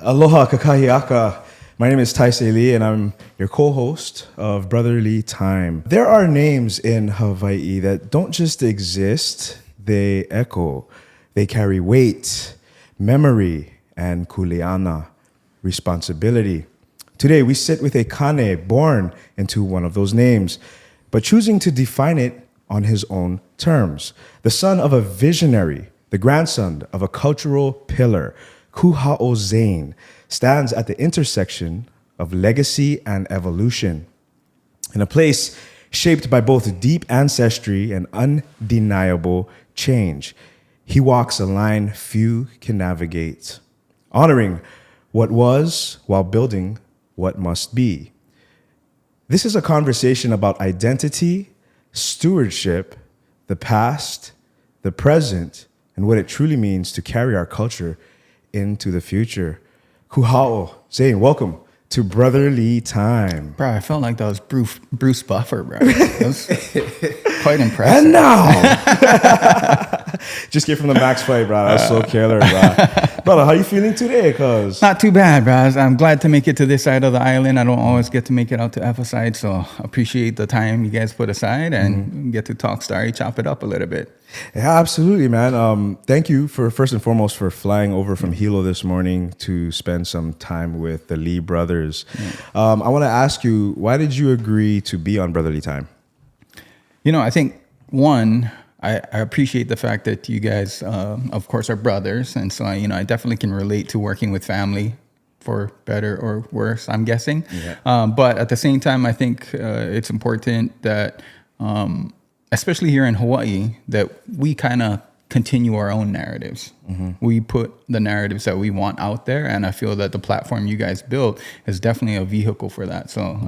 Aloha Kakahiaka. My name is Taise Lee, and I'm your co-host of BrotherLee Time. There are names in Hawaii that don't just exist, they echo. They carry weight, memory, and Kuleana, responsibility. Today, we sit with a kane born into one of those names, but choosing to define it on his own terms. The son of a visionary, the grandson of a cultural pillar, Kuhao Zane stands at the intersection of legacy and evolution. In a place shaped by both deep ancestry and undeniable change, he walks a line few can navigate, honoring what was while building what must be. This is a conversation about identity, stewardship, the past, the present, and what it truly means to carry our culture into the future. Kuhao Zane, welcome to BrotherLee Time. Bro, I felt like that was Bruce Buffer, bro. That was quite impressive. And now, just came from the Max fight, bro. That was so killer, bro. Brother, how you feeling today? Cause not too bad, bro. I'm glad to make it to this side of the island. I don't always get to make it out to F side, so appreciate the time you guys put aside and get to talk story, chop it up a little bit. Yeah, absolutely, man. Thank you for first and foremost for flying over from Hilo this morning to spend some time with the Lee brothers. I want to ask you, why did you agree to be on BrotherLee Time? You know, I think one, I appreciate the fact that you guys, of course, are brothers, and so I definitely can relate to working with family, for better or worse, I'm guessing. Yeah. But at the same time, I think it's important that, especially here in Hawaii, that we kind of continue our own narratives. We put the narratives that we want out there, and I feel that the platform you guys built is definitely a vehicle for that. So,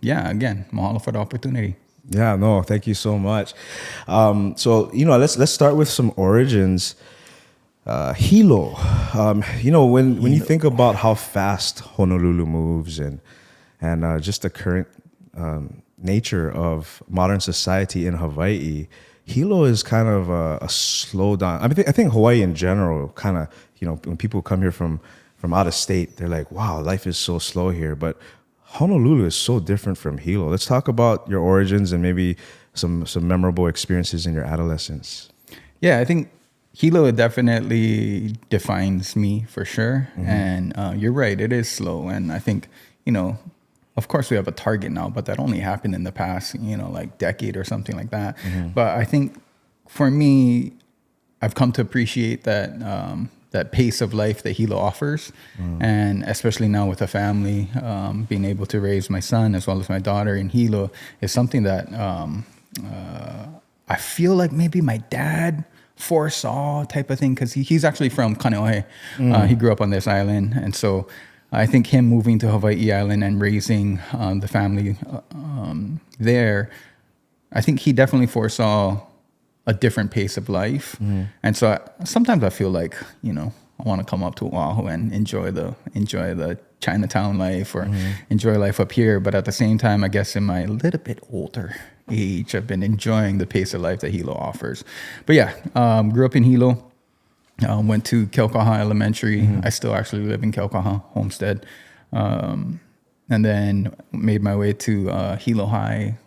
again, mahalo for the opportunity. Yeah, no, thank you so much. So, let's start with some origins. Hilo. When you think about how fast Honolulu moves and just the current nature of modern society in Hawaii, Hilo is kind of a slow down. I think Hawaii in general kind of, when people come here from out of state, they're like, wow, life is so slow here. But Honolulu is so different from Hilo. Let's talk about your origins and maybe some memorable experiences in your adolescence. Yeah, I think Hilo definitely defines me for sure. And you're right, it is slow. And I think, of course we have a target now, but that only happened in the past, like decade or something like that. But I think for me, I've come to appreciate that that pace of life that Hilo offers. And especially now with a family, being able to raise my son as well as my daughter in Hilo is something that I feel like maybe my dad foresaw type of thing, because he's actually from Kaneohe. He grew up on this island. And so I think him moving to Hawaii Island and raising the family there, I think he definitely foresaw a different pace of life. And so sometimes I feel like, I want to come up to Oahu and enjoy the Chinatown life or enjoy life up here. But at the same time, I guess in my little bit older age, I've been enjoying the pace of life that Hilo offers. But yeah, grew up in Hilo. Went to Keaukaha Elementary. I still actually live in Keaukaha Homestead. And then made my way to Hilo High.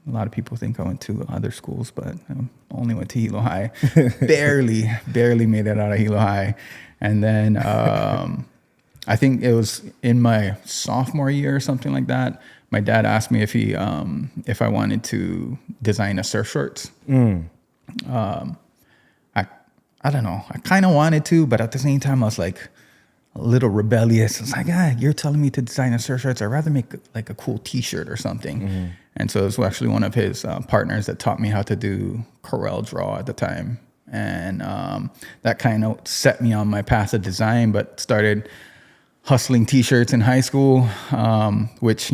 A lot of people think I went to other schools, but I only went to Hilo High. barely made it out of Hilo High. And then I think it was in my sophomore year or something like that. My dad asked me if I wanted to design a surf shorts. I don't know. I kind of wanted to, but at the same time, I was like a little rebellious. I was like, you're telling me to design a surf shorts. I'd rather make like a cool T-shirt or something. And so it was actually one of his partners that taught me how to do Corel Draw at the time. And that kind of set me on my path of design, but started hustling T-shirts in high school, which,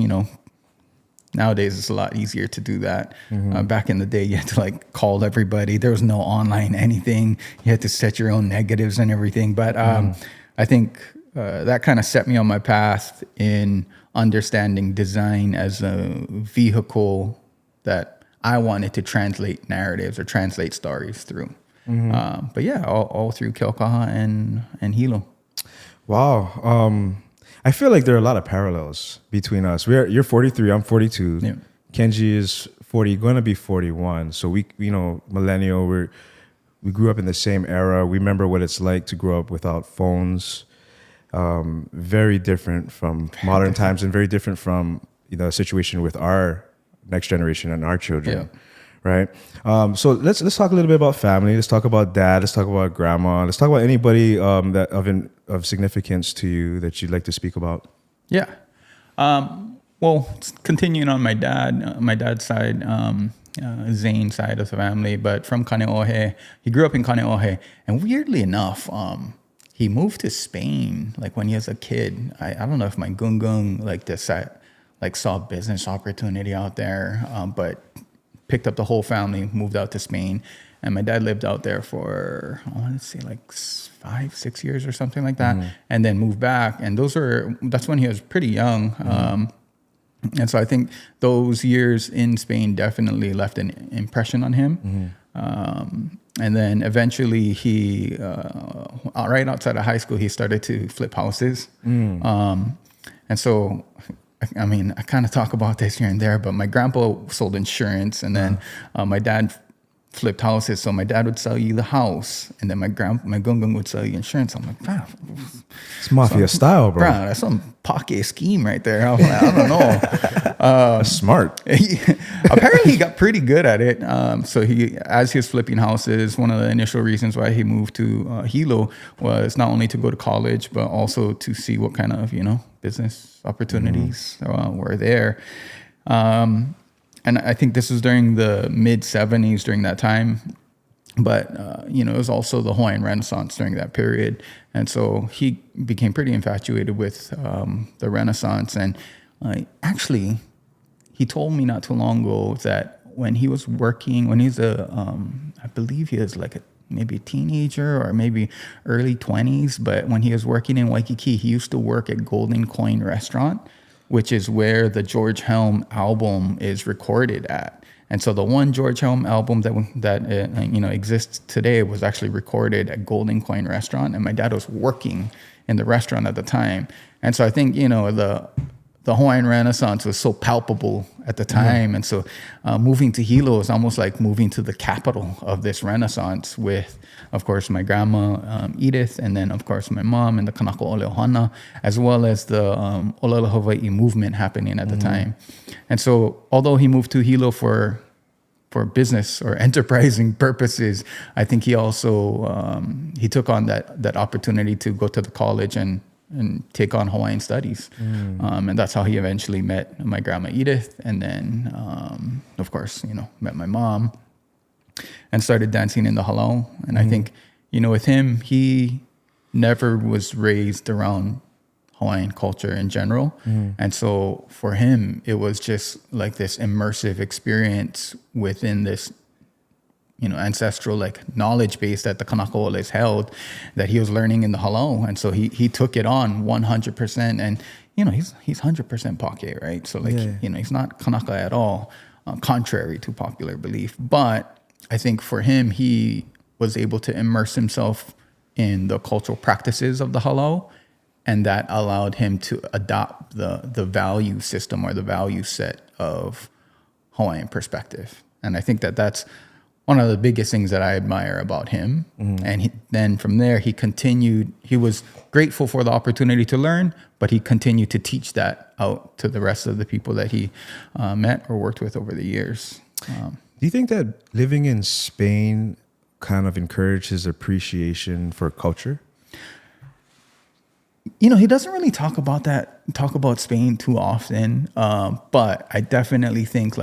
nowadays it's a lot easier to do that. Back in the day, you had to like call everybody. There was no online anything. You had to set your own negatives and everything. But I think that kind of set me on my path in understanding design as a vehicle that I wanted to translate narratives or translate stories through. But yeah, all through Keaukaha and Hilo. Wow. I feel like there are a lot of parallels between us. You're 43, I'm 42. Yeah. Kenji is 40, going to be 41. So we millennial, we grew up in the same era. We remember what it's like to grow up without phones. Very different from modern times, and very different from a situation with our next generation and our children. Yeah. Right. So let's talk a little bit about family. Let's talk about dad. Let's talk about grandma. Let's talk about anybody that of significance to you that you'd like to speak about. Yeah. Well, continuing on my dad's side, Zane side of the family, but from Kaneohe. He grew up in Kaneohe, and weirdly enough, he moved to Spain like when he was a kid. I don't know if my gungung saw a business opportunity out there, but picked up the whole family, moved out to Spain, and my dad lived out there for, I want to say like 5-6 years or something like that, and then moved back. And that's when he was pretty young. And so I think those years in Spain definitely left an impression on him. And then eventually he, right outside of high school, he started to flip houses. And so, I mean, I kind of talk about this here and there, but my grandpa sold insurance, and then my dad flipped houses. So my dad would sell you the house, and then my gungung would sell you insurance. I'm like, wow, it's mafia style, bro. That's some pocket scheme right there. I was like, I don't know. Smart. Apparently, he got pretty good at it. So as he was flipping houses, one of the initial reasons why he moved to Hilo was not only to go to college, but also to see what kind of business opportunities were there. And I think this was during the mid 70s during that time. But, it was also the Hawaiian Renaissance during that period. And so he became pretty infatuated with the Renaissance. And actually, he told me not too long ago that when he was working, when he was I believe he was like maybe a teenager or maybe early 20s. But when he was working in Waikiki, he used to work at Golden Coin Restaurant, which is where the George Helm album is recorded at. And so the one George Helm album that exists today was actually recorded at Golden Coin Restaurant, and my dad was working in the restaurant at the time. And so I think the Hawaiian Renaissance was so palpable at the time, and so moving to Hilo is almost like moving to the capital of this Renaissance with, of course, my grandma Edith, and then of course my mom and the Kanaka Truths, as well as the Olala Hawaii movement happening at the time. And so, although he moved to Hilo for business or enterprising purposes, I think he also he took on that opportunity to go to the college and take on Hawaiian studies. And that's how he eventually met my grandma Edith, and then of course met my mom and started dancing in the halau. And I think with him, he never was raised around Hawaiian culture in general. And so for him, it was just like this immersive experience within this ancestral knowledge base that the Kanaka Truths held, that he was learning in the halau. And so he took it on 100%. And he's 100% Pake, right? So he's not Kanaka at all, contrary to popular belief. But I think for him, he was able to immerse himself in the cultural practices of the halau, and that allowed him to adopt the value system or the value set of Hawaiian perspective. And I think that's one of the biggest things that I admire about him. And then from there, he continued. He was grateful for the opportunity to learn, but he continued to teach that out to the rest of the people that he met or worked with over the years. Do you think that living in Spain kind of encouraged his appreciation for culture? He doesn't really talk about Spain too often. But I definitely think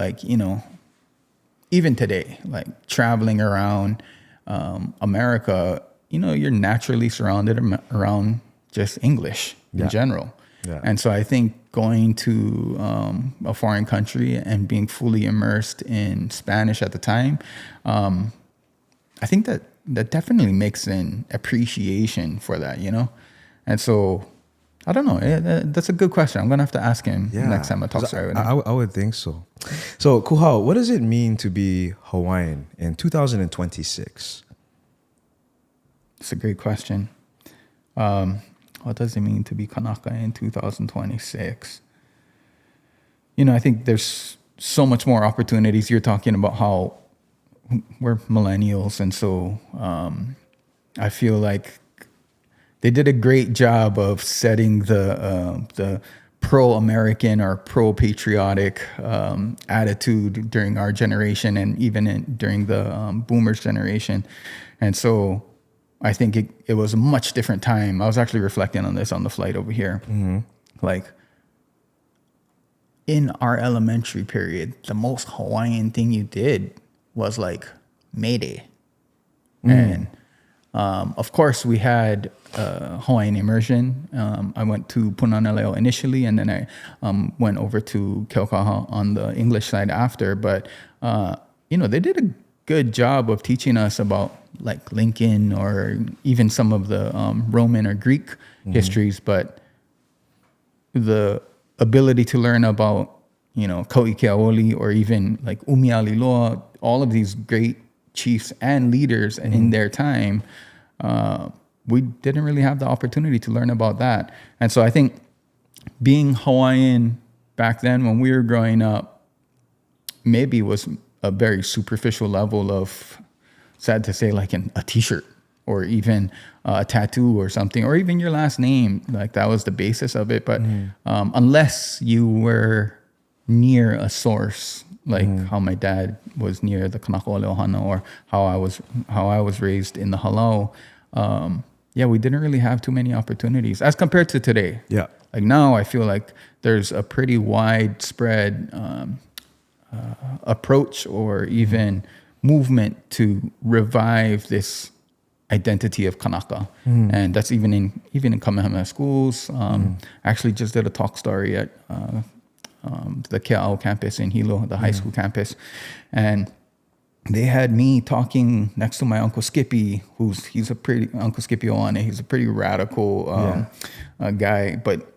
even today, traveling around America, you're naturally surrounded around just English in general. Yeah. And so I think going to a foreign country and being fully immersed in Spanish at the time, I think that definitely makes an appreciation for that, And so, I don't know. That's a good question. I'm going to have to ask him next time I talk to him. I would think so. So, Kuhao, what does it mean to be Hawaiian in 2026? It's a great question. what does it mean to be Kanaka in 2026? I think there's so much more opportunities. You're talking about how we're millennials, and so I feel like they did a great job of setting the pro-American or pro-patriotic attitude during our generation, and even during the boomers generation. And so I think it was a much different time. I was actually reflecting on this on the flight over here. Mm-hmm. Like, in our elementary period, the most Hawaiian thing you did was like Mayday. And of course, we had Hawaiian immersion. I went to Punanaleo initially, and then I went over to Keaukaha on the English side after. But, they did a good job of teaching us about like Lincoln or even some of the Roman or Greek histories. But the ability to learn about, Kauikeaoli or even like Umialiloa, all of these great chiefs and leaders in their time, we didn't really have the opportunity to learn about that. And so I think being Hawaiian back then when we were growing up maybe was a very superficial level of, sad to say, like a t-shirt or even a tattoo or something, or even your last name. Like that was the basis of it. But unless you were near a source, like how my dad was near the Kanaka Ohana, or how I was raised in the Halau, we didn't really have too many opportunities as compared to today. Yeah. Like now I feel like there's a pretty widespread approach or even movement to revive this identity of Kanaka. And that's even in Kamehameha schools. Actually just did a talk story at the Kuha'o campus in Hilo, the high school campus. And they had me talking next to my Uncle Skippy, he's a pretty, Uncle Skippy Auana, he's a pretty radical guy, but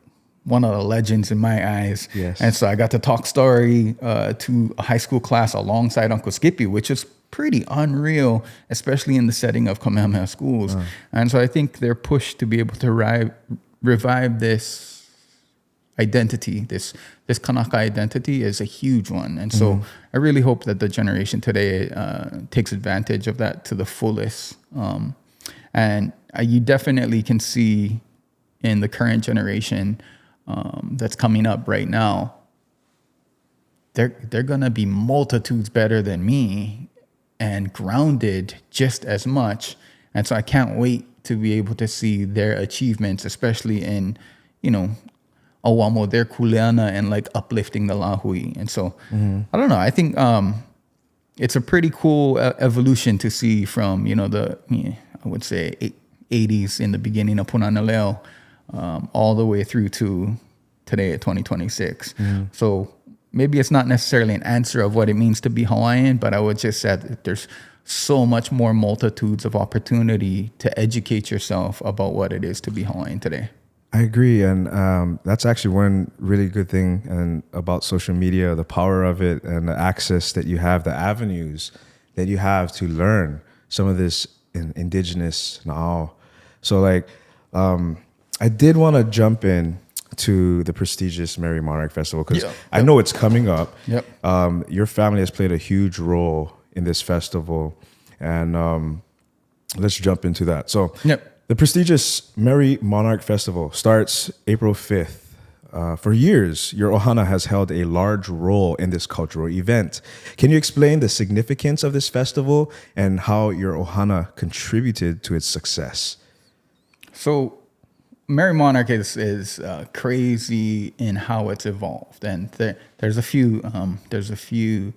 one of the legends in my eyes. Yes. And so I got to talk story to a high school class alongside Uncle Skippy, which is pretty unreal, especially in the setting of Kamehameha schools. And so I think their push to be able to revive this identity, this Kanaka identity, is a huge one. And so I really hope that the generation today takes advantage of that to the fullest. And you definitely can see in the current generation that's coming up right now, they're gonna be multitudes better than me and grounded just as much. And so I can't wait to be able to see their achievements, especially in, Awamo, their Kuleana, and like uplifting the Lahui. And so I don't know, I think it's a pretty cool evolution to see from, I would say 80s in the beginning of Punanaleo, all the way through to today at 2026. So maybe it's not necessarily an answer of what it means to be Hawaiian, but I would just say that there's so much more multitudes of opportunity to educate yourself about what it is to be Hawaiian today. I agree. And that's actually one really good thing about social media, the power of it and the access that you have, the avenues that you have to learn some of this indigenous na'au. So I did want to jump in to the prestigious Merrie Monarch Festival because I know it's coming up. Your family has played a huge role in this festival, and let's jump into that. So the prestigious Merrie Monarch Festival starts April 5th. For years, your ohana has held a large role in this cultural event. Can you explain the significance of this festival and how your ohana contributed to its success? So Merrie Monarch is crazy in how it's evolved, and there's a few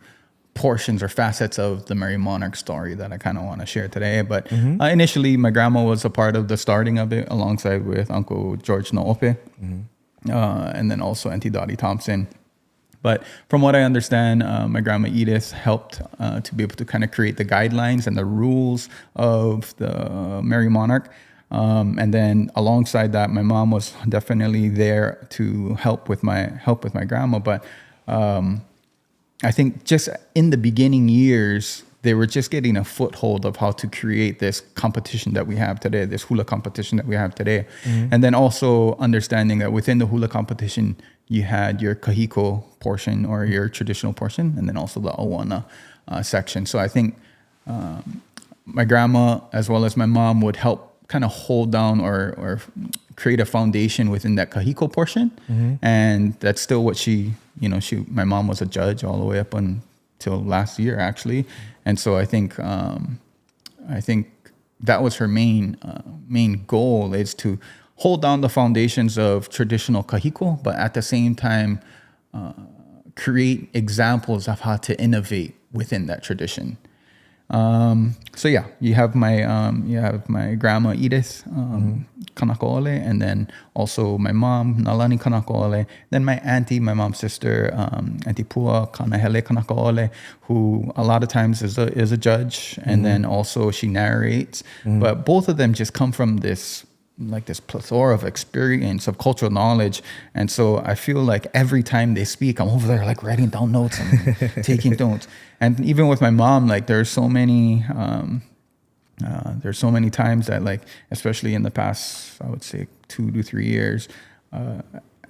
portions or facets of the Merrie Monarch story that I kind of want to share today. But initially, my grandma was a part of the starting of it, alongside with Uncle George Naope, and then also Auntie Dottie Thompson. But from what I understand, my grandma Edith helped to be able to kind of create the guidelines and the rules of the Merrie Monarch. And then alongside that, my mom was definitely there to help with my grandma. But I think just in the beginning years, they were just getting a foothold of how to create this competition that we have today, this hula competition that we have today. And then also understanding that within the hula competition, you had your kahiko portion or your traditional portion, and then also the Auana section. So I think my grandma, as well as my mom, would help kind of hold down or create a foundation within that kahiko portion. And that's still what my mom was a judge all the way up until last year, actually. And so I think that was her main goal, is to hold down the foundations of traditional kahiko, but at the same time create examples of how to innovate within that tradition. So yeah, you have my grandma Edith, Kanaka Ole, and then also my mom Nalani Kanaka Ole, then my auntie, my mom's sister, Auntie Pua Kanahele Kanaka Ole, who a lot of times is a judge, and then also she narrates. But both of them just come from this plethora of experience, of cultural knowledge. And so I feel like every time they speak, I'm over there like writing down notes and taking notes. And even with my mom, like there's so many times that, like, especially in the past, I would say 2 to 3 years,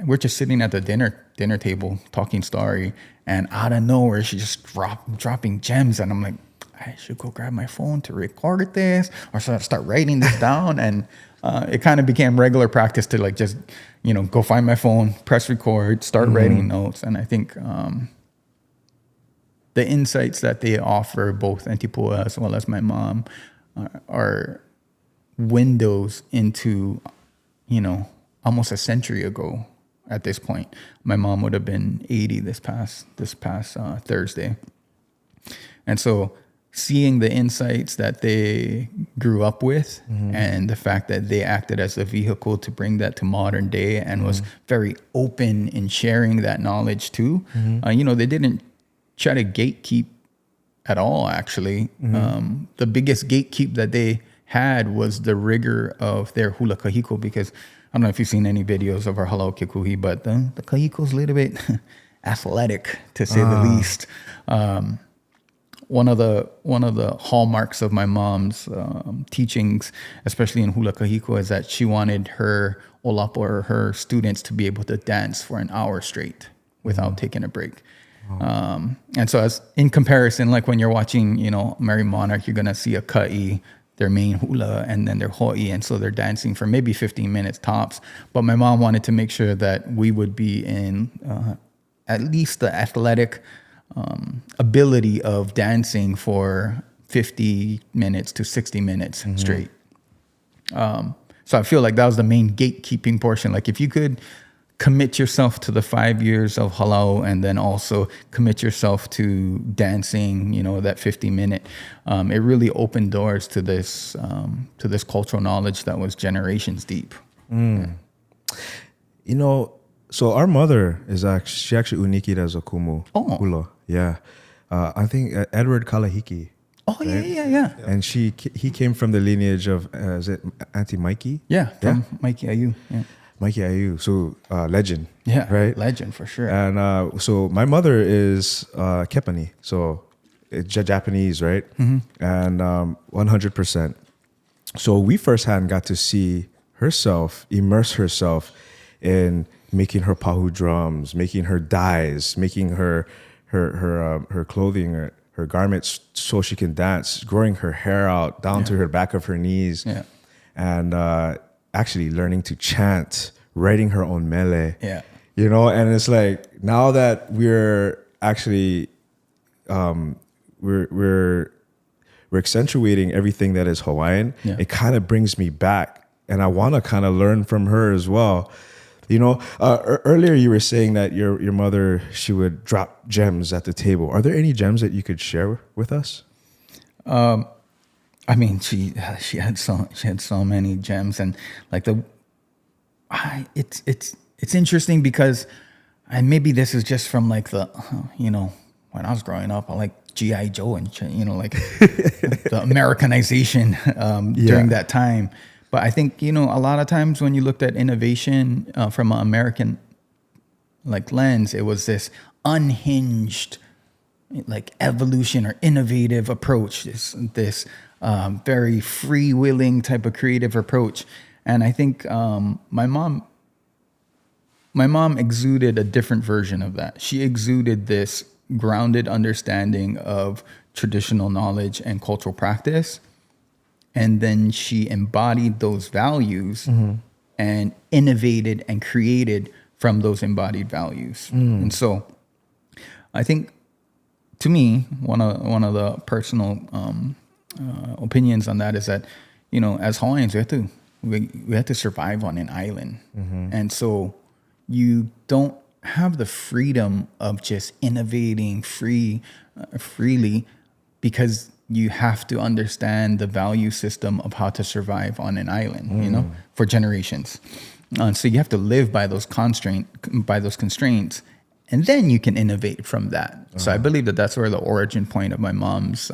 we're just sitting at the dinner table talking story, and out of nowhere she's just dropping gems, and I'm like, I should go grab my phone to record this, or should I start writing this down? And it kind of became regular practice to like just, go find my phone, press record, start writing notes. And I think the insights that they offer, both Auntie Pua as well as my mom, are windows into, almost a century ago at this point. My mom would have been 80 this past Thursday. And so seeing the insights that they grew up with and the fact that they acted as a vehicle to bring that to modern day and was very open in sharing that knowledge too. They didn't try to gatekeep at all, actually. The biggest gatekeep that they had was the rigor of their Hula Kahiko, because I don't know if you've seen any videos of our Halau Kekuhi, but the Kahiko's a little bit athletic, to say the least. One of the hallmarks of my mom's teachings, especially in Hula Kahiko, is that she wanted her olapo, or her students, to be able to dance for an hour straight without taking a break. And so as in comparison, like when you're watching, Merrie Monarch, you're going to see a ka'i, their main hula, and then their ho'i. And so they're dancing for maybe 15 minutes tops. But my mom wanted to make sure that we would be in at least the athletic ability of dancing for 50 minutes to 60 minutes straight. So I feel like that was the main gatekeeping portion. Like if you could commit yourself to the 5 years of halau, and then also commit yourself to dancing, that 50-minute, it really opened doors to this cultural knowledge that was generations deep. So our mother she actually uniki'd as a kumu hula. Yeah. I think Edward Kalahiki. Oh, right? Yeah. And he came from the lineage of, is it Auntie Mikey? Yeah, from Mikey Ayu. Yeah. Mikey Ayu, so legend. Yeah, right? Legend for sure. And so my mother is Kepani, so it's Japanese, right? And 100%. So we firsthand got to see immerse herself in making her pahu drums, making her dyes, making her clothing, her garments, so she can dance, growing her hair out down to her back of her knees, and actually learning to chant, writing her own mele. And it's like, now that we're actually we're accentuating everything that is Hawaiian, it kind of brings me back, and I want to kind of learn from her as well. Earlier you were saying that your mother, she would drop gems at the table. Are there any gems that you could share with us? I mean, she had so many gems, and like it's interesting because, and maybe this is just from like the when I was growing up, I like G.I. Joe and like the Americanization during that time. But I think, a lot of times when you looked at innovation from an American lens, it was this unhinged like evolution or innovative approach, this very freewheeling type of creative approach. And I think my mom exuded a different version of that. She exuded this grounded understanding of traditional knowledge and cultural practice. And then she embodied those values and innovated and created from those embodied values. And so I think, to me, one of the personal opinions on that is that, you know, as Hawaiians, we have to survive on an island. And so you don't have the freedom of just innovating freely, because you have to understand the value system of how to survive on an island, you know, for generations. So you have to live by those constraints, and then you can innovate from that. So I believe that that's where the origin point of my mom's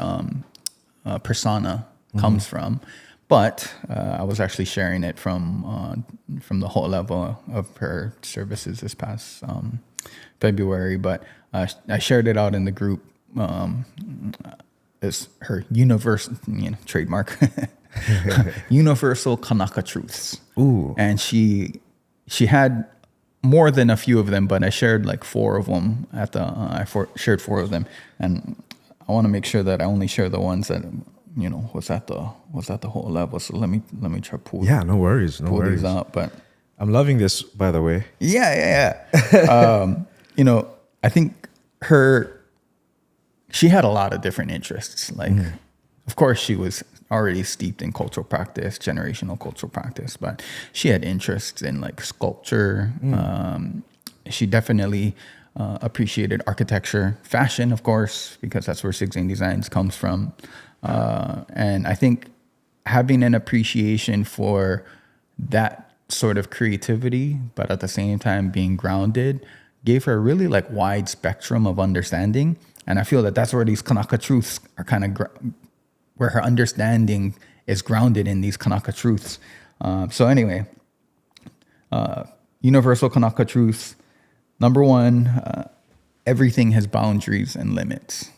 persona comes from. But I was actually sharing it from the whole level of her services this past February. But I shared it out in the group. It's her universal, trademark, universal Kanaka Truths. Ooh. And she had more than a few of them, but I shared like 4 of them shared 4 of them, and I want to make sure that I only share the ones that was at the whole level. So let me try pull. Yeah, no worries. These up, but I'm loving this, by the way. Yeah. I think she had a lot of different interests. Like, of course, she was already steeped in cultural practice, generational cultural practice, but she had interests in like sculpture. She definitely appreciated architecture, fashion, of course, because that's where Sig Zane Designs comes from. And I think having an appreciation for that sort of creativity, but at the same time being grounded, gave her a really like wide spectrum of understanding. And I feel that that's where these Kanaka Truths are kind of where her understanding is grounded in these Kanaka Truths. So anyway, universal Kanaka Truths. Number 1, everything has boundaries and limits.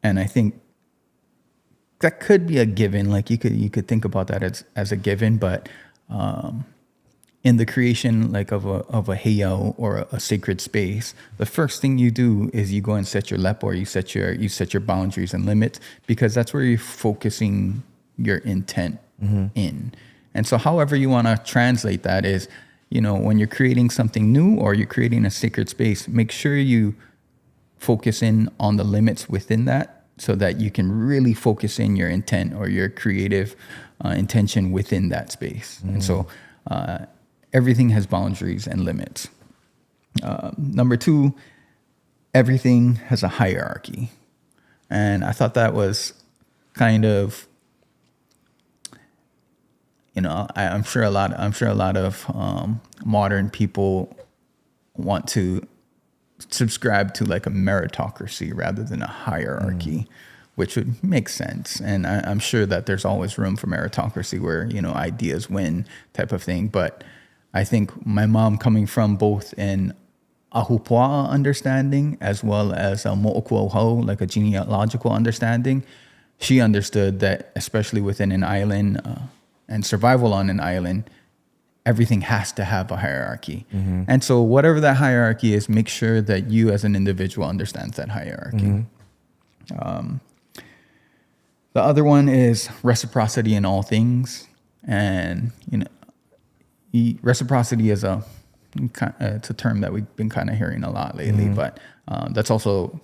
And I think that could be a given. Like you could think about that as a given, but in the creation like of a heiau or a sacred space, the first thing you do is you go and set your lepo, or you set your boundaries and limits, because that's where you're focusing your intent in. And so however you want to translate that is, when you're creating something new or you're creating a sacred space, make sure you focus in on the limits within that, so that you can really focus in your intent or your creative intention within that space. And so everything has boundaries and limits. Number 2, everything has a hierarchy. And I thought that was kind of, I'm sure a lot of modern people want to subscribe to like a meritocracy rather than a hierarchy, which would make sense. And I'm sure that there's always room for meritocracy where, ideas win type of thing. But I think my mom, coming from both an ahupua'a understanding as well as a mo'okuauhau, like a genealogical understanding, she understood that, especially within an island and survival on an island, everything has to have a hierarchy. And so whatever that hierarchy is, make sure that you as an individual understands that hierarchy. The other one is reciprocity in all things. And, reciprocity is it's a term that we've been kind of hearing a lot lately, but that's also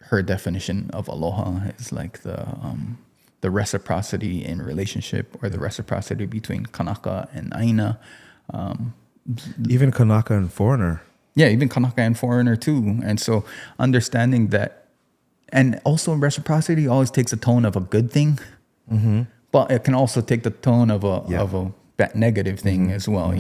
her definition of aloha, is like the reciprocity in relationship, or the reciprocity between Kanaka and Aina. Even Kanaka and foreigner. Yeah, even Kanaka and foreigner too. And so understanding that, and also reciprocity always takes a tone of a good thing, but it can also take the tone of a negative thing as well,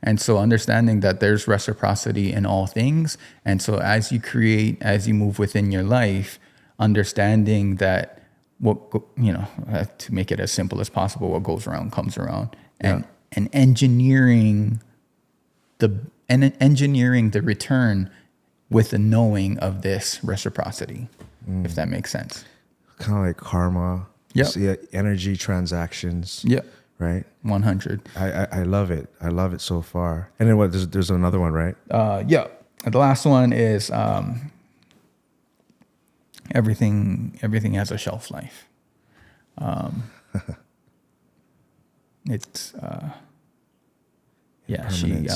And so understanding that there's reciprocity in all things. And so as you move within your life, understanding that to make it as simple as possible, what goes around comes around, and engineering the return with the knowing of this reciprocity, if that makes sense. Kind of like karma. Yep. See, energy transactions. Yep. Right? 100. I love it. I love it so far. And then what? There's another one, right? Yeah. The last one is everything has a shelf life. It's yeah. She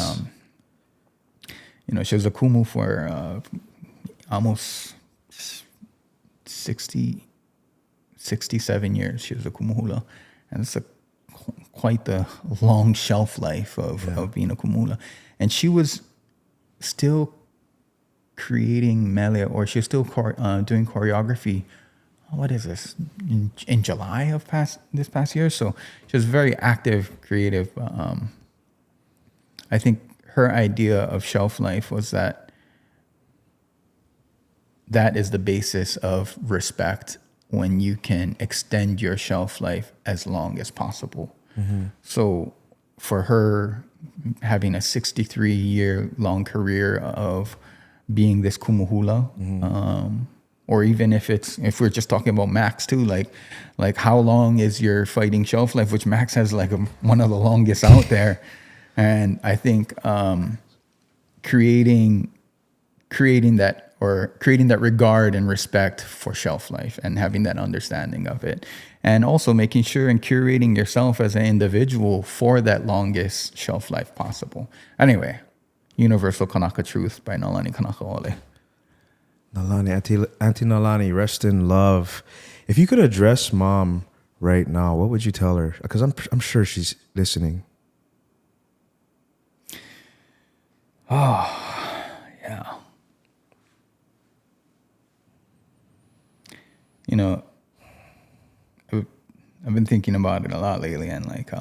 she was a kumu for almost 67 years. She was a kumu hula, and it's quite the long shelf life of being a kumu hula. And she was still creating mele, or she was still doing choreography. What is this? In July of this past year. So she was very active, creative. I think her idea of shelf life was that is the basis of respect, when you can extend your shelf life as long as possible. Mm-hmm. So for her, having a 63-year-long career of being this kumu hula, or even if we're just talking about Max too, like how long is your fighting shelf life, which Max has like one of the longest out there. And I think creating that regard and respect for shelf life, and having that understanding of it, and also making sure and curating yourself as an individual for that longest shelf life possible. Anyway, Universal Kanaka Truths by Nalani Kanaka Ole. Nalani, Auntie Nalani, rest in love. If you could address mom right now, what would you tell her? Because I'm sure she's listening. Oh, yeah. I've been thinking about it a lot lately, and like,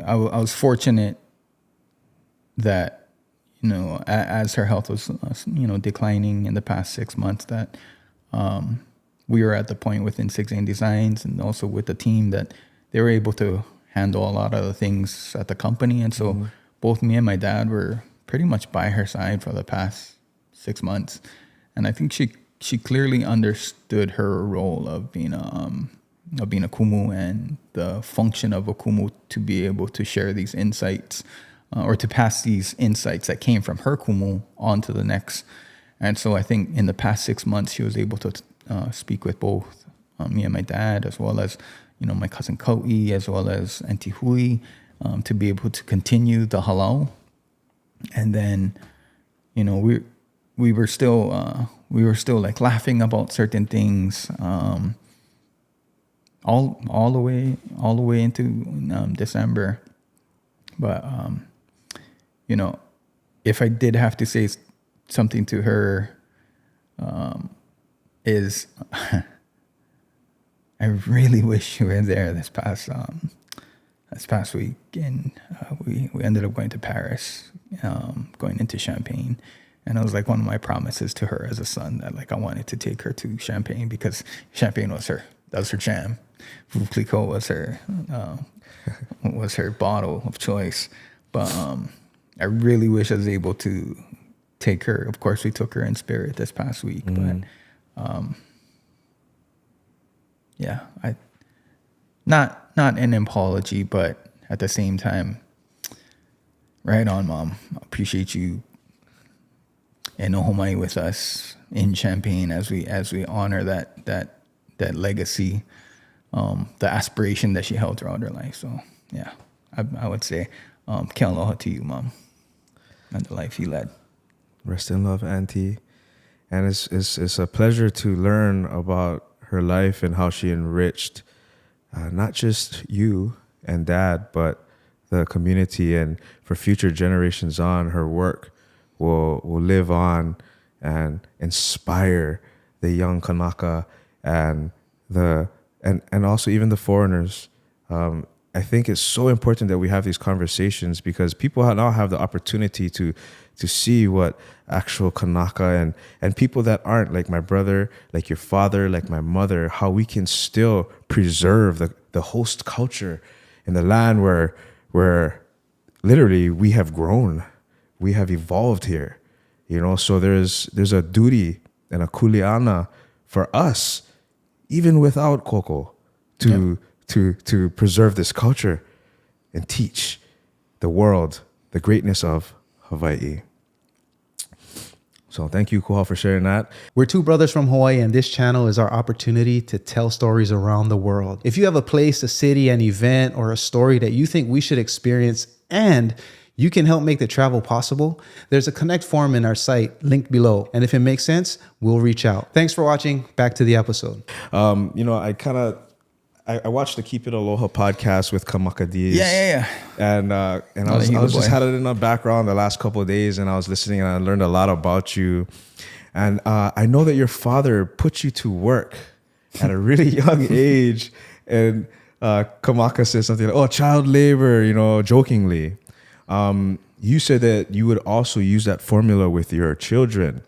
I was fortunate that, as her health was, declining in the past 6 months, that we were at the point within 6 Designs, and also with the team, that they were able to handle a lot of the things at the company. And so both me and my dad were pretty much by her side for the past 6 months. And I think she clearly understood her role of being a kumu, and the function of a kumu to be able to share these insights, or to pass these insights that came from her kumu on to the next. And so I think in the past 6 months, she was able to speak with both me and my dad, as well as, my cousin Ko'i, as well as Auntie Hui, to be able to continue the halal. And then, we were still like laughing about certain things, all the way into December. But if I did have to say something to her, is I really wish you were there this past week, and we ended up going to Paris, going into Champagne. And it was like one of my promises to her as a son, that like I wanted to take her to Champagne, because Champagne was her jam. Kuleana was her bottle of choice. But I really wish I was able to take her. Of course, we took her in spirit this past week, but yeah, not an apology, but at the same time, right on, Mom. I appreciate you in Hawaii with us in Champagne as we honor that legacy, the aspiration that she held throughout her life. So yeah, I would say ke aloha to you, Mom, and the life you led. Rest in love, Auntie. And it's a pleasure to learn about her life and how she enriched not just you and Dad, but the community, and for future generations on, her work will live on and inspire the young Kanaka and also even the foreigners. I think it's so important that we have these conversations, because people now have the opportunity to see what actual Kanaka and people that aren't, like my brother, like your father, like my mother, how we can still preserve the host culture in the land where literally we have grown, we have evolved here, so there's a duty and a kuleana for us, even without Koko, to preserve this culture and teach the world the greatness of Hawaii. So thank you, Kuhao, for sharing that. We're two brothers from Hawaii, and this channel is our opportunity to tell stories around the world. If you have a place, a city, an event, or a story that you think we should experience and you can help make the travel possible, there's a connect form in our site linked below. And if it makes sense, we'll reach out. Thanks for watching. Back to the episode. I watched the Keep It Aloha podcast with Kamakadi's. Yeah. And I was just had it in the background the last couple of days, and I was listening, and I learned a lot about you. And I know that your father put you to work at a really young age. And Kamaka said something like, child labor, jokingly. You said that you would also use that formula with your children.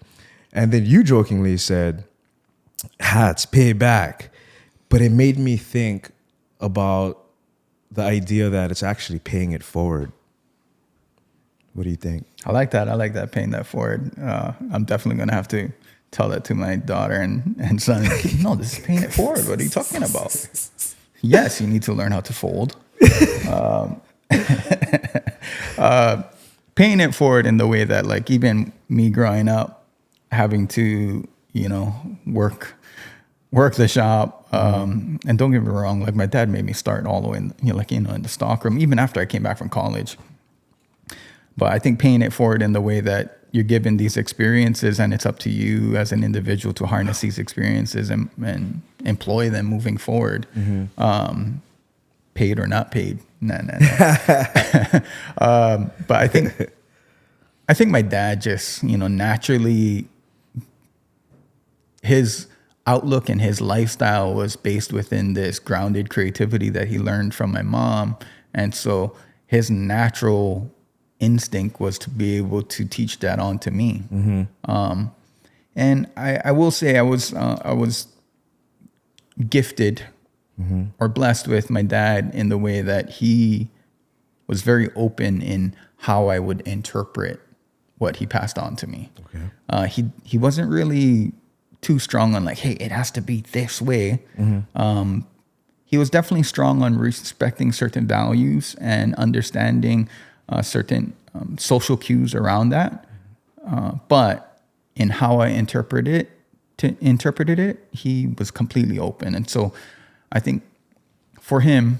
And then you jokingly said, hats, pay back. But it made me think about the idea that it's actually paying it forward. What do you think? I like that, paying that forward. I'm definitely going to have to tell that to my daughter and son. No, this is paying it forward. What are you talking about? Yes, you need to learn how to fold. Paying it forward in the way that, like, even me growing up, having to, work the shop. And don't get me wrong, like, my dad made me start all the way in, in the stockroom, even after I came back from college. But I think paying it forward in the way that you're given these experiences, and it's up to you as an individual to harness these experiences and employ them moving forward. Mm-hmm. Paid or not paid. No. But I think my dad just, naturally, his outlook and his lifestyle was based within this grounded creativity that he learned from my mom. And so his natural instinct was to be able to teach that on to me. Mm-hmm. And I will say I was gifted or blessed with my dad in the way that he was very open in how I would interpret what he passed on to me. Okay. He wasn't really too strong on, like, hey, it has to be this way. Mm-hmm. He was definitely strong on respecting certain values and understanding certain social cues around that. But in how I interpreted it, he was completely open. And so I think for him,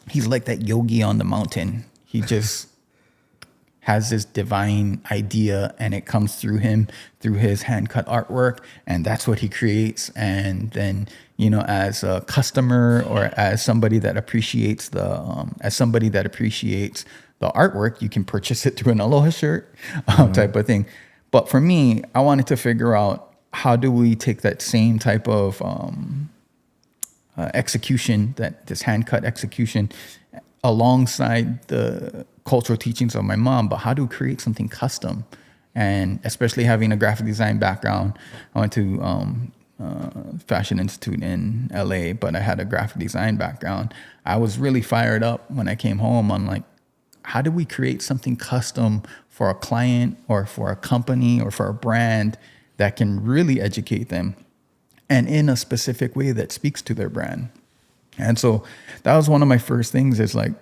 he's like that yogi on the mountain. He just has this divine idea, and it comes through him, through his hand-cut artwork, and that's what he creates. And then, as a customer or as somebody that appreciates the artwork, you can purchase it through an Aloha shirt type of thing. But for me, I wanted to figure out, how do we take that same type of execution, this hand-cut execution, alongside the cultural teachings of my mom, but how to create something custom. And especially having a graphic design background, I went to Fashion Institute in LA, but I had a graphic design background. I was really fired up when I came home on, like, how do we create something custom for a client or for a company or for a brand that can really educate them and in a specific way that speaks to their brand. And so that was one of my first things, is like,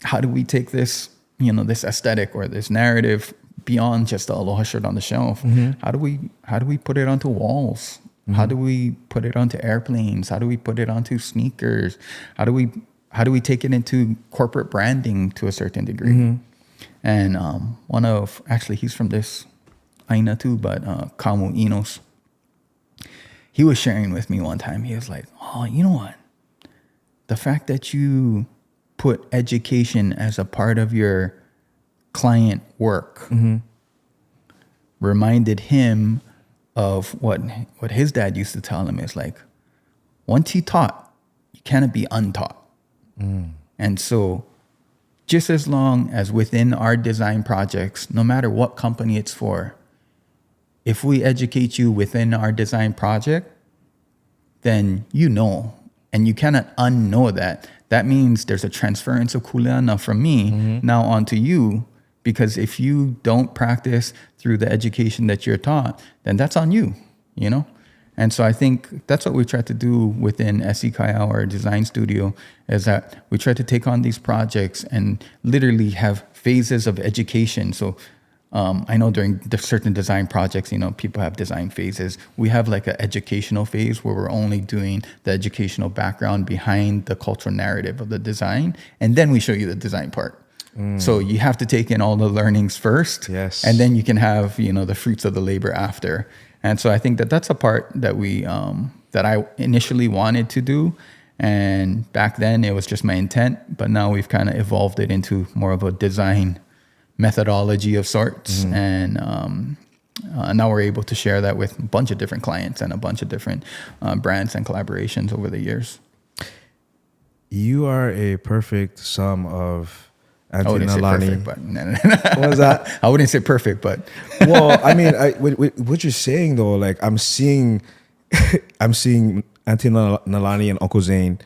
how do we take this, this aesthetic or this narrative beyond just the Aloha shirt on the shelf? Mm-hmm. How do we put it onto walls? Mm-hmm. How do we put it onto airplanes? How do we put it onto sneakers? How do we take it into corporate branding to a certain degree? Mm-hmm. And he's from this Aina too, but Kamu Inos, he was sharing with me one time. He was like, oh, you know what? The fact that you put education as a part of your client work reminded him of what his dad used to tell him, is like, once he taught, you cannot be untaught. And so just as long as within our design projects, no matter what company it's for, if we educate you within our design project, then and you cannot unknow that. That means there's a transference of Kuleana from me now onto you, Because if you don't practice through the education that you're taught, then that's on you, you know? And so I think that's what we try to do within SE Kuha'o, our design studio, is that we try to take on these projects and literally have phases of education. So I know during certain design projects, you know, people have design phases. We have like an educational phase where we're only doing the educational background behind the cultural narrative of the design. And then we show you the design part. So you have to take in all the learnings first. Yes. And then you can have, you know, the fruits of the labor after. And so I think that that's a part that we, that I initially wanted to do. And back then it was just my intent, but now we've kind of evolved it into more of a design methodology of sorts. And now we're able to share that with a bunch of different clients and a bunch of different brands and collaborations over the years. You are a perfect sum of Auntie I wouldn't Nalani. say perfect, but no. What was that? I wouldn't say perfect, but Well, I mean, what you're saying though, like I'm seeing Auntie Nalani and Uncle Zane,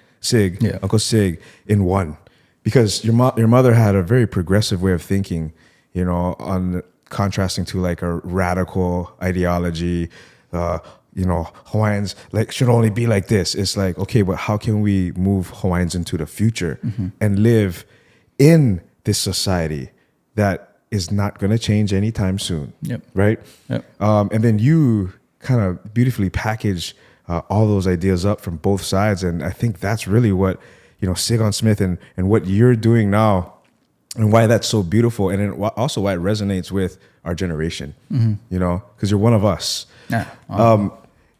Uncle Sig in one, because your mother had a very progressive way of thinking, you know, on contrasting to like a radical ideology. You know, Hawaiians like should only be like this. It's like, okay, but how can we move Hawaiians into the future and live in this society that is not going to change anytime soon? Yep. Right. Yep. And then you kind of beautifully package all those ideas up from both sides. And I think that's really what, you know, Sigon Smith and what you're doing now and why that's so beautiful. And then also why it resonates with our generation, you know, because you're one of us. Yeah.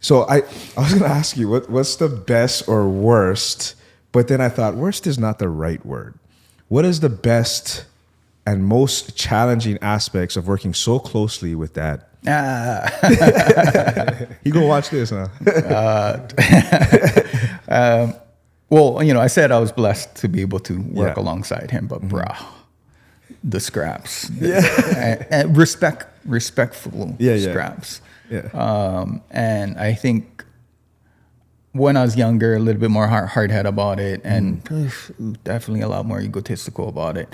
So I was going to ask you, what's the best or worst? But then I thought worst is not the right word. What is the best and most challenging aspects of working so closely with Dad? You go watch this, huh? Well, you know, I said I was blessed to be able to work alongside him, but the scraps, and respectful scraps. Yeah. And I think when I was younger, a little bit more hard-headed about it, and definitely a lot more egotistical about it,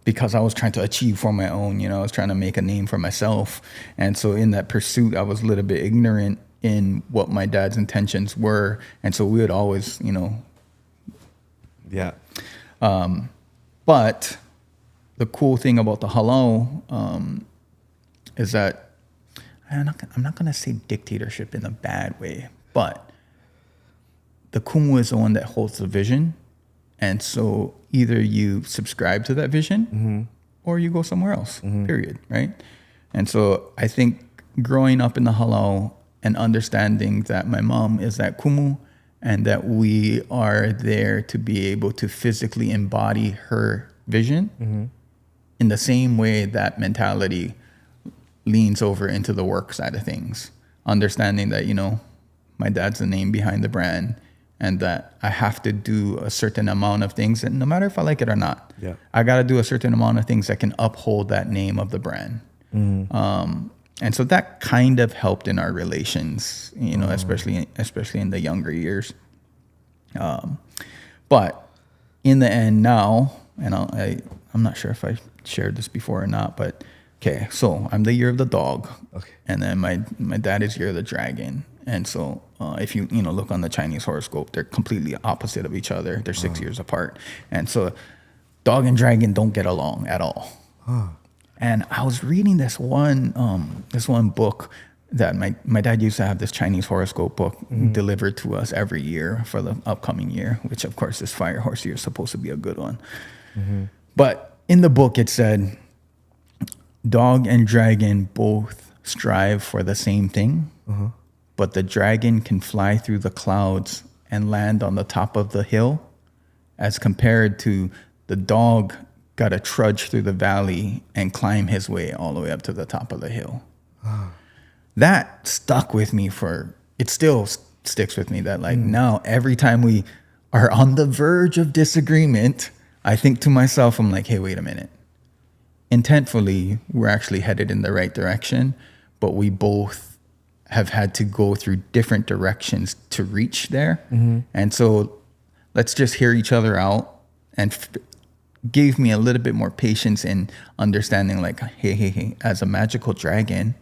because I was trying to achieve for my own. You know, I was trying to make a name for myself, and so in that pursuit, I was a little bit ignorant in what my dad's intentions were, and so we would always, you know, but the cool thing about the Halo is that I'm not gonna say dictatorship in a bad way, but the Kumu is the one that holds the vision. And so either you subscribe to that vision or you go somewhere else, period, right? And so I think growing up in the Halo and understanding that my mom is that Kumu and that we are there to be able to physically embody her vision in the same way that mentality leans over into the work side of things. Understanding that, you know, my dad's the name behind the brand, and that I have to do a certain amount of things, and no matter if I like it or not, I got to do a certain amount of things that can uphold that name of the brand. And so that kind of helped in our relations, you know, especially in the younger years. But in the end now, and I'm not sure if I shared this before or not, but okay, so I'm the year of the dog, and then my dad is year of the dragon. And so if you look on the Chinese horoscope, they're completely opposite of each other. They're 6 years apart. And so dog and dragon don't get along at all. And I was reading this one book that my dad used to have, this Chinese horoscope book delivered to us every year for the upcoming year, which of course this fire horse year is supposed to be a good one. But in the book it said, dog and dragon both strive for the same thing, but the dragon can fly through the clouds and land on the top of the hill, as compared to the dog got to trudge through the valley and climb his way all the way up to the top of the hill. That stuck with me it still sticks with me, that like now every time we are on the verge of disagreement, I think to myself, I'm like, hey, wait a minute. Intentfully, we're actually headed in the right direction, but we both have had to go through different directions to reach there. And so let's just hear each other out and gave me a little bit more patience in understanding, like, hey, as a magical dragon,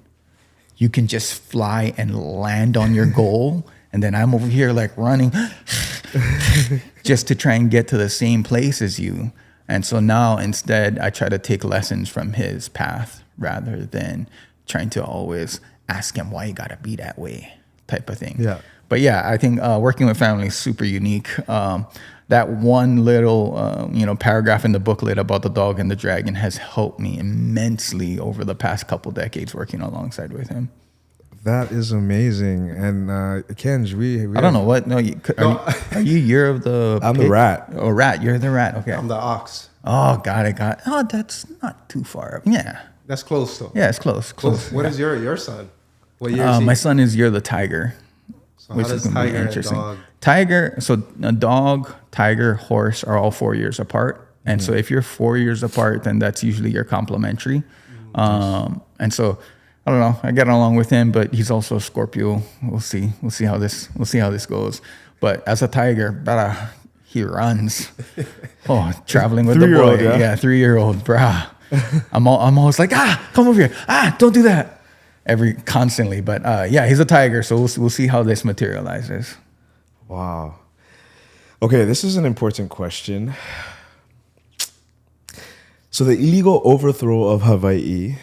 you can just fly and land on your goal. And then I'm over here like running just to try and get to the same place as you. And so now instead I try to take lessons from his path rather than trying to always ask him why you gotta be that way type of thing. Yeah. But yeah, I think working with family is super unique. That one little paragraph in the booklet about the dog and the dragon has helped me immensely over the past couple decades working alongside with him. That is amazing. And Kenj, we I don't know what. No, are you year of the? I'm pig? the rat. Oh, rat. You're the rat. Okay. I'm the ox. Oh, got it. Oh, that's not too far up. Yeah. That's close though. Yeah, it's close. Close. What is your son? What year is he? My son is You're the tiger. So which is gonna be interesting. And a dog? Tiger. So a dog, tiger, horse are all 4 years apart. And so if you're 4 years apart, then that's usually your complementary. And so I don't know. I get along with him, but he's also a Scorpio. We'll see. We'll see how this goes. But as a tiger, he runs. Oh, traveling with the boy. Yeah, 3-year-old, brah. I'm always like, come over here. Don't do that. Constantly. But yeah, he's a tiger. So we'll see how this materializes. Wow. Okay, this is an important question. So the illegal overthrow of Hawaii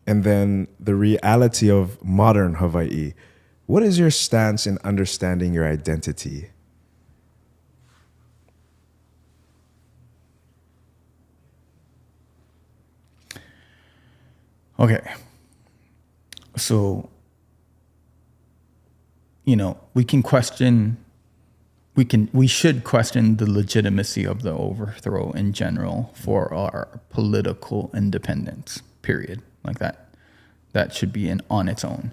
and then the reality of modern Hawaii. What is your stance in understanding your identity? Okay. So, we should question the legitimacy of the overthrow in general for our political independence, period. Like that should be on its own.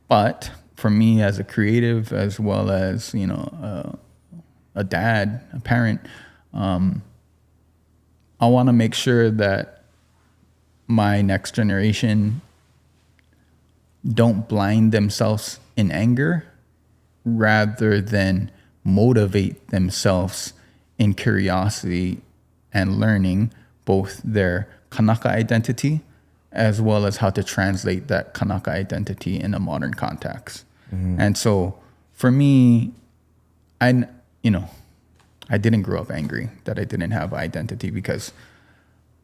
But for me as a creative, as well as, a dad, a parent, I want to make sure that my next generation don't blind themselves in anger rather than motivate themselves in curiosity and learning both their Kanaka identity as well as how to translate that Kanaka identity in a modern context. Mm-hmm. And so for me, I didn't grow up angry that I didn't have identity, because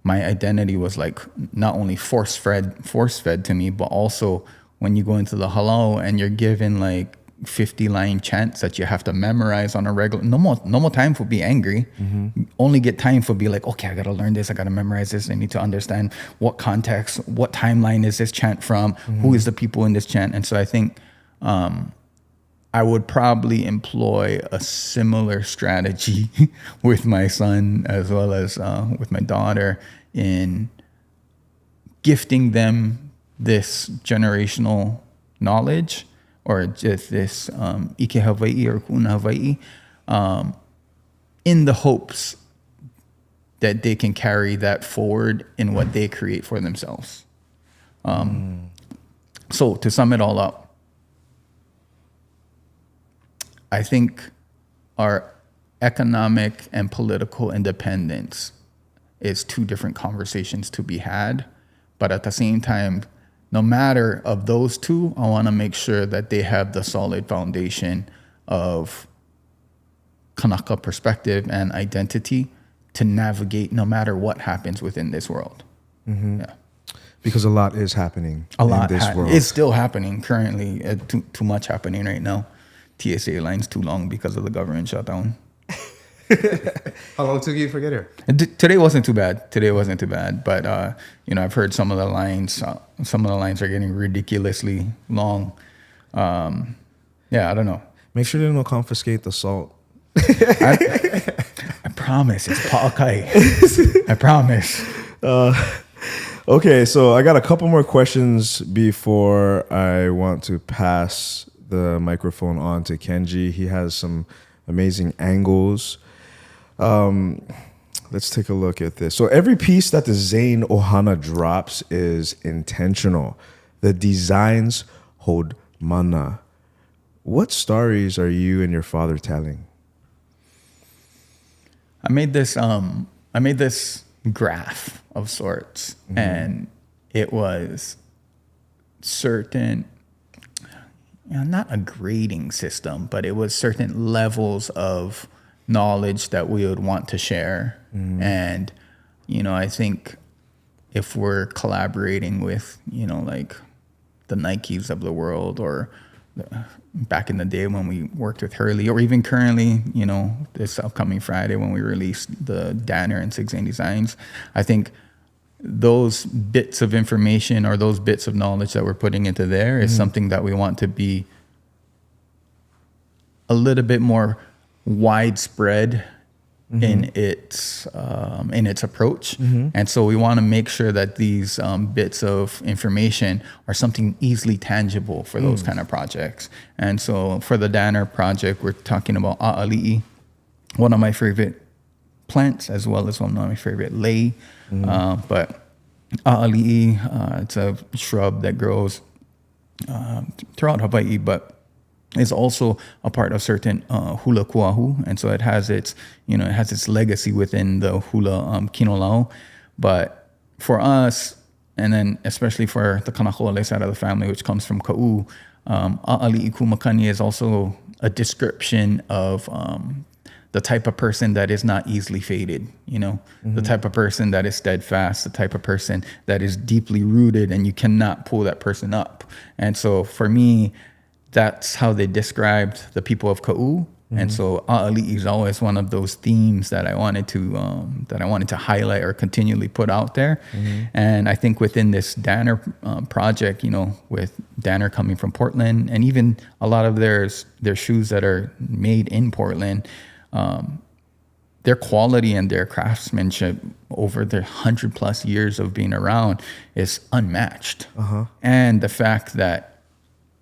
my identity was like not only force fed to me, but also when you go into the Halo and you're given like 50-line chants that you have to memorize on a regular, no more time for be angry. Mm-hmm. Only get time for be like, okay, I gotta learn this, I gotta memorize this, I need to understand what context, what timeline is this chant from, mm-hmm. who is the people in this chant. And so I think I would probably employ a similar strategy with my son as well as with my daughter in gifting them this generational knowledge, or just this Ike Hawaii or Kuna Hawaii, in the hopes that they can carry that forward in what they create for themselves. So to sum it all up, I think our economic and political independence is two different conversations to be had. But at the same time, no matter of those two, I want to make sure that they have the solid foundation of Kanaka perspective and identity to navigate no matter what happens within this world. Mm-hmm. Yeah. Because a lot is happening in this world. It's still happening currently. Too much happening right now. TSA lines too long because of the government shutdown. How long took you to get here? Today wasn't too bad. But I've heard some of the lines are getting ridiculously long. I don't know. Make sure they don't confiscate the salt. I promise it's pa'akai. I promise. Okay, so I got a couple more questions before I want to pass the microphone on to Kenji. He has some amazing angles. Let's take a look at this. So every piece that the Zane Ohana drops is intentional. The designs hold mana. What stories are you and your father telling? I made this I made this graph of sorts, and it was certain, not a grading system, but it was certain levels of knowledge that we would want to share. And, I think if we're collaborating with, like the Nikes of the world, or back in the day when we worked with Hurley, or even currently, this upcoming Friday when we release the Danner and Sig Zane designs, I think those bits of information or those bits of knowledge that we're putting into there is something that we want to be a little bit more widespread in its approach. And so we want to make sure that these bits of information are something easily tangible for those kind of projects. And so for the Danner project, we're talking about a'ali'i, one of my favorite plants, as well as one of my favorite lei. But a'ali'i, it's a shrub that grows throughout Hawaii, but is also a part of certain hula kuahu, and so it has its legacy within the hula kinolao. But for us, and then especially for the Kanaka side of the family, which comes from Ka'u, a'ali'i kumakani is also a description of the type of person that is not easily faded, the type of person that is steadfast, the type of person that is deeply rooted, and you cannot pull that person up. And so for me, that's how they described the people of Ka'u. And so a'ali'i is always one of those themes that I wanted to highlight or continually put out there. And I think within this Danner project, with Danner coming from Portland, and even a lot of their shoes that are made in Portland, their quality and their craftsmanship over their 100+ years of being around is unmatched. And the fact that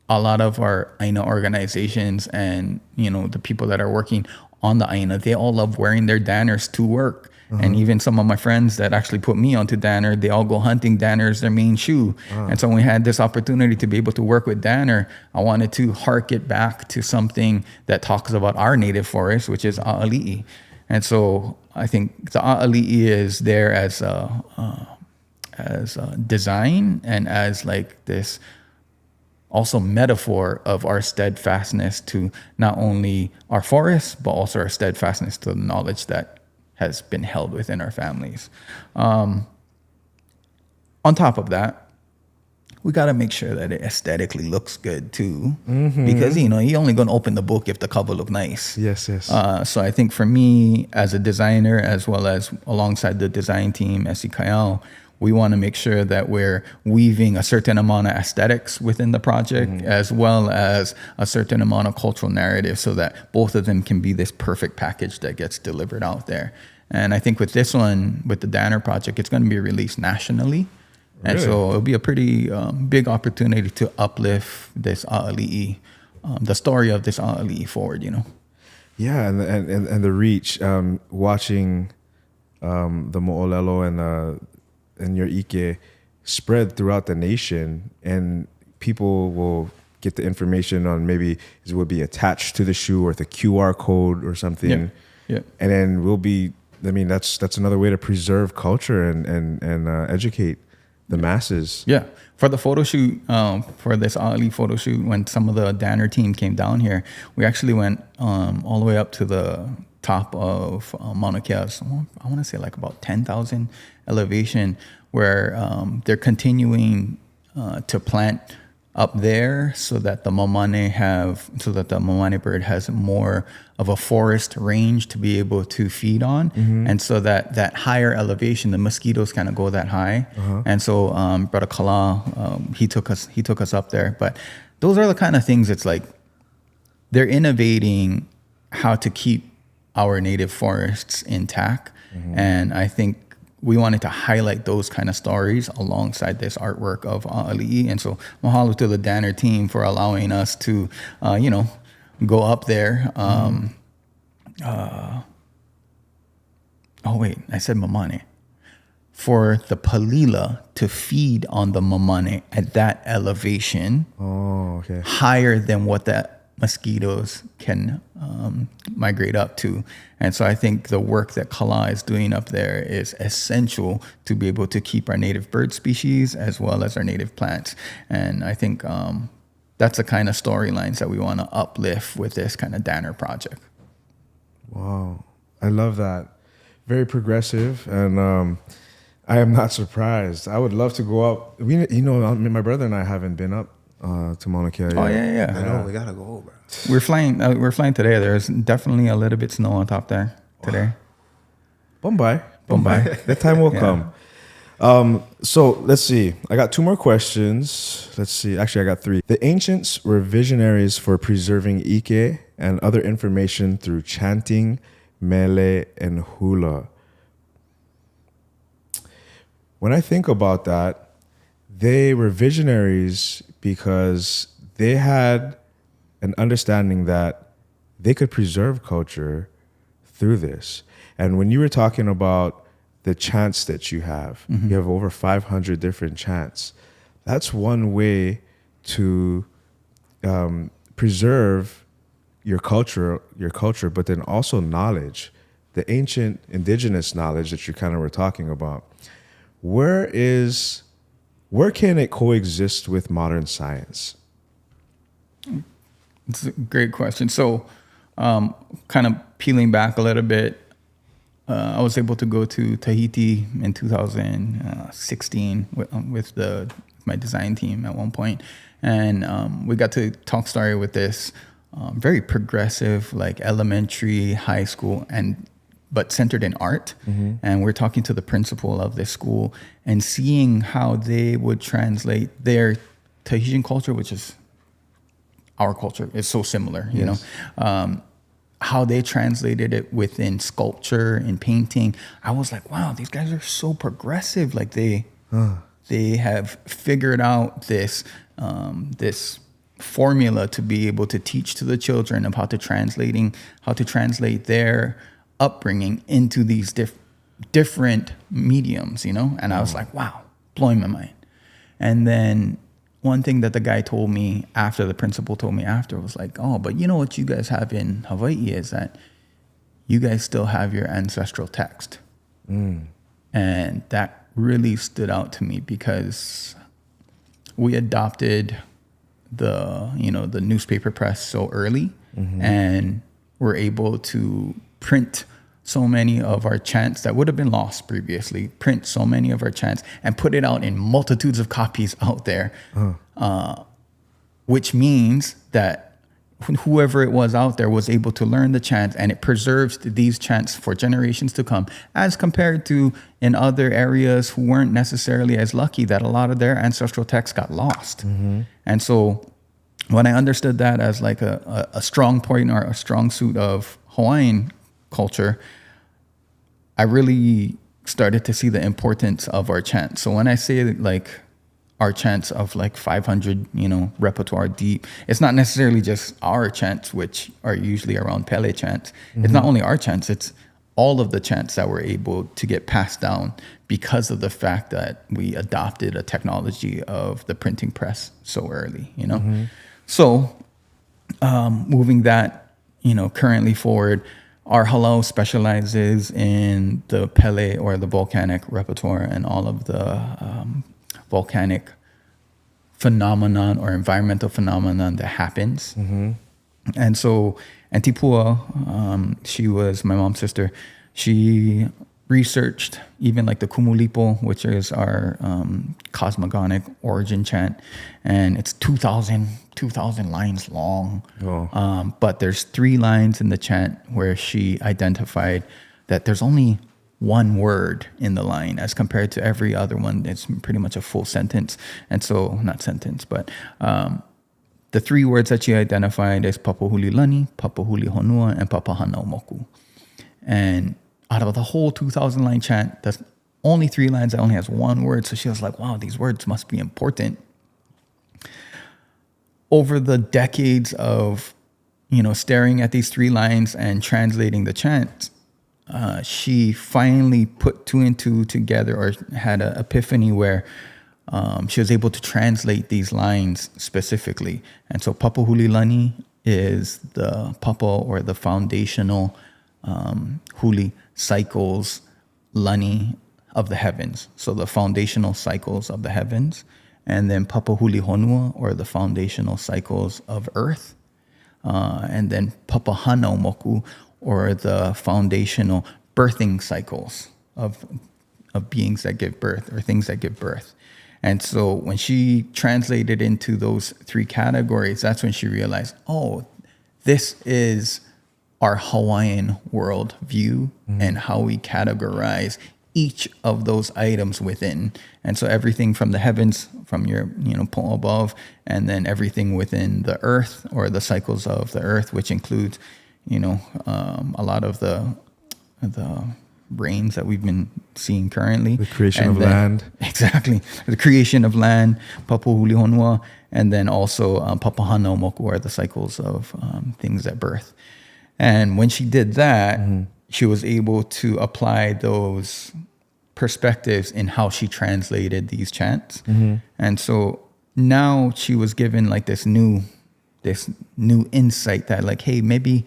a lot of our Aina organizations and, the people that are working on the Aina, they all love wearing their Danners to work. And even some of my friends that actually put me onto Danner, they all go hunting. Danner is their main shoe. And so when we had this opportunity to be able to work with Danner, I wanted to hark it back to something that talks about our native forest, which is a'ali'i. And so I think the a'ali'i is there as a design and as like this also metaphor of our steadfastness to not only our forests, but also our steadfastness to the knowledge that has been held within our families. On top of that, we got to make sure that it aesthetically looks good too, because you're only going to open the book if the cover look nice. Yes. So I think for me as a designer, as well as alongside the design team, Kaiao, we want to make sure that we're weaving a certain amount of aesthetics within the project, as well as a certain amount of cultural narrative, so that both of them can be this perfect package that gets delivered out there. And I think with this one, with the Danner project, it's going to be released nationally. And so it'll be a pretty big opportunity to uplift this a'ali'i, the story of this a'ali'i forward, Yeah, and the reach, watching the mo'olelo and your ike spread throughout the nation, and people will get the information on maybe it will be attached to the shoe or the QR code or something. Yeah. And then that's another way to preserve culture and educate the masses. Yeah. For the photo shoot, for this a'ali'i photo shoot, when some of the Danner team came down here, we actually went all the way up to the top of Mauna Kea. So I want to say like about 10,000 elevation, where they're continuing to plant up there so that the mamane bird has more of a forest range to be able to feed on. And so that higher elevation, the mosquitoes kind of go that high. And so Brother Kala, he took us up there. But those are the kind of things, it's like they're innovating how to keep our native forests intact. And I think we wanted to highlight those kind of stories alongside this artwork of a'ali'i. And so mahalo to the Danner team for allowing us to, go up there. Oh wait, I said mamane. For the palila to feed on the mamane at that elevation, Oh, okay. higher than what that mosquitoes can migrate up to. And so I think the work that Kala is doing up there is essential to be able to keep our native bird species as well as our native plants. And I think that's the kind of storylines that we want to uplift with this kind of Danner project. Wow. I love that. Very progressive. And I am not surprised. I would love to go up. My brother and I haven't been up to Mauna Kea yet. Oh, yeah. I know, we gotta go, bro. We're flying today. There's definitely a little bit snow on top there today. Bombay. Bombay. That time will come. So let's see. I got 2 more questions. Let's see. Actually, I got 3. The ancients were visionaries for preserving ike and other information through chanting, mele, and hula. When I think about that, they were visionaries because they had an understanding that they could preserve culture through this. And when you were talking about the chants that you have over 500 different chants. That's one way to preserve your culture, but then also knowledge, the ancient indigenous knowledge that you kind of were talking about. Where can it coexist with modern science? It's a great question. So kind of peeling back a little bit, I was able to go to Tahiti in 2016 with my design team at one point. And we got to talk story with this very progressive, like elementary, high school, but centered in art. And we're talking to the principal of this school and seeing how they would translate their Tahitian culture, which is our culture, is so similar, you know, how they translated it within sculpture and painting. I was like, wow, these guys are so progressive. Like they have figured out this formula to be able to teach to the children of how to translate their upbringing into these different mediums, you know? And I was like, wow, blowing my mind. And then one thing that the guy told me after, the principal told me after, was like, oh, but you know what you guys have in Hawaii is that you guys still have your ancestral text. And that really stood out to me because we adopted the newspaper press so early and were able to print so many of our chants that would have been lost previously, print so many of our chants and put it out in multitudes of copies out there, which means that whoever it was out there was able to learn the chants, and it preserves these chants for generations to come, as compared to in other areas who weren't necessarily as lucky, that a lot of their ancestral texts got lost. And so when I understood that as like a strong point or a strong suit of Hawaiian culture, I really started to see the importance of our chants. So when I say like our chants of like 500, repertoire deep, it's not necessarily just our chants, which are usually around Pele chants. It's not only our chants, it's all of the chants that were able to get passed down because of the fact that we adopted a technology of the printing press so early, So moving that, currently forward, our Hilo specializes in the Pele or the volcanic repertoire and all of the volcanic phenomenon or environmental phenomenon that happens. And so Auntie Pua, she was my mom's sister. She researched even like the Kumulipo, which is our cosmogonic origin chant, and it's 2,000 lines long. But there's 3 lines in the chant where she identified that there's only one word in the line as compared to every other one. It's pretty much a full sentence. And so, not sentence, but the 3 words that she identified is Papahuli-lani, Papahuli-honua, and Papahanaumoku. And out of the whole 2,000 line chant, that's only 3 lines that only has 1 word. So she was like, wow, these words must be important. Over the decades of, staring at these 3 lines and translating the chant, she finally put 2 and 2 together, or had an epiphany where she was able to translate these lines specifically. And so Papahuli-lani is the papa or the foundational huli cycles, lani of the heavens. So the foundational cycles of the heavens. And then papa huli honua, or the foundational cycles of earth. And then papa hana moku, or the foundational birthing cycles of beings that give birth, or things that give birth. And so when she translated into those three categories, that's when she realized, oh, this is our Hawaiian world view and how we categorize each of those items within. And so everything from the heavens, from your, point above, and then everything within the earth, or the cycles of the earth, which includes, a lot of the rains that we've been seeing currently. The creation of land. Exactly. The creation of land, Papa Huli Honua, and then also Papa Hana Moku, are the cycles of things at birth. And when she did that, she was able to apply those perspectives in how she translated these chants. And so now she was given like this new insight that, like, hey, maybe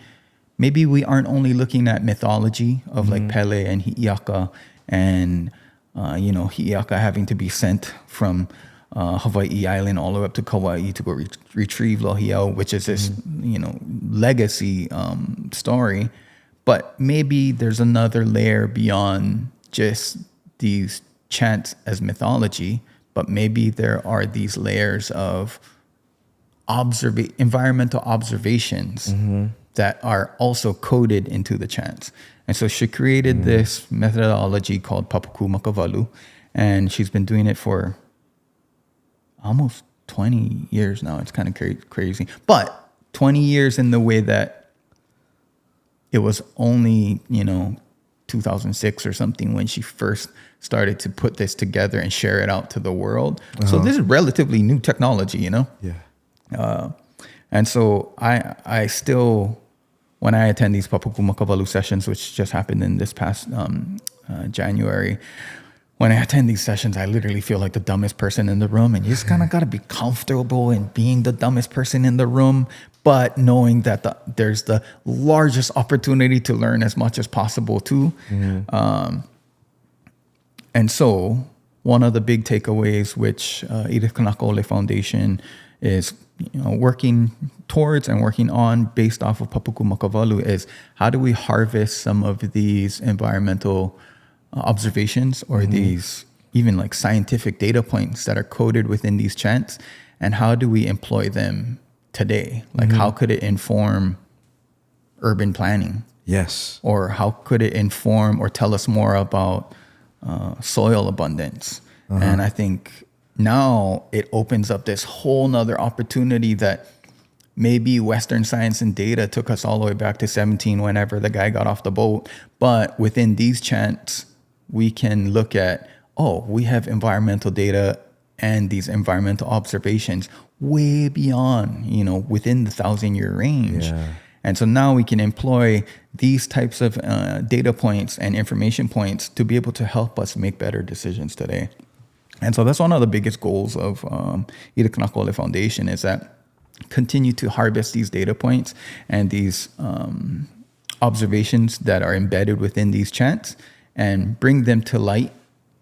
we aren't only looking at mythology of like Pele and Hi'iaka and Hi'iaka having to be sent from Hawaii Island all the way up to Kauai to go retrieve Lohiau, which is this legacy story. But maybe there's another layer beyond just these chants as mythology, but maybe there are these layers of environmental observations that are also coded into the chants. And so she created this methodology called Papaku Makavalu, and she's been doing it for almost 20 years now. It's kind of crazy. But 20 years in the way that it was only, 2006 or something when she first started to put this together and share it out to the world. So this is relatively new technology, Yeah. And so I still, when I attend these Papaku Makavalu sessions, which just happened in this past January, when I attend these sessions, I literally feel like the dumbest person in the room. And you just kind of got to be comfortable in being the dumbest person in the room, but knowing that there's the largest opportunity to learn as much as possible too. And so one of the big takeaways, which Edith Kanaka Foundation is working towards and working on based off of Papaku Makavalu, is how do we harvest some of these environmental observations or these even like scientific data points that are coded within these chants, and how do we employ them today? Like how could it inform urban planning? Yes. Or how could it inform or tell us more about soil abundance? And I think now it opens up this whole nother opportunity that maybe Western science and data took us all the way back to 17 whenever the guy got off the boat. But within these chants, we can look at, we have environmental data and these environmental observations way beyond, within the 1,000-year range. Yeah. And so now we can employ these types of data points and information points to be able to help us make better decisions today. And so that's one of the biggest goals of Edith Kanaka Foundation, is that continue to harvest these data points and these observations that are embedded within these chants and bring them to light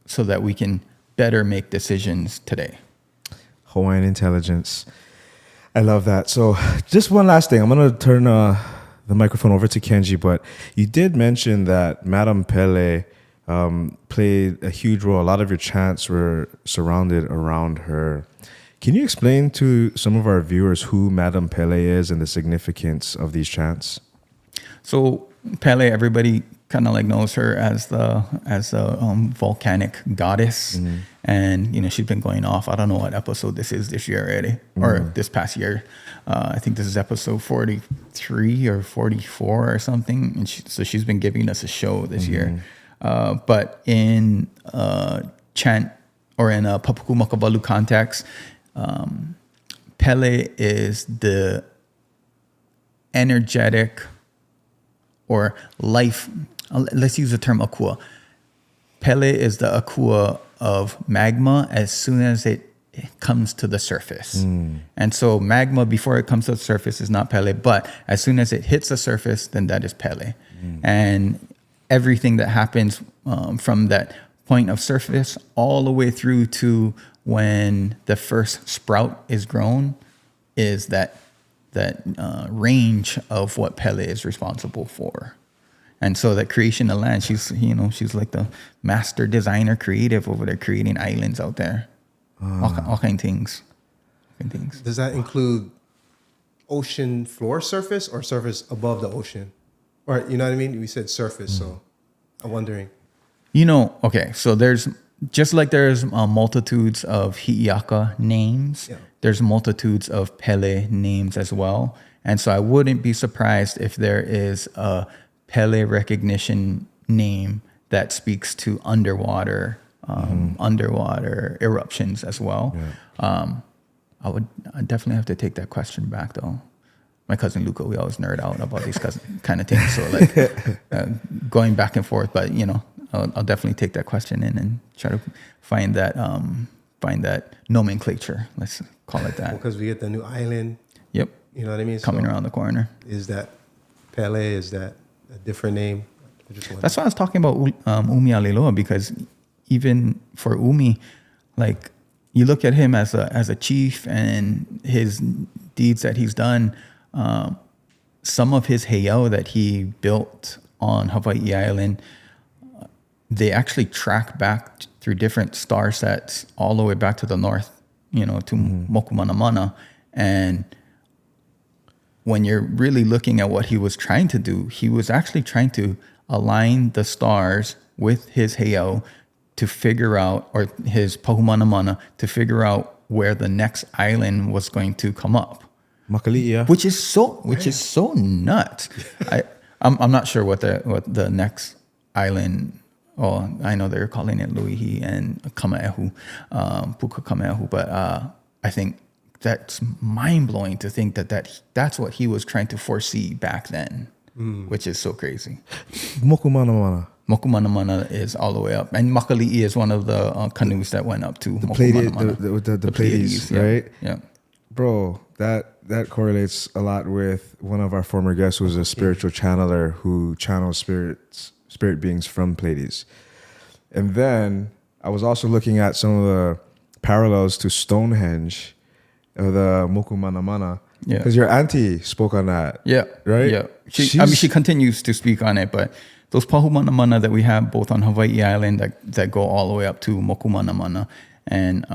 so that we can better make decisions today. Hawaiian intelligence. I love that. So just one last thing. I'm going to turn the microphone over to Kenji, but you did mention that Madam Pele played a huge role. A lot of your chants were surrounded around her. Can you explain to some of our viewers who Madam Pele is and the significance of these chants? So Pele, everybody kind of like knows her as the volcanic goddess, and she's been going off. I don't know what episode this is this year already, or this past year. I think this is episode 43 or 44 or something, and so she's been giving us a show this year. But in chant or in a Papaku Makavalu context, Pele is the energetic or life. Let's use the term akua. Pele is the akua of magma. As soon as it it comes to the surface. And so magma before it comes to the surface is not Pele, but as soon as it hits the surface, then that is Pele. And everything that happens from that point of surface all the way through to when the first sprout is grown is that range of what Pele is responsible for. And so that creation of land, she's like the master designer creative over there, creating islands out there. All kind of things. Does that include ocean floor surface or surface above the ocean? Or, you know what I mean? We said surface, so I'm wondering. Okay, so there's multitudes of Hi'iaka names. Yeah. There's multitudes of Pele names as well. And so I wouldn't be surprised if there is a Pele recognition name that speaks to underwater eruptions as well. Yeah. I'd definitely have to take that question back though. My cousin Luca, we always nerd out about these kind of things. So like going back and forth, but I'll definitely take that question in and try to find that nomenclature. Let's call it that. Because we get the new island. Yep. You know what I mean? Coming around the corner. Is that Pele? Is that a different name? That's why I was talking about Umi Aliloa, because even for Umi, like you look at him as a chief and his deeds that he's done, some of his heiau that he built on Hawaii Island, they actually track back through different star sets all the way back to the north, to Mokumanamana. And when you're really looking at what he was trying to do, he was actually trying to align the stars with his heiau to figure out, or his pahumanamana, to figure out where the next island was going to come up. Makali'ia. Which is so nuts. I'm not sure what the next island. Oh, I know they're calling it Luihi and Kamaehu, Puka Kamaehu, but I think that's mind blowing to think that's what he was trying to foresee back then, which is so crazy. Mokumanamana is all the way up, and Makali'i is one of the canoes that went up to the Mokumanamana. The Pleiades, right? Yeah. Bro, that correlates a lot with one of our former guests who was a spiritual channeler who channels spirit beings from Pleiades. And then I was also looking at some of the parallels to Stonehenge of the Mokumanamana. Yeah. Because your auntie spoke on that. Yeah. Right? Yeah. She continues to speak on it, but those pahumanamana that we have both on Hawaii Island that go all the way up to Mokumanamana. And,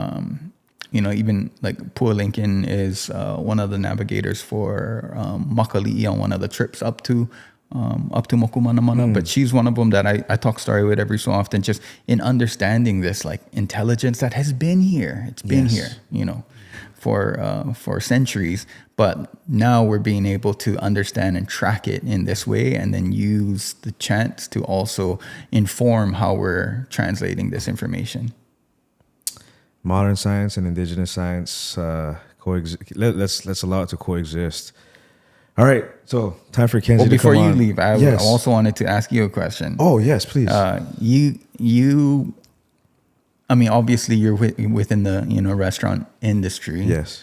even like Pua Lincoln is one of the navigators for Makali'i on one of the trips up to Mokumanamana. But she's one of them that I talk story with every so often, just in understanding this like intelligence that has been here. It's been here, for centuries. But now we're being able to understand and track it in this way, and then use the chants to also inform how we're translating this information. Modern science and indigenous science coexist. Let's allow it to coexist. All right, so time for Kenzie to before come on. You leave, I also wanted to ask you a question. Oh yes, please. Obviously you're within the restaurant industry. Yes.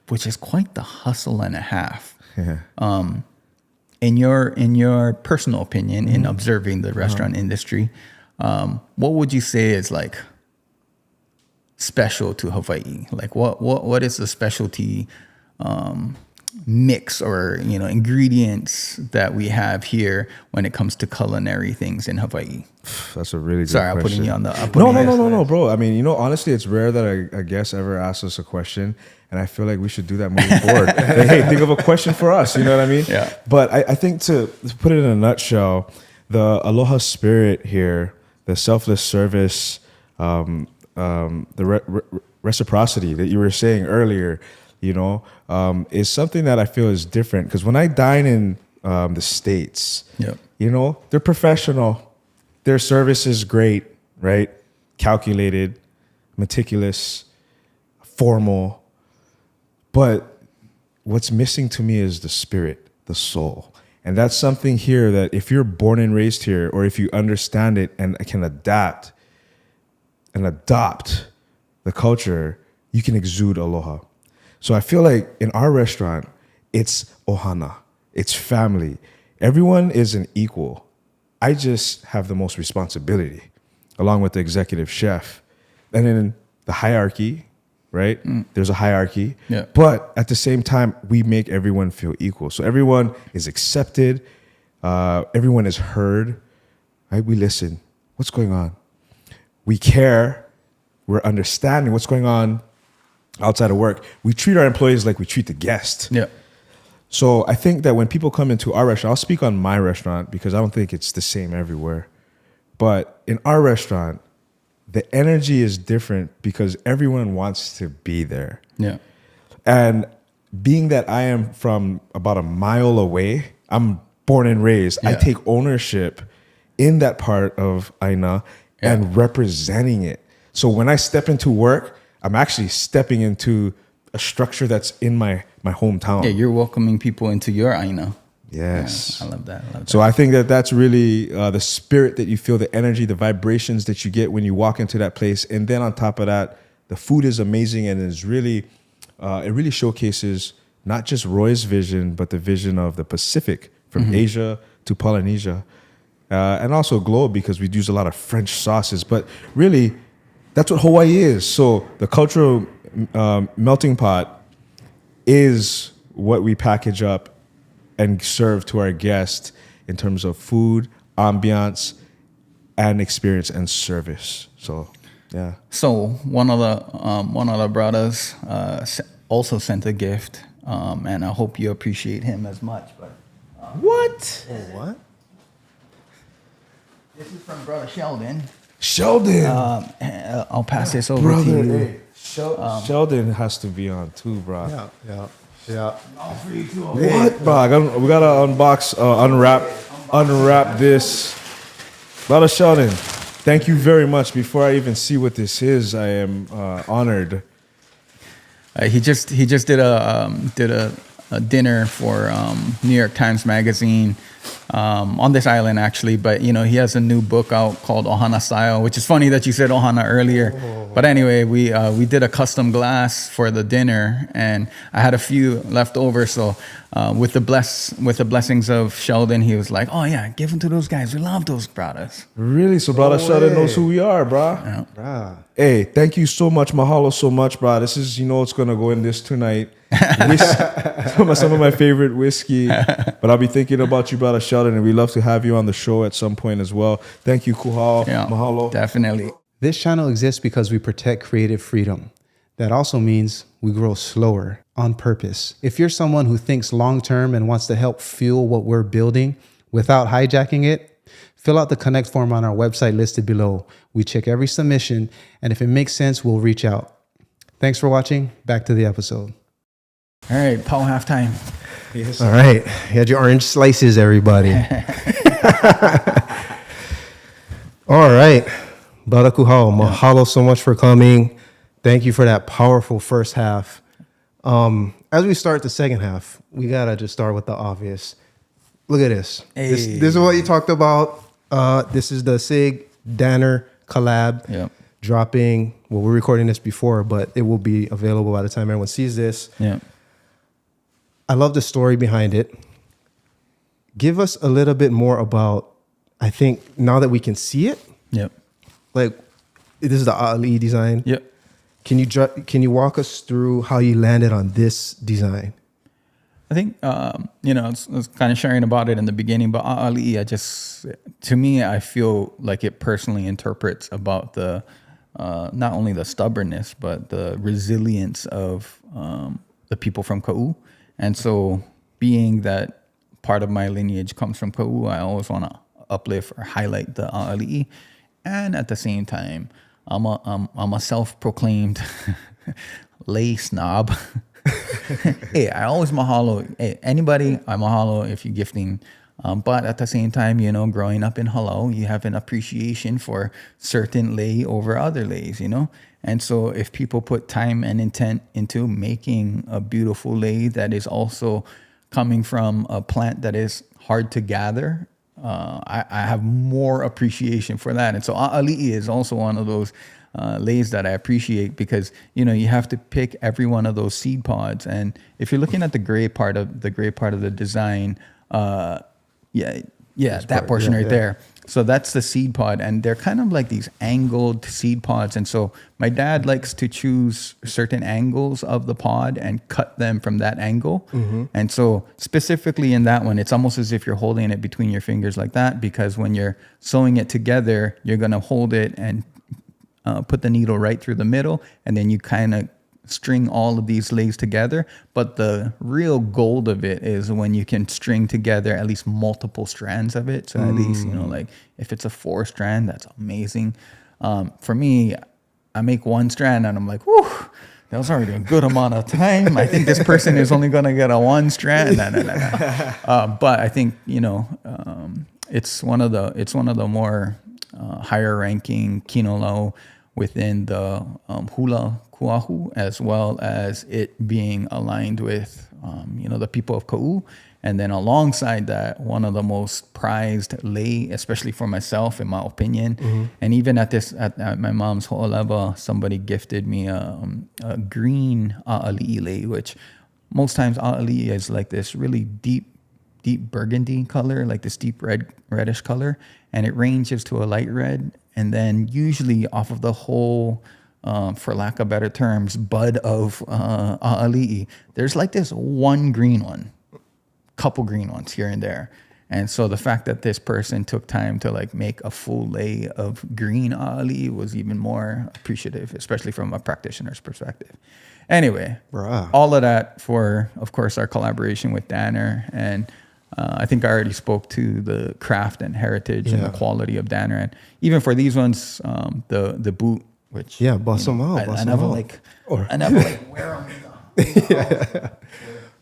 Which is quite the hustle and a half. Yeah. In your personal opinion, in observing the restaurant industry, what would you say is like special to Hawaii? Like what is the specialty mix or ingredients that we have here when it comes to culinary things in Hawaii? That's a really good question. I'm putting you on the No, bro. I mean, honestly, it's rare that a guest ever asks us a question, and I feel like we should do that moving forward. Hey, think of a question for us. You know what I mean? Yeah. But I think to put it in a nutshell, the aloha spirit here, the selfless service, the reciprocity that you were saying earlier, is something that I feel is different. Because when I dine in the States, they're professional. Their service is great, right? Calculated, meticulous, formal. But what's missing to me is the spirit, the soul. And that's something here that if you're born and raised here, or if you understand it and can adapt and adopt the culture, you can exude aloha. So I feel like in our restaurant, it's ohana, it's family. Everyone is an equal. I just have the most responsibility, along with the executive chef. And then the hierarchy, right? There's a hierarchy. Yeah. But at the same time, we make everyone feel equal. So everyone is accepted. Everyone is heard. Right? We listen. What's going on? We care. We're understanding what's going on outside of work. We treat our employees like we treat the guest. Yeah. So I think that when people come into our restaurant, I'll speak on my restaurant because I don't think it's the same everywhere. But in our restaurant, the energy is different because everyone wants to be there. Yeah. And being that I am from about a mile away, I'm born and raised. I take ownership in that part of Aina and representing it. So when I step into work, I'm actually stepping into a structure that's in my hometown. Yeah, you're welcoming people into your Aina. Yes. Yeah, I love that. So I think that that's really the spirit that you feel, the energy, the vibrations that you get when you walk into that place. And then on top of that, the food is amazing and is really, it really showcases not just Roy's vision, but the vision of the Pacific from Asia to Polynesia. And also globe because we use a lot of French sauces. But really, that's what Hawaii is. So the cultural melting pot is what we package up and serve to our guests in terms of food, ambiance, and experience and service. So, yeah. So one of the brothers also sent a gift, and I hope you appreciate him as much. But What? Oh, what? this is from Brother Sheldon. Sheldon. I'll pass this over to you. Hey, Sheldon has to be on too, bro. Yeah. What, bro? We gotta unwrap this. Brother Sheldon, thank you very much. Before I even see what this is, I am honored. He just did a dinner for New York Times Magazine on this island actually, but you know he has a new book out called Ohana Style, which is funny that you said Ohana earlier. But anyway, we did a custom glass for the dinner, and I had a few left over. So with the blessings of Sheldon, he was like, "Oh yeah, give them to those guys. We love those brothers." Really? So brother Sheldon knows who we are, bro. Yeah. Hey, thank you so much. Mahalo so much, bro. This is, it's going to go in this tonight. Some of my favorite whiskey. But I'll be thinking about you, brother Sheldon, and we'd love to have you on the show at some point as well. Thank you, Kuhao. Yeah, Mahalo. definitely. This channel exists because we protect creative freedom. That also means we grow slower on purpose. If you're someone who thinks long-term and wants to help fuel what we're building without hijacking it, fill out the connect form on our website listed below. We check every submission, and if it makes sense, we'll reach out. Thanks for watching. Back to the episode. All right, Paul, halftime. Yes. All right. You had your orange slices, everybody. All right. Brother Kuhao, mahalo so much for coming. Thank you for that powerful first half. As we start the second half, we got to just start with the obvious. Look at this. Hey. This is what you talked about. This is the Sig Danner collab. Yeah. Dropping, well, we're recording this before, but it will be available by the time everyone sees this. Yeah. I love the story behind it. Give us a little bit more about, I think, now that we can see it, Yep. like, this is the Ali design. Yep. Can you walk us through how you landed on this design? I think, I was kind of sharing about it in the beginning, but Ali, to me, I feel like it personally interprets about the, not only the stubbornness, but the resilience of the people from Ka'u. And so being that part of my lineage comes from Ka'u, I always want to uplift or highlight the Ali. And at the same time, I'm a self-proclaimed lay snob. Hey, I always mahalo. Hey, anybody, I mahalo if you're gifting. But at the same time, growing up in Hilo, you have an appreciation for certain lay over other lays, And so if people put time and intent into making a beautiful lay that is also coming from a plant that is hard to gather, I have more appreciation for that. And so Ali'i is also one of those leis that I appreciate, because you have to pick every one of those seed pods, and if you're looking at the gray part of the design, that portion there. So that's the seed pod, and they're kind of like these angled seed pods. And so my dad likes to choose certain angles of the pod and cut them from that angle. And so specifically in that one, it's almost as if you're holding it between your fingers like that, because when you're sewing it together, you're going to hold it and put the needle right through the middle, and then you kind of string all of these leis together. But the real gold of it is when you can string together at least multiple strands of it. So at least, like if it's a 4-strand, that's amazing. For me, I make 1 strand and I'm like, whew, that was already a good amount of time. I think this person is only going to get a 1 strand. But I think, it's one of the more higher ranking kinolau within the hula kuahu, as well as it being aligned with, the people of Ka'u. And then alongside that, one of the most prized lei, especially for myself, in my opinion. And even at my mom's ho'oleva, somebody gifted me a green a'ali'i lei, which most times a'ali'i is like this really deep burgundy color, like this deep reddish color. And it ranges to a light red. And then usually off of the whole, for lack of better terms, bud of a'ali'i, there's like this one green one, couple green ones here and there. And so the fact that this person took time to like make a full lei of green a'ali'i was even more appreciative, especially from a practitioner's perspective. Anyway, all of that for, of course, our collaboration with Danner. And I think I already spoke to the craft and heritage and the quality of Danner. And even for these ones, the boot, which bust them out. I never like wear them.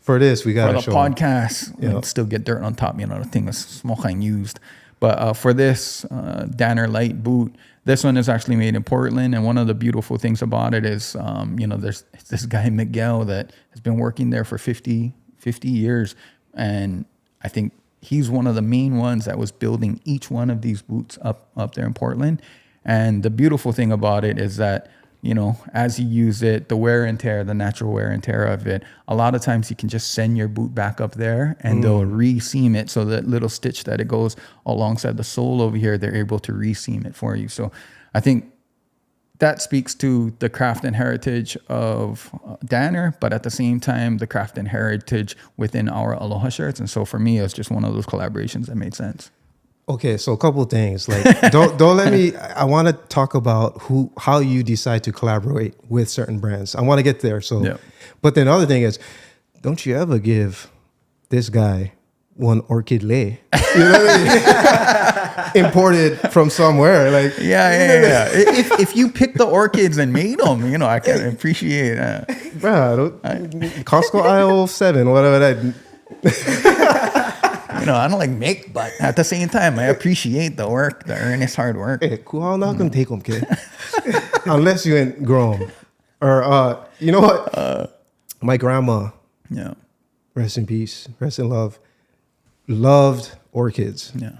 For this, we got for the podcast. It'd still get dirt on top. The thing is smoking used. But for this Danner light boot, this one is actually made in Portland. And one of the beautiful things about it is, there's this guy Miguel that has been working there for 50 years, and I think he's one of the main ones that was building each one of these boots up there in Portland. And the beautiful thing about it is that, as you use it, the wear and tear, the natural wear and tear of it, a lot of times you can just send your boot back up there and they'll re-seam it. So that little stitch that it goes alongside the sole over here, they're able to re-seam it for you. So I think that speaks to the craft and heritage of Danner, but at the same time, the craft and heritage within our Aloha shirts. And so for me, it was just one of those collaborations that made sense. Okay, so a couple of things. Like, don't let me. I want to talk about how you decide to collaborate with certain brands. I want to get there. So, but then the other thing is, don't you ever give this guy one orchid lei? You know what I mean? Imported from somewhere. Like, If you pick the orchids and made them, I can appreciate that. Bro, Costco aisle 7, whatever that. I don't like make, but at the same time, I appreciate the work, the earnest hard work. Hey, Kuha'o not gonna take them, kid. Unless you ain't grown. Or, you know what? My grandma, rest in peace, rest in love, loved orchids. Yeah.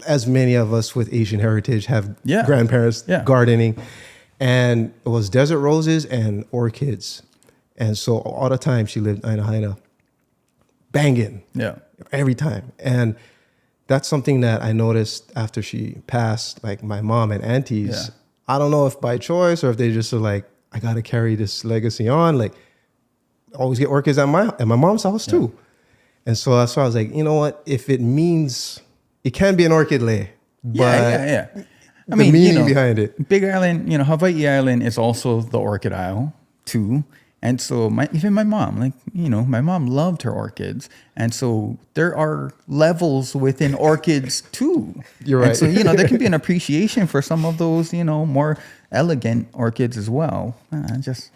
As many of us with Asian heritage have grandparents gardening. And it was desert roses and orchids. And so all the time she lived in Haina, banging. Yeah. Every time. And that's something that I noticed after she passed, like my mom and aunties. Yeah. I don't know if by choice or if they just are like, I got to carry this legacy on. Like, always get orchids at my mom's house too. And so that's why I was like, you know what? If it means, it can be an orchid lei. I mean, the meaning behind it. Big Island, Hawaii Island is also the orchid isle too. And so even my mom, my mom loved her orchids. And so there are levels within orchids too. You're right. And so, there can be an appreciation for some of those, more elegant orchids as well. Just,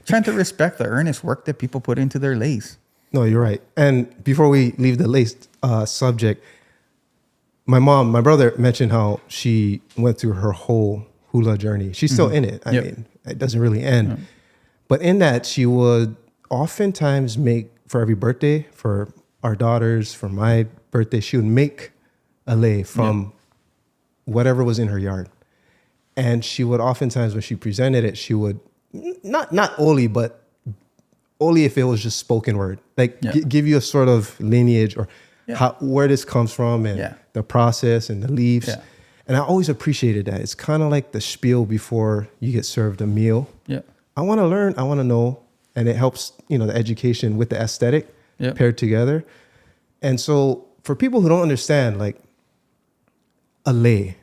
trying to respect the earnest work that people put into their leis. No, you're right. And before we leave the leis subject, my brother mentioned how she went through her whole hula journey. She's still in it. I mean, it doesn't really end. Yeah. But in that, she would oftentimes make, for every birthday, for our daughters, for my birthday, she would make a lei from whatever was in her yard. And she would oftentimes, when she presented it, she would not only, but only if it was just spoken word, like give you a sort of lineage or where this comes from and the process and the leaves. Yeah. And I always appreciated that. It's kind of like the spiel before you get served a meal. Yeah. I want to learn, I want to know, and it helps, you know, the education with the aesthetic paired together. And so for people who don't understand, like a lei,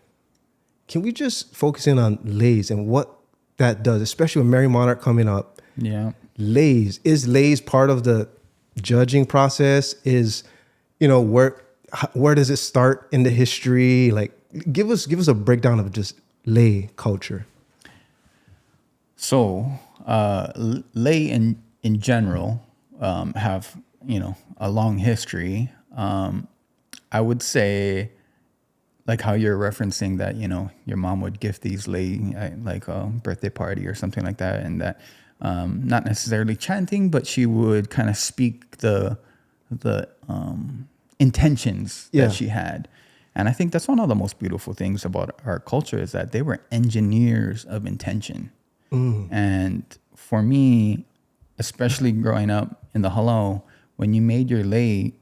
can we just focus in on leis and what that does, especially with Merrie Monarch coming up? Yeah. Leis. Is leis part of the judging process? Is, you know, where does it start in the history? Like, give us a breakdown of just lei culture. So, lei in general have, you know, a long history. I would say, like how you're referencing that, you know, your mom would gift these lei like a birthday party or something like that, and that not necessarily chanting, but she would kind of speak the intentions that she had. And I think that's one of the most beautiful things about our culture is that they were engineers of intention. And for me, especially growing up in the Hilo, when you made your lei,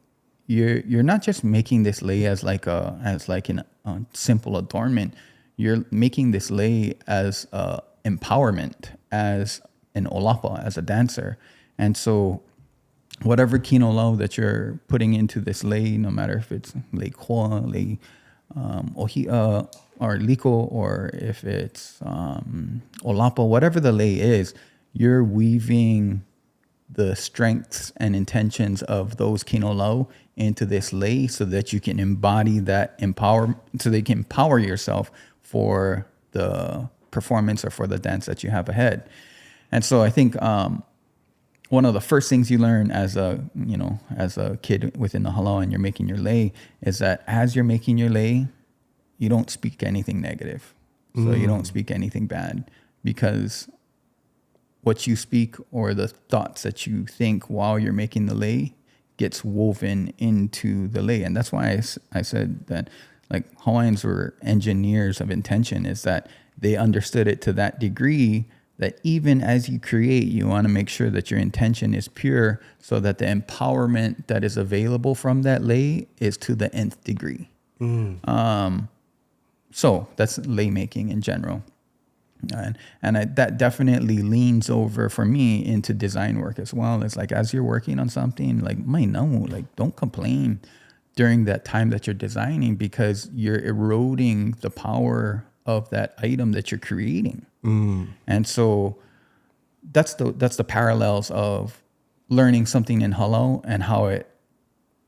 you're not just making this lei as like a simple adornment. You're making this lei as empowerment, as an olapa, as a dancer. And so whatever kino lau that you're putting into this lei, no matter if it's lei koa, lei ohia, or liko, or if it's olapa, whatever the lei is, you're weaving the strengths and intentions of those kino lau into this lei so that you can embody that so they can empower yourself for the performance or for the dance that you have ahead. And so I think one of the first things you learn as a kid within the Hilo and you're making your lei is that as you're making your lei, you don't speak anything negative. So you don't speak anything bad, because what you speak or the thoughts that you think while you're making the lei gets woven into the lei. And that's why I said that, like, Hawaiians were engineers of intention, is that they understood it to that degree that even as you create, you want to make sure that your intention is pure so that the empowerment that is available from that lei is to the nth degree. So that's lei making in general. And that definitely leans over for me into design work as well. It's like, as you're working on something, like, don't complain during that time that you're designing, because you're eroding the power of that item that you're creating. And so that's the parallels of learning something in Hilo and how it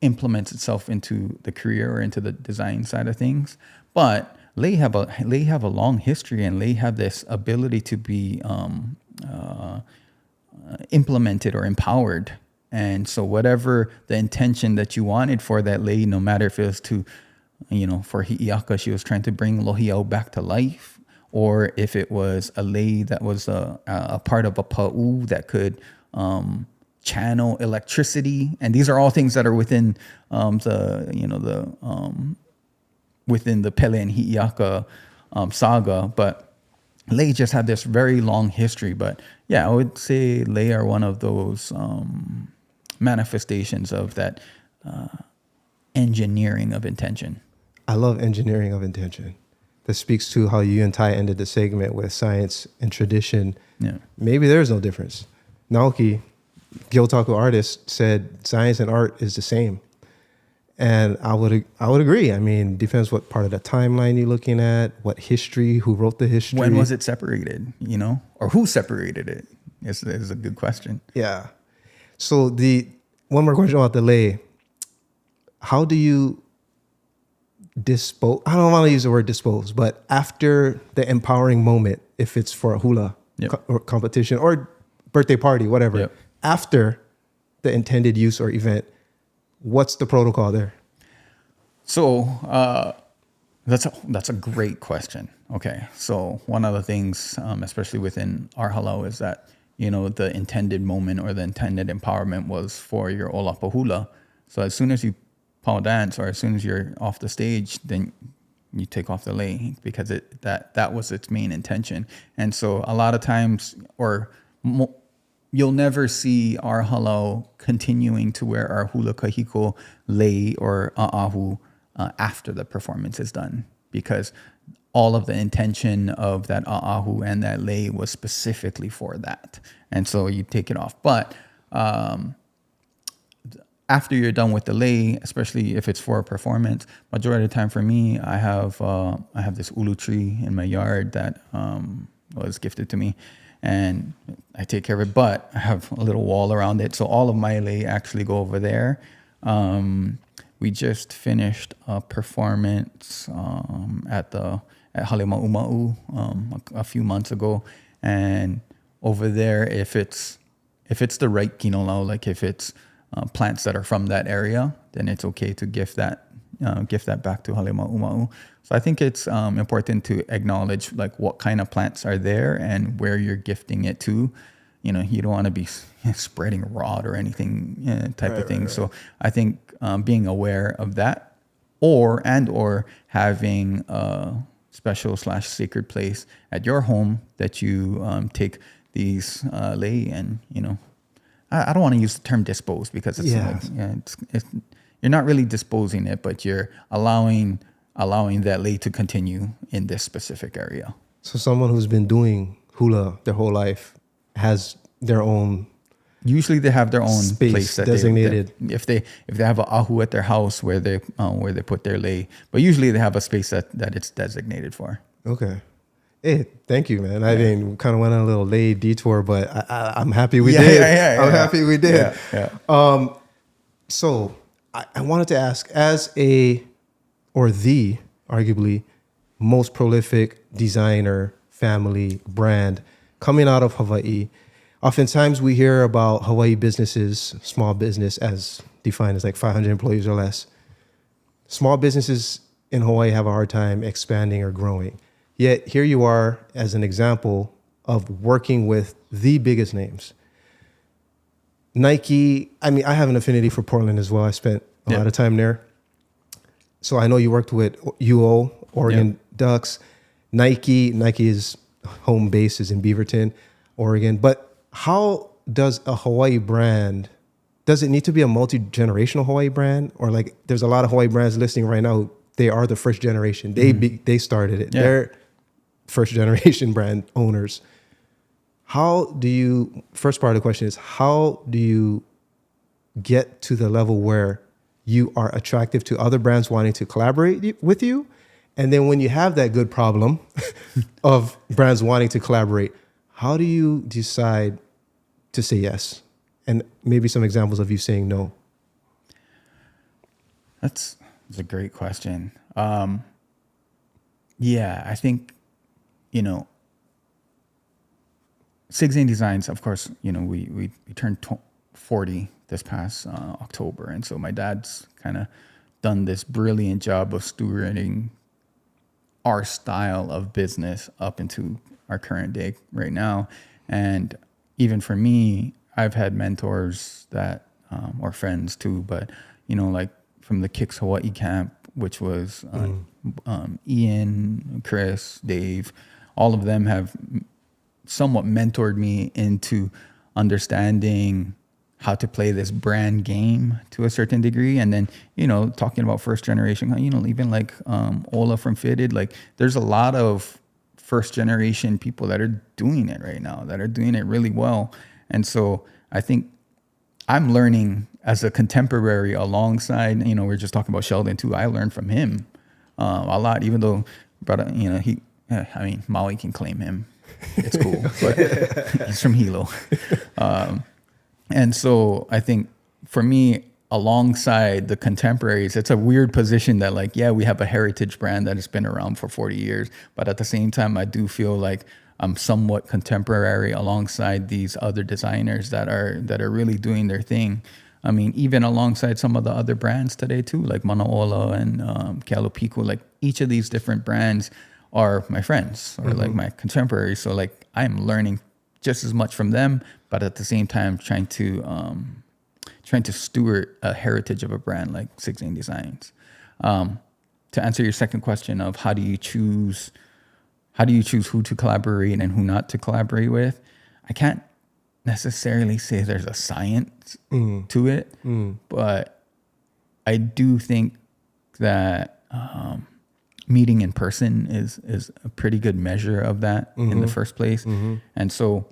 implements itself into the career or into the design side of things. But lei have a long history, and lei have this ability to be implemented or empowered. And so whatever the intention that you wanted for that lei, no matter if it was to, for Hi'iaka, she was trying to bring Lohi'au back to life, or if it was a lei that was a part of a pa'u that could channel electricity. And these are all things that are within within the Pele and Hi'iaka saga. But lei just had this very long history. But yeah, I would say lei are one of those manifestations of that engineering of intention. I love engineering of intention. That speaks to how you and Ty ended the segment with science and tradition. Yeah. Maybe there's no difference. Naoki, Gyotaku artist, said science and art is the same. And I would agree. I mean, depends what part of the timeline you're looking at, what history, who wrote the history. When was it separated, or who separated it is a good question. Yeah. So one more question about the lei. How do you dispose? I don't want to use the word dispose, but after the empowering moment, if it's for a hula or competition or birthday party, whatever, after the intended use or event, what's the protocol there? So that's a great question. Okay, so one of the things, especially within our Hilo, is that the intended moment or the intended empowerment was for your olapa hula. So as soon as you pau dance, or as soon as you're off the stage, then you take off the lei because that was its main intention. And so a lot of times, you'll never see our halau continuing to wear our hula kahiko lei or a'ahu after the performance is done, because all of the intention of that a'ahu and that lei was specifically for that. And so you take it off. But after you're done with the lei, especially if it's for a performance, majority of the time for me, I have this ulu tree in my yard that was gifted to me, and I take care of it. But I have a little wall around it, so all of my lei actually go over there. We just finished a performance at Hale Ma'uma'u a few months ago, and over there, if it's the right kinolau, like if it's plants that are from that area, then it's okay to gift that back to Hale Ma'uma'u. So I think it's important to acknowledge like what kind of plants are there and where you're gifting it to. You know, you don't want to be spreading rot or anything type of thing. Right. So I think being aware of that, or having a special / sacred place at your home that you take these lei, and I don't want to use the term dispose, because it's you're not really disposing it, but you're allowing that lei to continue in this specific area. So someone who's been doing hula their whole life has their own. Usually they have their own space place that designated. If they have an ahu at their house where they put their lei, but usually they have a space that it's designated for. Okay. Hey, thank you, man. I mean, we kind of went on a little lei detour, but I'm happy we did. I'm happy we did. Yeah. So I wanted to ask, as the arguably most prolific designer, family, brand coming out of Hawaii, oftentimes we hear about Hawaii businesses, small business as defined as like 500 employees or less. Small businesses in Hawaii have a hard time expanding or growing. Yet here you are as an example of working with the biggest names. Nike, I mean, I have an affinity for Portland as well. I spent a lot of time there. So I know you worked with UO, Oregon Ducks. Nike's home base is in Beaverton, Oregon. But how does a Hawaii brand, does it need to be a multi-generational Hawaii brand? Or like there's a lot of Hawaii brands listening right now, they are the first generation. They started it. Yeah. They're first generation brand owners. First part of the question is, how do you get to the level where you are attractive to other brands wanting to collaborate with you? And then when you have that good problem of brands wanting to collaborate, how do you decide to say yes? And maybe some examples of you saying no. That's a great question. I think, Sig Zane Designs, of course, we turned 40 this past October. And so my dad's kind of done this brilliant job of stewarding our style of business up into our current day right now. And even for me, I've had mentors that, or friends too, but, like from the Kicks Hawaii camp, which was Ian, Chris, Dave, all of them have somewhat mentored me into understanding how to play this brand game to a certain degree. And then, talking about first generation, even like Ola from Fitted, like there's a lot of first generation people that are doing it right now, that are doing it really well. And so I think I'm learning as a contemporary alongside, we're just talking about Sheldon too. I learned from him a lot, even though, Maui can claim him. It's cool, but he's from Hilo. And so I think for me, alongside the contemporaries, it's a weird position that we have a heritage brand that has been around for 40 years. But at the same time, I do feel like I'm somewhat contemporary alongside these other designers that are really doing their thing. I mean, even alongside some of the other brands today too, like Manaola and Kealopiku, like each of these different brands are my friends or like my contemporaries. So like I'm learning just as much from them, but at the same time trying to steward a heritage of a brand like Sig Zane Designs. to answer your second question of how do you choose who to collaborate and who not to collaborate with, I can't necessarily say there's a science to it, but I do think that meeting in person is a pretty good measure of that in the first place. And so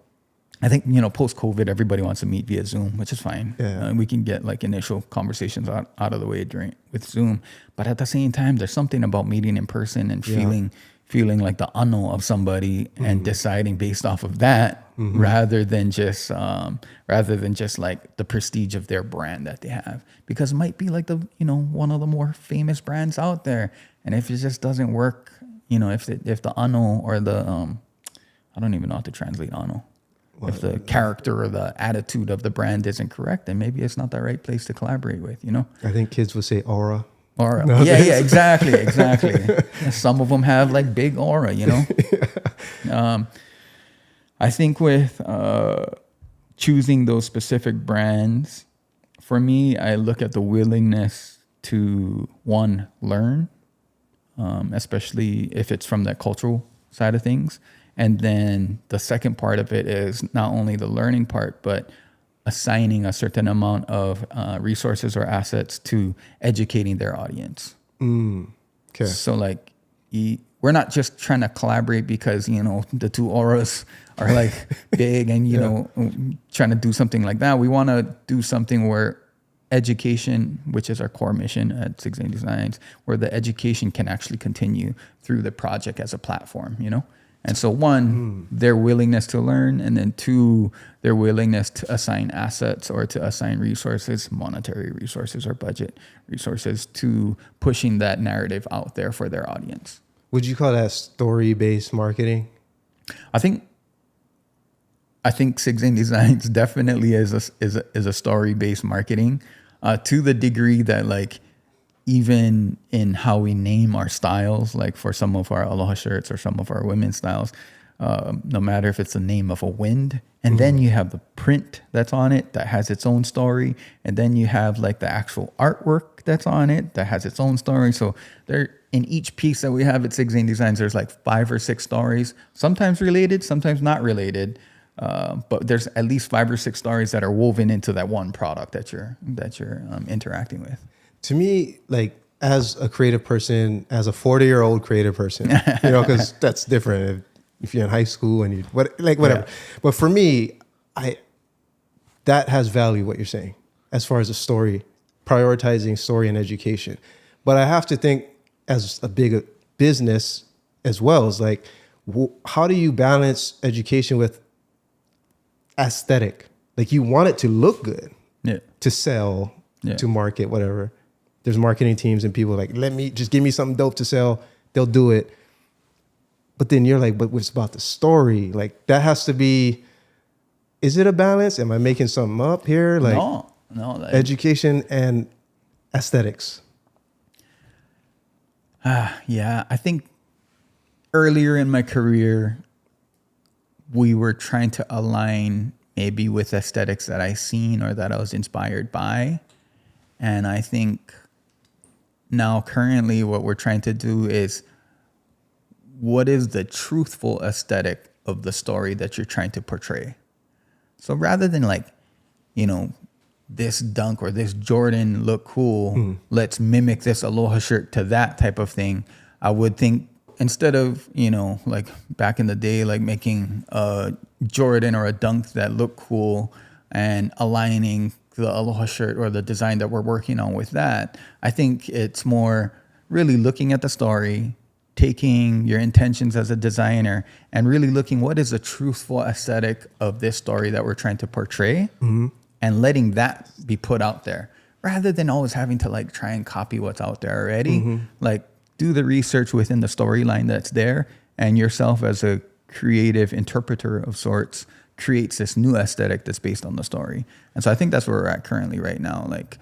I think, post-COVID, everybody wants to meet via Zoom, which is fine. Yeah. We can get like initial conversations out of the way with Zoom. But at the same time, there's something about meeting in person and feeling like the ano of somebody and deciding based off of that rather than just like the prestige of their brand that they have. Because it might be like one of the more famous brands out there. And if it just doesn't work, if the ano or the I don't even know how to translate ano. If the character or the attitude of the brand isn't correct, then maybe it's not the right place to collaborate with, I think kids would say aura. Aura. Yeah, exactly. Some of them have like big aura, I think with choosing those specific brands, for me, I look at the willingness to, one, learn, especially if it's from that cultural side of things. And then the second part of it is not only the learning part, but assigning a certain amount of resources or assets to educating their audience. Okay. So like, we're not just trying to collaborate because, the two auras are like big and, trying to do something like that. We want to do something where education, which is our core mission at 6 Designs, where the education can actually continue through the project as a platform, And so one, their willingness to learn, and then two, their willingness to assign assets or to assign resources, monetary resources or budget resources to pushing that narrative out there for their audience. Would you call that story-based marketing? I think 6 Designs definitely is a story-based marketing to the degree that like even in how we name our styles, like for some of our Aloha shirts or some of our women's styles, no matter if it's the name of a wind, and then you have the print that's on it that has its own story, and then you have like the actual artwork that's on it that has its own story. So there, in each piece that we have at 6 Designs, there's like 5 or 6 stories, sometimes related, sometimes not related. But there's at least 5 or 6 stories that are woven into that one product that you're interacting with. To me, like as a creative person, as a 40-year-old creative person, because that's different if you're in high school and whatever. Yeah. But for me, that has value, what you're saying, as far as a story, prioritizing story and education. But I have to think as a big business as well, is like, how do you balance education with aesthetic? Like you want it to look good, to sell, to market, whatever. There's marketing teams and people like, give me something dope to sell. They'll do it. But then you're like, but it's about the story. Like that has to be, is it a balance? Am I making something up here? Like no. Education and aesthetics. Yeah, I think earlier in my career, we were trying to align maybe with aesthetics that I seen or that I was inspired by. And I think now currently what we're trying to do is, what is the truthful aesthetic of the story that you're trying to portray? So rather than like, this dunk or this Jordan look cool, let's mimic this Aloha shirt to that type of thing. I would think instead of, like back in the day, like making a Jordan or a dunk that look cool and aligning the Aloha shirt or the design that we're working on with that, I think it's more really looking at the story, taking your intentions as a designer and really looking what is the truthful aesthetic of this story that we're trying to portray and letting that be put out there rather than always having to like try and copy what's out there already. Like do the research within the storyline that's there, and yourself as a creative interpreter of sorts creates this new aesthetic that's based on the story. And so I think that's where we're at currently right now. Like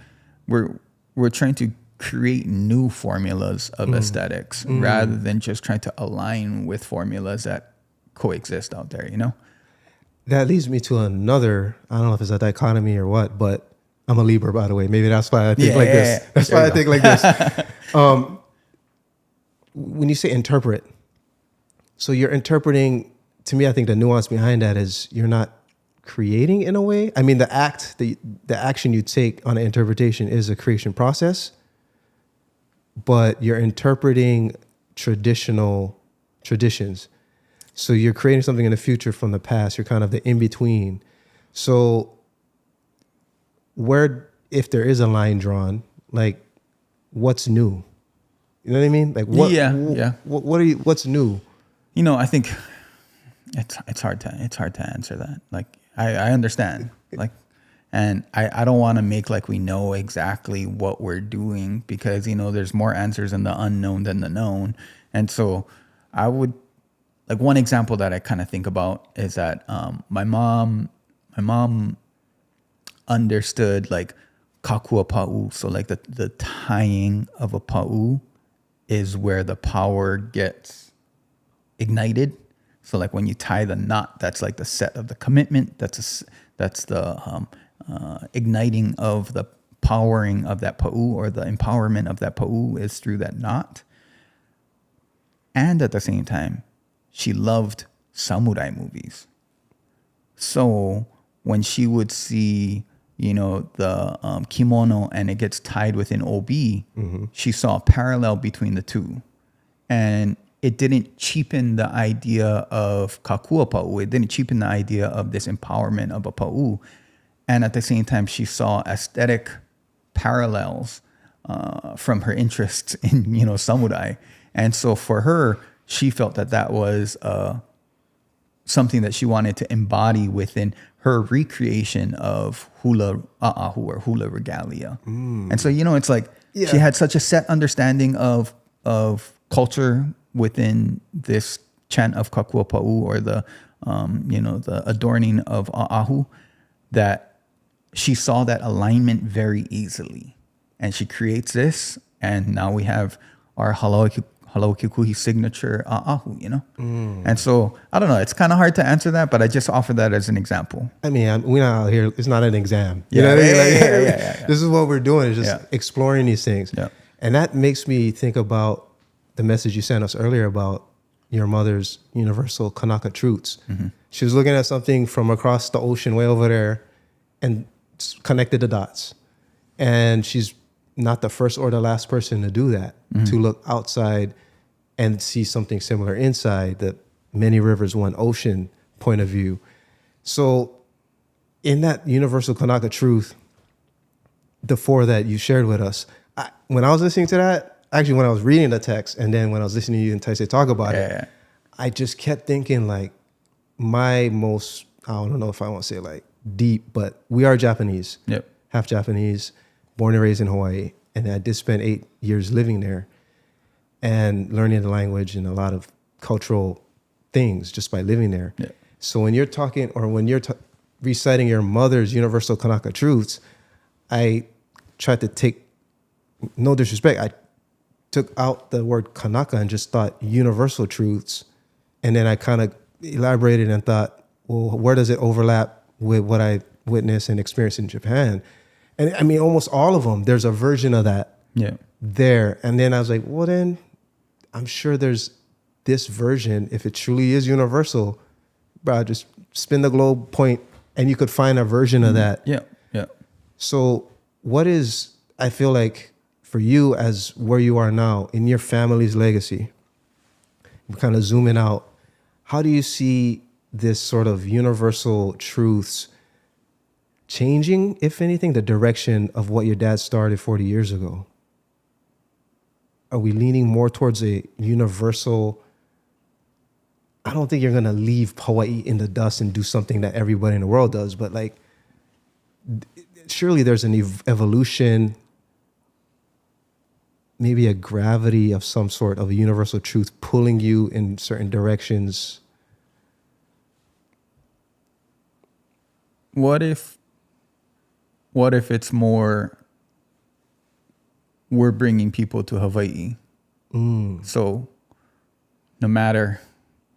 we're trying to create new formulas of aesthetics rather than just trying to align with formulas that coexist out there, That leads me to another, I don't know if it's a dichotomy or what, but I'm a Libra, by the way. Maybe that's why I think like this. That's why I think like this. when you say interpret, so you're interpreting, to me, I think the nuance behind that is you're not creating in a way. I mean, the action you take on an interpretation is a creation process, but you're interpreting traditions. So you're creating something in the future from the past. You're kind of the in-between. So if there is a line drawn, like, what's new? You know what I mean? Like, what's new? I think it's hard to answer that. Like, I understand. Like, and I don't want to make like we know exactly what we're doing, because, there's more answers in the unknown than the known. And so I would, like, one example that I kind of think about is that my mom understood like kakua pa'u. So like the tying of a pa'u is where the power gets ignited. So like when you tie the knot, that's like the set of the commitment. That's the igniting of the powering of that pa'u, or the empowerment of that pa'u is through that knot. And at the same time, she loved samurai movies. So when she would see, the kimono and it gets tied with an obi, she saw a parallel between the two. And it didn't cheapen the idea of kakua pa'u. It didn't cheapen the idea of this empowerment of a pa'u. And at the same time, she saw aesthetic parallels from her interests in, samurai. And so for her, she felt that was something that she wanted to embody within her recreation of hula a'ahu, or hula regalia. And so, it's like she had such a set understanding of culture within this chant of kakua pa'u, or the adorning of a'ahu, that she saw that alignment very easily. And she creates this, and now we have our Halauakikuhi signature a'ahu, And so, I don't know, it's kind of hard to answer that, but I just offer that as an example. I mean, we're not out here, it's not an exam. You know what I mean? Yeah. This is what we're doing, is just exploring these things. Yeah. And that makes me think about the message you sent us earlier about your mother's universal Kanaka Truths. She was looking at something from across the ocean way over there and connected the dots. And she's not the first or the last person to do that, to look outside and see something similar inside, the many rivers, one ocean point of view. So in that universal Kanaka truth, the four that you shared with us, when I was listening to that, actually when I was reading the text, and then when I was listening to you and Taisei talk about it, I just kept thinking, like, my most, I don't know if I want to say like deep, but we are Japanese, half Japanese, born and raised in Hawaii. And I did spend 8 years living there and learning the language and a lot of cultural things just by living there. So when you're talking, or when you're reciting your mother's universal Kanaka truths, I tried to take, no disrespect, I took out the word Kanaka and just thought universal truths. And then I kind of elaborated and thought, well, where does it overlap with what I witnessed and experienced in Japan? And I mean, almost all of them, there's a version of that there. And then I was like, well, then I'm sure there's this version. If it truly is universal, bro, just spin the globe, point, and you could find a version of that. So what is, I feel like, for you as where you are now in your family's legacy, we're kind of zooming out, how do you see this sort of universal truths changing, if anything, the direction of what your dad started 40 years ago? Are we leaning more towards a universal? I don't think you're going to leave Hawaii in the dust and do something that everybody in the world does, but like, surely there's an evolution, maybe a gravity of some sort of a universal truth pulling you in certain directions. What if it's more, we're bringing people to Hawaii? So no matter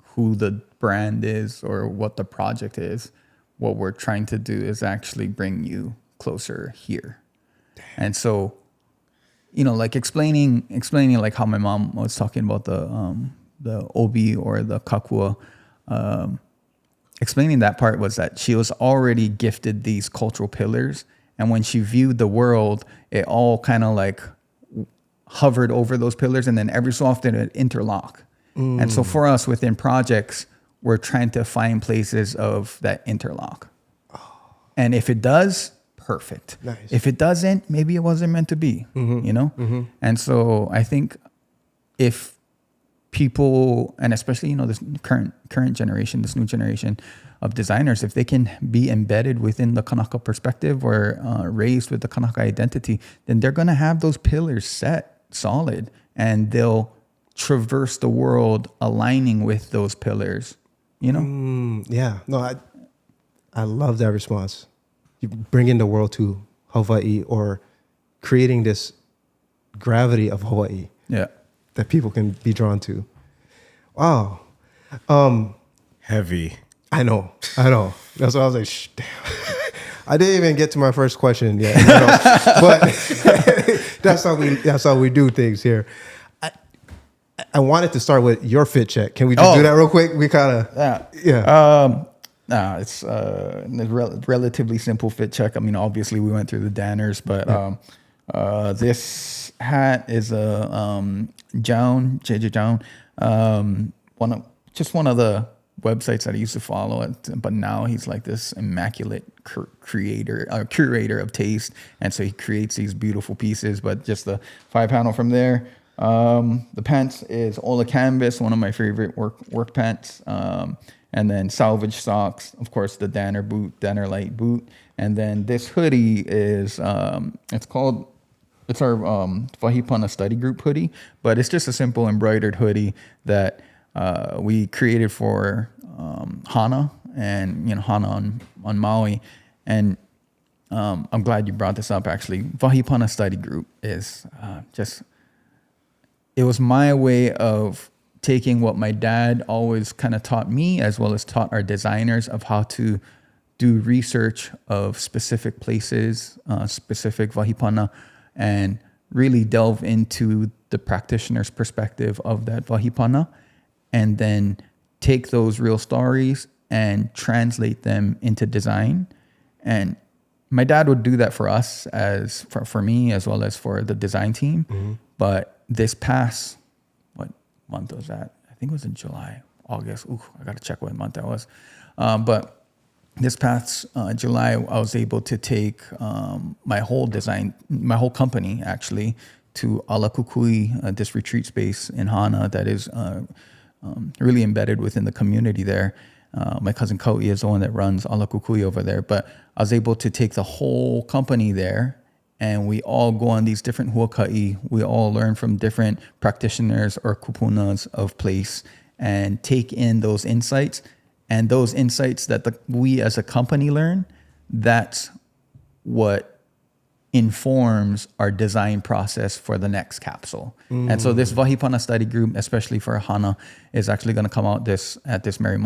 who the brand is or what the project is, what we're trying to do is actually bring you closer here. And so, like explaining like how my mom was talking about the obi or the kakua, explaining that part was that she was already gifted these cultural pillars, and when she viewed the world, it all kind of like hovered over those pillars, and then every so often it interlock. And so for us within projects, we're trying to find places of that interlock. And if it does, perfect. Nice. If it doesn't, maybe it wasn't meant to be, And so I think if people, and especially, this current generation, this new generation of designers, if they can be embedded within the Kanaka perspective or raised with the Kanaka identity, then they're going to have those pillars set solid, and they'll traverse the world aligning with those pillars, Yeah. No, I love that response. You bringing the world to Hawaii, or creating this gravity of Hawaii. Yeah. That people can be drawn to. Wow. Heavy. I know. That's why I was like, shh, damn. I didn't even get to my first question yet. But that's how we do things here. I wanted to start with your fit check. Can we just do that real quick? We kind of It's a relatively simple fit check. I mean, obviously we went through the Danners, but this hat is a Joan, JJ Joan, one of the websites that I used to follow it, but now he's like this immaculate curator of taste, and so he creates these beautiful pieces. But just the 5-panel from there. The pants is Ola Canvas, one of my favorite work pants. And then salvage socks, of course, the Danner light boot. And then this hoodie is, it's our Wahipana study group hoodie, but it's just a simple embroidered hoodie that we created for Hana and Hana on Maui. And I'm glad you brought this up, actually. Wahipana study group is it was my way of taking what my dad always kind of taught me, as well as taught our designers, of how to do research of specific places, specific Wahipana, and really delve into the practitioner's perspective of that Wahipana, and then take those real stories and translate them into design. And my dad would do that for us, for me, as well as for the design team. Mm-hmm. But this past, what month was that? I think it was in July, August. Ooh, I got to check what month that was. But this past July, I was able to take my whole company actually to Ala Kukui, this retreat space in Hana that is really embedded within the community there. My cousin Kau'i is the one that runs Ala Kukui over there. But I was able to take the whole company there, and we all go on these different huaka'i. We all learn from different practitioners or kupunas of place and take in those insights. And those insights that we as a company learn, that's what informs our design process for the next capsule. Mm. And so this Wahipana study group, especially for Hana, is actually going to come out at this Merrie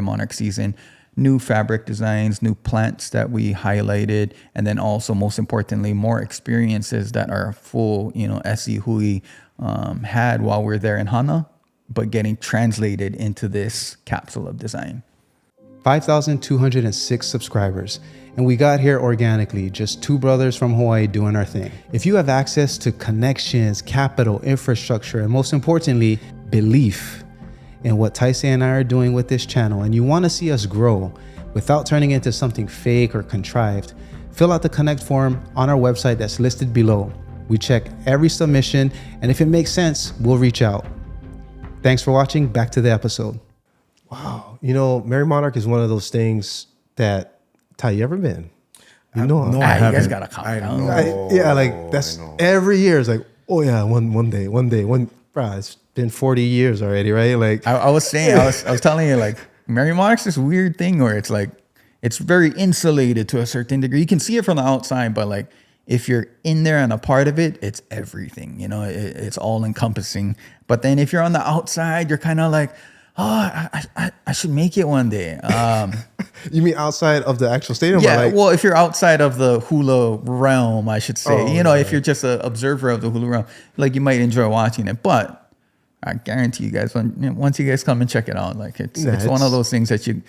Monarch season. New fabric designs, new plants that we highlighted, and then also, most importantly, more experiences that our full, SE Hui had while we're there in Hana, but getting translated into this capsule of design. 5,206 subscribers, and we got here organically, just two brothers from Hawaii doing our thing. If you have access to connections, capital, infrastructure, and most importantly, belief in what Taisei and I are doing with this channel, and you want to see us grow without turning into something fake or contrived, fill out the connect form on our website that's listed below. We check every submission, and if it makes sense, we'll reach out. Thanks for watching. Back to the episode. Wow. Merrie Monarch is one of those things that, Ty, you ever been? No, I you haven't. guys gotta come down. That's every year. It's like, oh yeah, one day. Bruh, it's been 40 years already, right? Like I was saying, I was telling you, like, Merrie Monarch's this weird thing where it's like, it's very insulated to a certain degree. You can see it from the outside, but like, if you're in there and a part of it, it's everything, it's all encompassing. But then if you're on the outside, you're kind of like, oh, I should make it one day. You mean outside of the actual stadium? Yeah, or like, well, if you're outside of the hula realm, I should say, if you're just an observer of the hula realm, like you might enjoy watching it. But I guarantee you guys, once you guys come and check it out, like it's one of those things that you're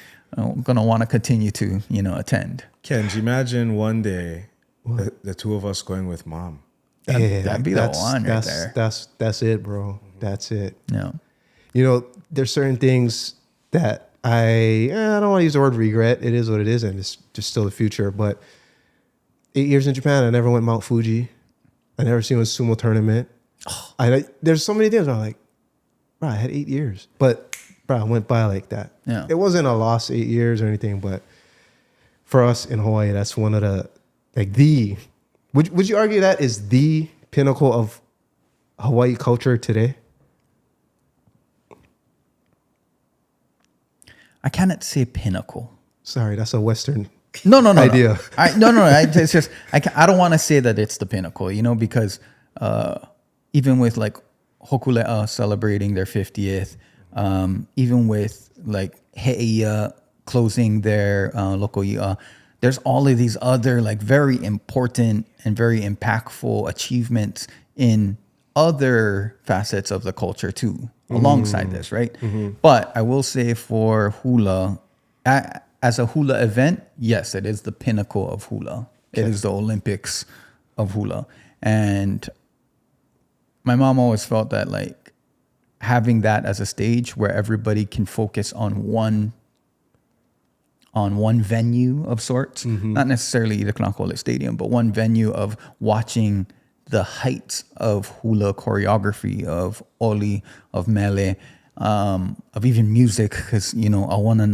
gonna want to continue to attend. Kenji, imagine one day the two of us going with mom. That'd be the one right there. That's it, bro. That's it. Yeah. There's certain things that I don't want to use the word regret. It is what it is, and it's just still the future. But 8 years in Japan, I never went Mount Fuji. I never seen a sumo tournament. There's so many things where I'm like, bro, I had 8 years. But, bro, I went by like that. Yeah. It wasn't a lost 8 years or anything, but for us in Hawaii, that's one of the, would you argue that is the pinnacle of Hawaii culture today? I cannot say pinnacle. Sorry, that's a Western No. idea. It's just I don't want to say that it's the pinnacle, because even with like Hokulea celebrating their 50th, even with like He'eia closing their Lokoi'a, there's all of these other like very important and very impactful achievements in other facets of the culture too, alongside this, right? But I will say for hula, as a hula event, yes, it is the pinnacle of hula. It is the Olympics of hula. And my mom always felt that like having that as a stage where everybody can focus on one venue of sorts, not necessarily the Kanaka Stadium, but one venue of watching the heights of hula choreography, of oli, of mele, of even music, because Auana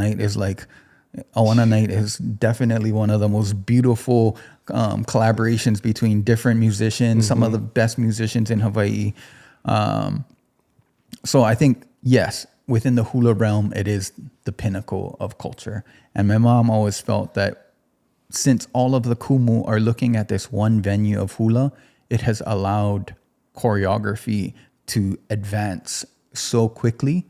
night is definitely one of the most beautiful collaborations between different musicians, some of the best musicians in Hawaii. So I think, yes, within the hula realm, it is the pinnacle of culture. And my mom always felt that since all of the kumu are looking at this one venue of hula, it has allowed choreography to advance so quickly,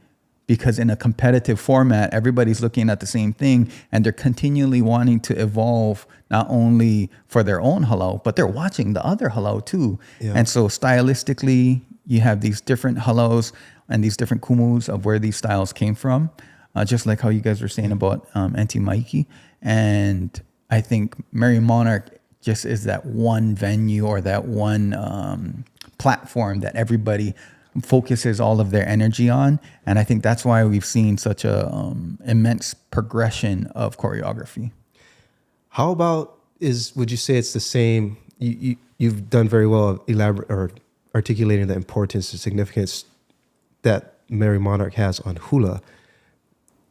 because in a competitive format, everybody's looking at the same thing and they're continually wanting to evolve, not only for their own halau, but they're watching the other halau too. Yeah. And so stylistically, you have these different halaus and these different kumus of where these styles came from, just like how you guys were saying about Auntie Mikey. And I think Merrie Monarch just is that one venue or that one platform that everybody focuses all of their energy on. And I think that's why we've seen such a immense progression of choreography. How about, would you say it's the same? You've done very well articulating the importance and significance that Merrie Monarch has on hula.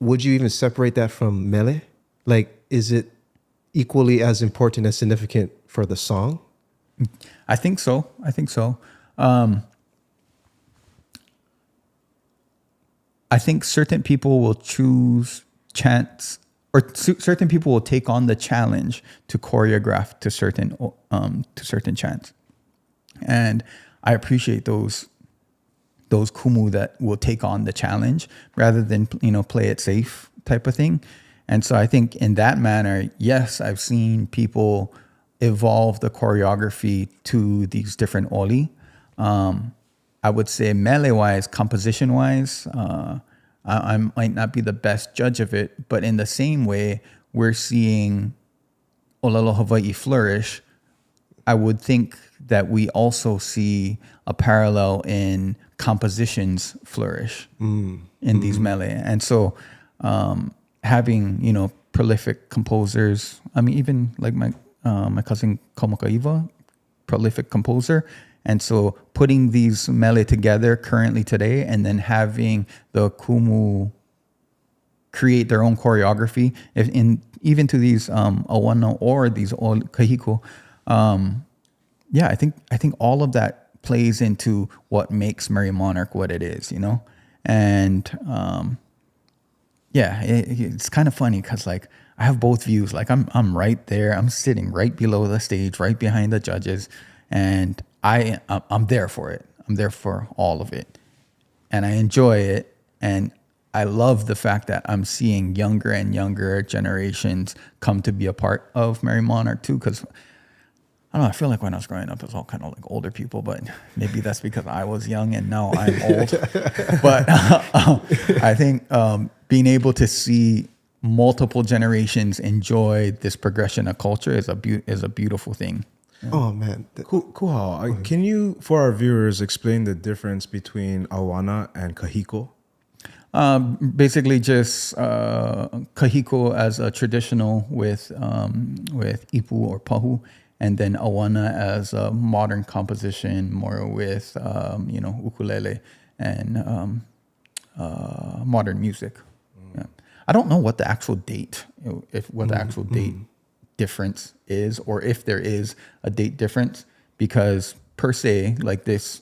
Would you even separate that from mele? Like, is it equally as important and significant for the song? I think so. I think certain people will choose chants, or certain people will take on the challenge to choreograph to certain chants, and I appreciate those kumu that will take on the challenge rather than play it safe type of thing. And so I think in that manner, yes, I've seen people evolve the choreography to these different oli. I would say mele-wise, composition-wise, I might not be the best judge of it, but in the same way, we're seeing Olelo Hawaii flourish. I would think that we also see a parallel in compositions flourish in these mele. And so having, prolific composers, I mean, even like my cousin Kaumokaiwa, prolific composer. And so putting these mele together currently today, and then having the kumu create their own choreography, even to these Auana or these Kahiko, I think all of that plays into what makes Merrie Monarch what it is, and it's kind of funny because like I have both views. Like I'm right there, I'm sitting right below the stage, right behind the judges, and I'm there for it. I'm there for all of it, and I enjoy it, and I love the fact that I'm seeing younger and younger generations come to be a part of Merrie Monarch too. Because I don't know, I feel like when I was growing up, it was all kind of like older people, but maybe that's because I was young and now I'm old. But I think being able to see multiple generations enjoy this progression of culture is a beautiful thing. Oh man, Kuhao, can you, for our viewers, explain the difference between Auana and Kahiko? Basically, just Kahiko as a traditional with ipu or pahu, and then Auana as a modern composition, more with ukulele and modern music. Yeah. I don't know what the actual date, difference is, or if there is a date difference, because per se, like this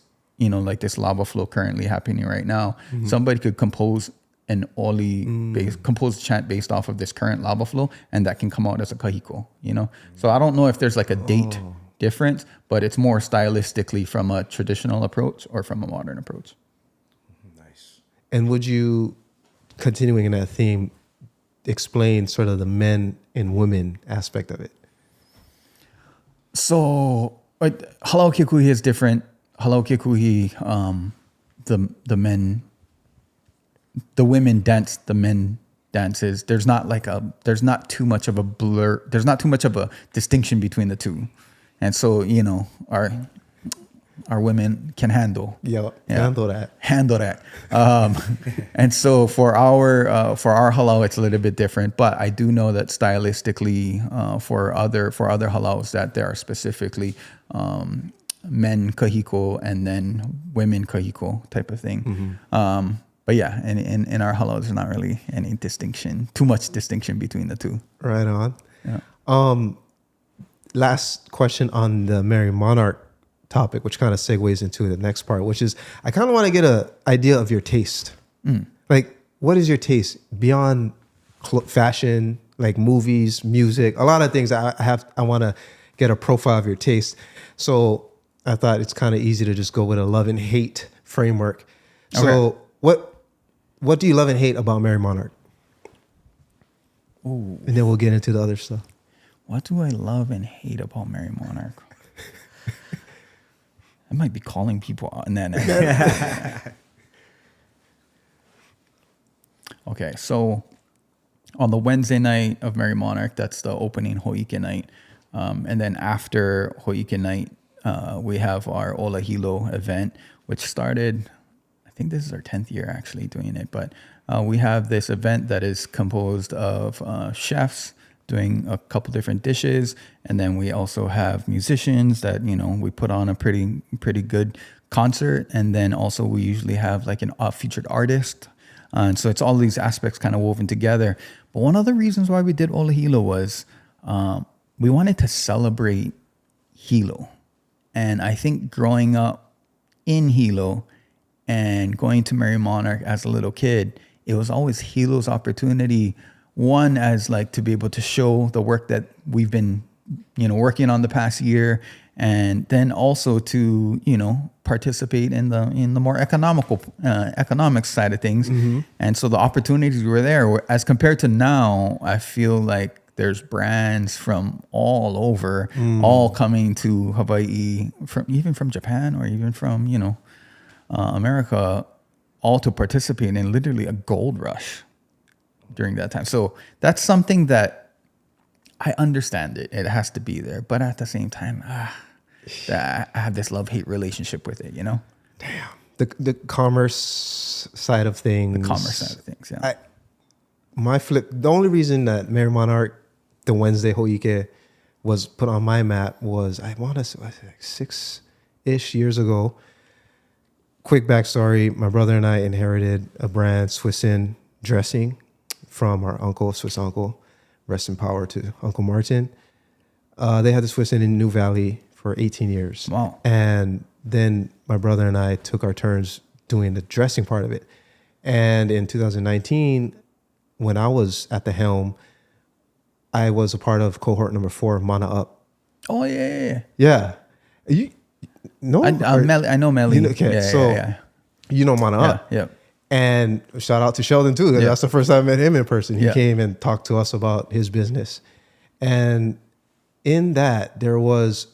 lava flow currently happening right now, somebody could compose an compose chant based off of this current lava flow, and that can come out as a kahiko, So I don't know if there's like a date difference, but it's more stylistically from a traditional approach or from a modern approach. Nice. And would you, continuing in that theme, explain sort of the men and women aspect of it? So halau kekuhi is different. Halau kekuhi, the women dance, the men dances. There's not too much of a blur. There's not too much of a distinction between the two. And so, our women can handle that. And so for our halau, it's a little bit different, but I do know that stylistically, for other halaus, that there are specifically men kahiko and then women kahiko type of thing. But yeah, in our halau, there's not really any too much distinction between the two. Right on. Yeah. Last question on the Merrie Monarch topic, which kind of segues into the next part, which is I kind of want to get an idea of your taste. Like, what is your taste beyond fashion, like movies, music, a lot of things? I want to get a profile of your taste. So I thought it's kind of easy to just go with a love and hate framework. So what do you love and hate about Merrie Monarch? Ooh. And then we'll get into the other stuff. What do I love and hate about Merrie Monarch? I might be calling people out. No. Okay, so on the Wednesday night of Merrie Monarch, that's the opening Ho'ike night. And then after Ho'ike night, we have our Ola Hilo event, which started, I think this is our 10th year actually doing it. But we have this event that is composed of chefs doing a couple different dishes, and then we also have musicians that we put on a pretty good concert, and then also we usually have like a featured artist, and so it's all these aspects kind of woven together. But one of the reasons why we did Ola Hilo was we wanted to celebrate Hilo, and I think growing up in Hilo and going to Merrie Monarch as a little kid, it was always Hilo's opportunity. One, as like to be able to show the work that we've been, working on the past year, and then also to, participate in the more economic side of things. And so the opportunities were there. As compared to now, I feel like there's brands from all over, all coming to Hawaii, even from Japan or even from America, all to participate in literally a gold rush during that time. So that's something that I understand it has to be there, but at the same time, I have this love-hate relationship with it, Damn. The commerce side of things. Yeah. The only reason that Merrie Monarch, the Wednesday Ho'ike, was put on my map was, I want to say, like 6-ish years ago. Quick backstory, my brother and I inherited a brand, Swiss In Dressing, from our uncle, Swiss uncle. Rest in power to Uncle Martin. They had the Swiss Inn in New Valley for 18 years. Wow. And then my brother and I took our turns doing the dressing part of it. And in 2019, when I was at the helm, I was a part of cohort number 4 of Mana Up. Oh, yeah. Yeah. You know? I know Melly. Okay, you know Mana Up. Yeah. And shout out to Sheldon too. That's the first time I met him in person. He came and talked to us about his business. And in that, there was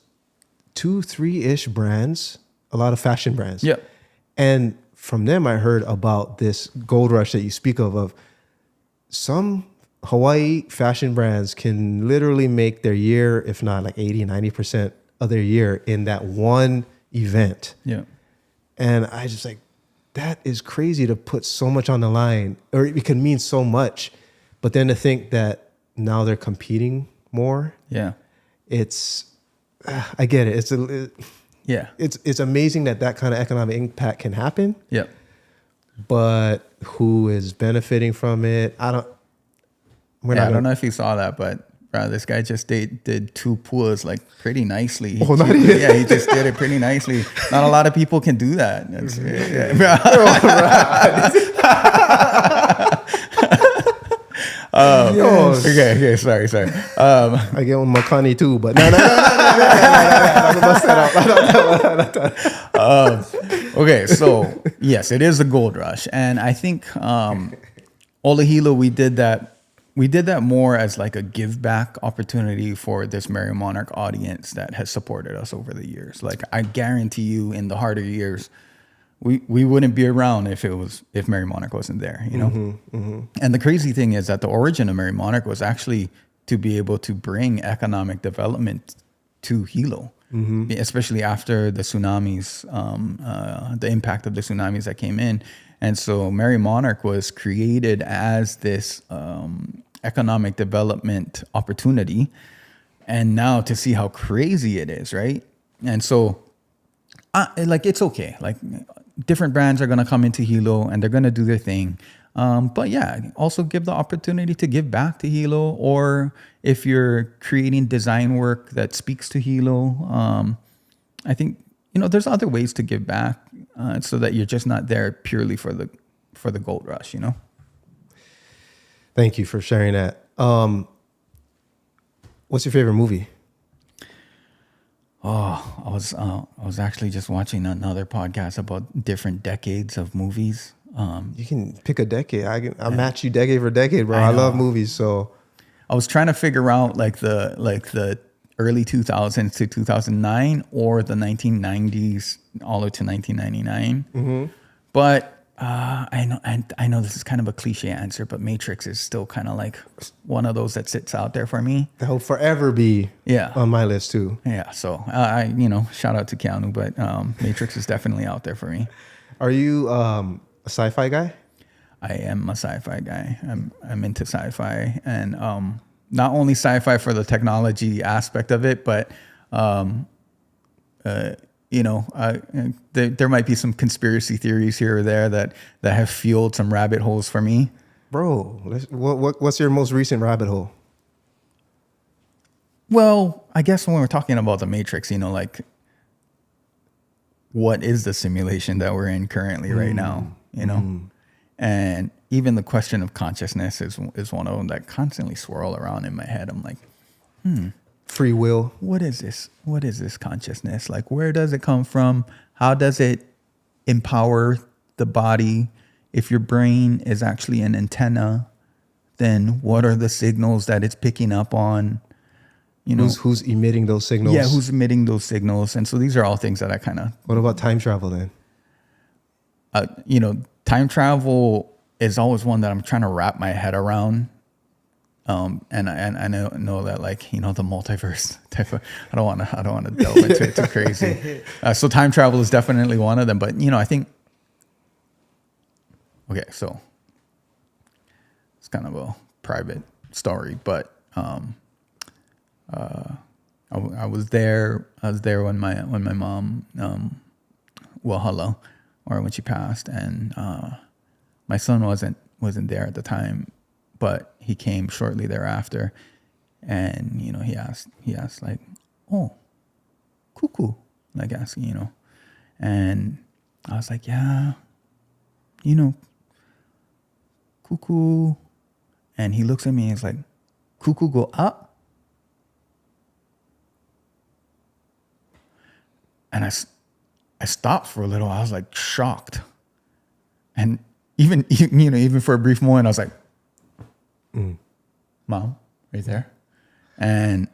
2-3-ish brands, a lot of fashion brands. Yep. And from them, I heard about this gold rush that you speak of some Hawaii fashion brands can literally make their year, if not like 80-90% of their year in that one event. Yeah. And I just like, that is crazy to put so much on the line, or it can mean so much. But then to think that now they're competing more. Yeah. It's, I get it. It's amazing that kind of economic impact can happen. Yeah. But who is benefiting from it? I don't know if you saw that, but this guy just did 2 pools like pretty nicely. Oh, not even. Yeah, he just did it pretty nicely. Not a lot of people can do that. Okay, sorry. I get one Makani too, but okay, so yes, it is a gold rush, and I think Ola Hilo, we did that more as like a give back opportunity for this Merrie Monarch audience that has supported us over the years. Like I guarantee you, in the harder years, we wouldn't be around if Merrie Monarch wasn't there, you know? And the crazy thing is that the origin of Merrie Monarch was actually to be able to bring economic development to Hilo, especially after the tsunamis, the impact of the tsunamis that came in. And so Merrie Monarch was created as this economic development opportunity. And now to see how crazy it is, right? And so, like, it's okay. Like, different brands are going to come into Hilo and they're going to do their thing. But yeah, also give the opportunity to give back to Hilo, or if you're creating design work that speaks to Hilo, I think, there's other ways to give back so that you're just not there purely for the gold rush, Thank you for sharing that. What's your favorite movie? Oh, I was actually just watching another podcast about different decades of movies. You can pick a decade. I'll match you decade for decade, bro. I love movies, so I was trying to figure out like the early 2000s to 2009 or the 1990s all the way to 1999. But I know this is kind of a cliche answer, but Matrix is still kind of like one of those that sits out there for me. That will forever be on my list too. Yeah. So shout out to Keanu, but Matrix is definitely out there for me. Are you a sci-fi guy? I am a sci-fi guy. I'm into sci-fi, and not only sci-fi for the technology aspect of it, but there might be some conspiracy theories here or there that have fueled some rabbit holes for me. Bro, what's your most recent rabbit hole? Well, I guess when we're talking about the Matrix, like, what is the simulation that we're in currently right now, And even the question of consciousness is one of them that constantly swirl around in my head. I'm like, free will. What is this? What is this consciousness? Like, where does it come from? How does it empower the body? If your brain is actually an antenna, then what are the signals that it's picking up on? Who's emitting those signals? Yeah, who's emitting those signals? And so these are all things that I kind of... What about time travel then? Time travel is always one that I'm trying to wrap my head around. And I know that, like, the multiverse type of, I don't want to delve into it too crazy. So time travel is definitely one of them, but I think, okay, so it's kind of a private story, but I was there when my mom, hello, or when she passed, and my son wasn't there at the time, but he came shortly thereafter, and he asked like, "Oh, cuckoo," like asking, and I was like, "Yeah, cuckoo," and he looks at me and he's like, "Cuckoo go up?" And I stopped for a little. I was like shocked. And, even for a brief moment, I was like, Mom, right there. And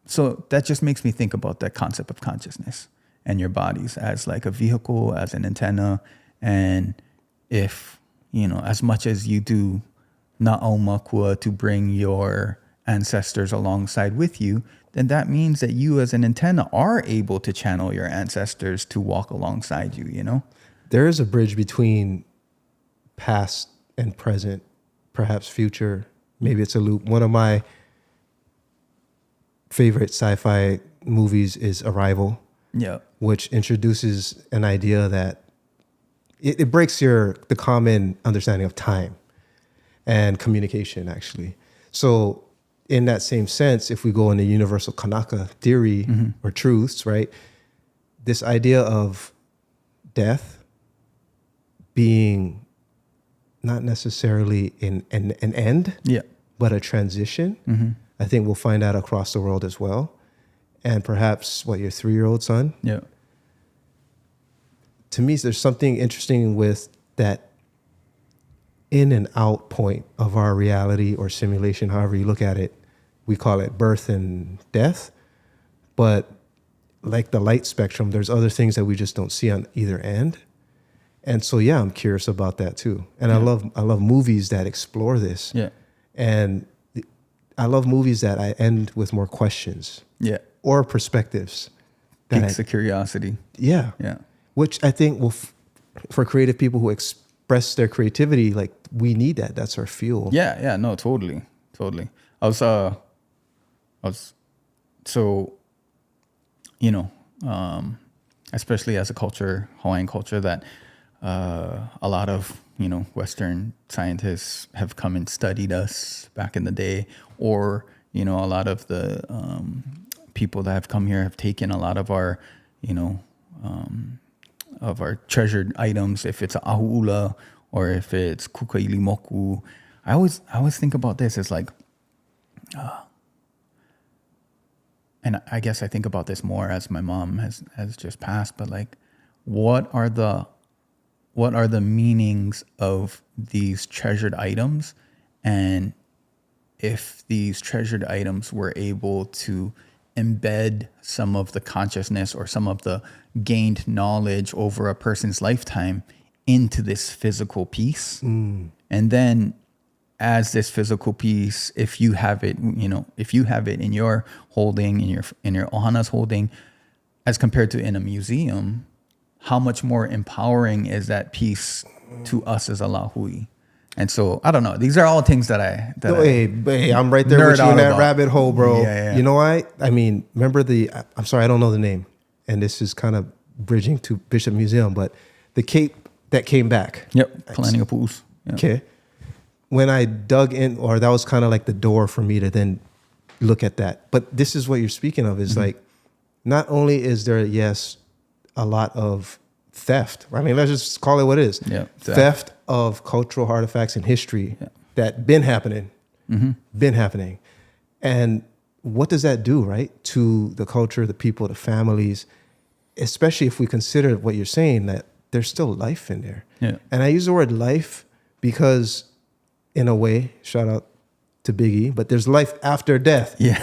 so that just makes me think about that concept of consciousness and your bodies as like a vehicle, as an antenna. And if, as much as you do na Aumākua to bring your ancestors alongside with you, then that means that you as an antenna are able to channel your ancestors to walk alongside you, There is a bridge between past and present, perhaps future. Maybe it's a loop. One of my favorite sci-fi movies is Arrival, which introduces an idea that it breaks the common understanding of time and communication, actually. So in that same sense, if we go in the universal Kanaka theory or truths, right, this idea of death being not necessarily an end, but a transition, I think we'll find that across the world as well. And perhaps, your 3-year-old son? Yeah. To me, there's something interesting with that in and out point of our reality or simulation, however you look at it. We call it birth and death. But like the light spectrum, there's other things that we just don't see on either end. And so, I'm curious about that too. And I love movies that explore this. Yeah. And I love movies that I end with more questions. Yeah. Or perspectives. Piques the curiosity. Yeah. Yeah. Which I think will, for creative people who express their creativity, like we need that. That's our fuel. Yeah. No, totally. I was so, especially as a culture, Hawaiian culture, that a lot of, Western scientists have come and studied us back in the day, or, a lot of the people that have come here have taken a lot of our, of our treasured items, if it's a ahula or if it's kukailimoku. I always think about this as like, and I guess I think about this more as my mom has just passed, but like, what are the meanings of these treasured items? And if these treasured items were able to embed some of the consciousness or some of the gained knowledge over a person's lifetime into this physical piece, and then as this physical piece, if you have it in your holding, in your ohana's holding, as compared to in a museum, how much more empowering is that piece to us as a lahui? And so I don't know. These are all things that I'm right there with you in that rabbit hole, bro. Yeah. You know why? I mean, remember I'm sorry, I don't know the name, and this is kind of bridging to Bishop Museum, but the cape that came back. Yep, Planning of Pools. Yep. Okay. When I dug in, or that was kind of like the door for me to then look at that. But this is what you're speaking of, is like, not only is there, a lot of theft. I mean, let's just call it what it is. Yeah, theft of cultural artifacts and history that been happening. And what does that do, right, to the culture, the people, the families, especially if we consider what you're saying, that there's still life in there. Yeah. And I use the word life because, in a way, shout out to Biggie, but there's life after death. Yeah.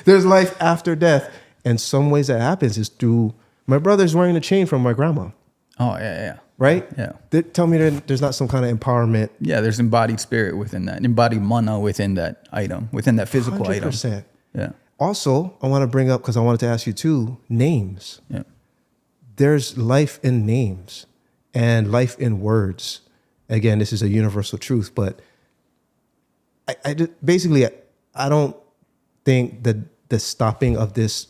There's life after death. And some ways that happens is through, my brother's wearing a chain from my grandma. Oh, yeah. Right? Yeah. Tell me there's not some kind of empowerment. Yeah, there's embodied spirit within that, embodied mana within that item, within that physical 100%. item. Yeah. Also, I want to bring up, because I wanted to ask you too, names. Yeah. There's life in names and life in words. Again, this is a universal truth, but I don't think that the stopping of this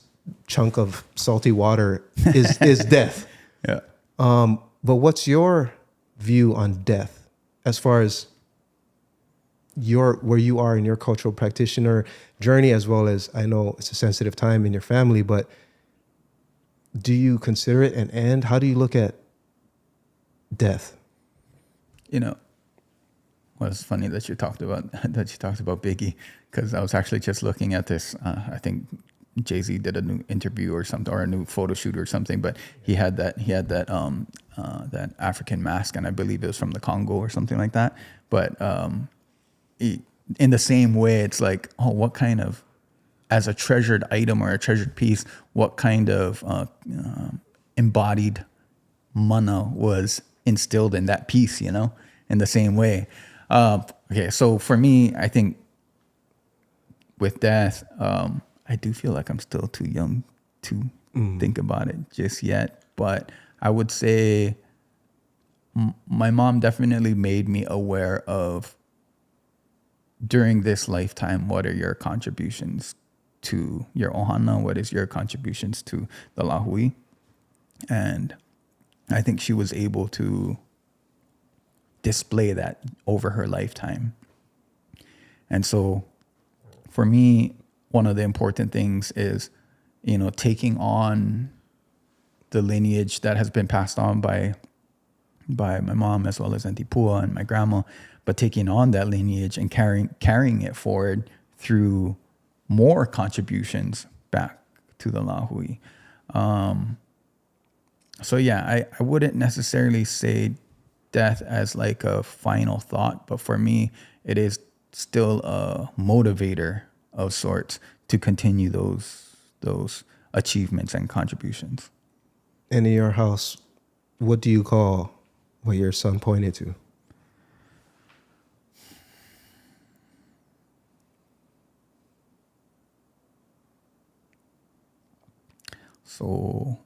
chunk of salty water is death. Yeah. But what's your view on death as far as where you are in your cultural practitioner journey, as well as, I know it's a sensitive time in your family, but do you consider it an end? How do you look at death? Well, it's funny that you talked about Biggie, because I was actually just looking at this, I think Jay-Z did a new interview or something, or a new photo shoot or something, but he had that that African mask, and I believe it was from the Congo or something like that. But in the same way, it's like, oh, what kind of, as a treasured item or a treasured piece, what kind of embodied mana was instilled in that piece, you know, in the same way. Okay, so for me, I think with death, I do feel like I'm still too young to think about it just yet. But I would say my mom definitely made me aware of, during this lifetime, what are your contributions to your ohana? What is your contributions to the lahui? And I think she was able to display that over her lifetime. And so for me, one of the important things is, you know, taking on the lineage that has been passed on by my mom, as well as Auntie Pua and my grandma, but taking on that lineage and carrying it forward through more contributions back to the lahui. So yeah, I wouldn't necessarily say death as like a final thought, but for me, it is still a motivator of sorts to continue those achievements and contributions. And in your house, what do you call what your son pointed to? So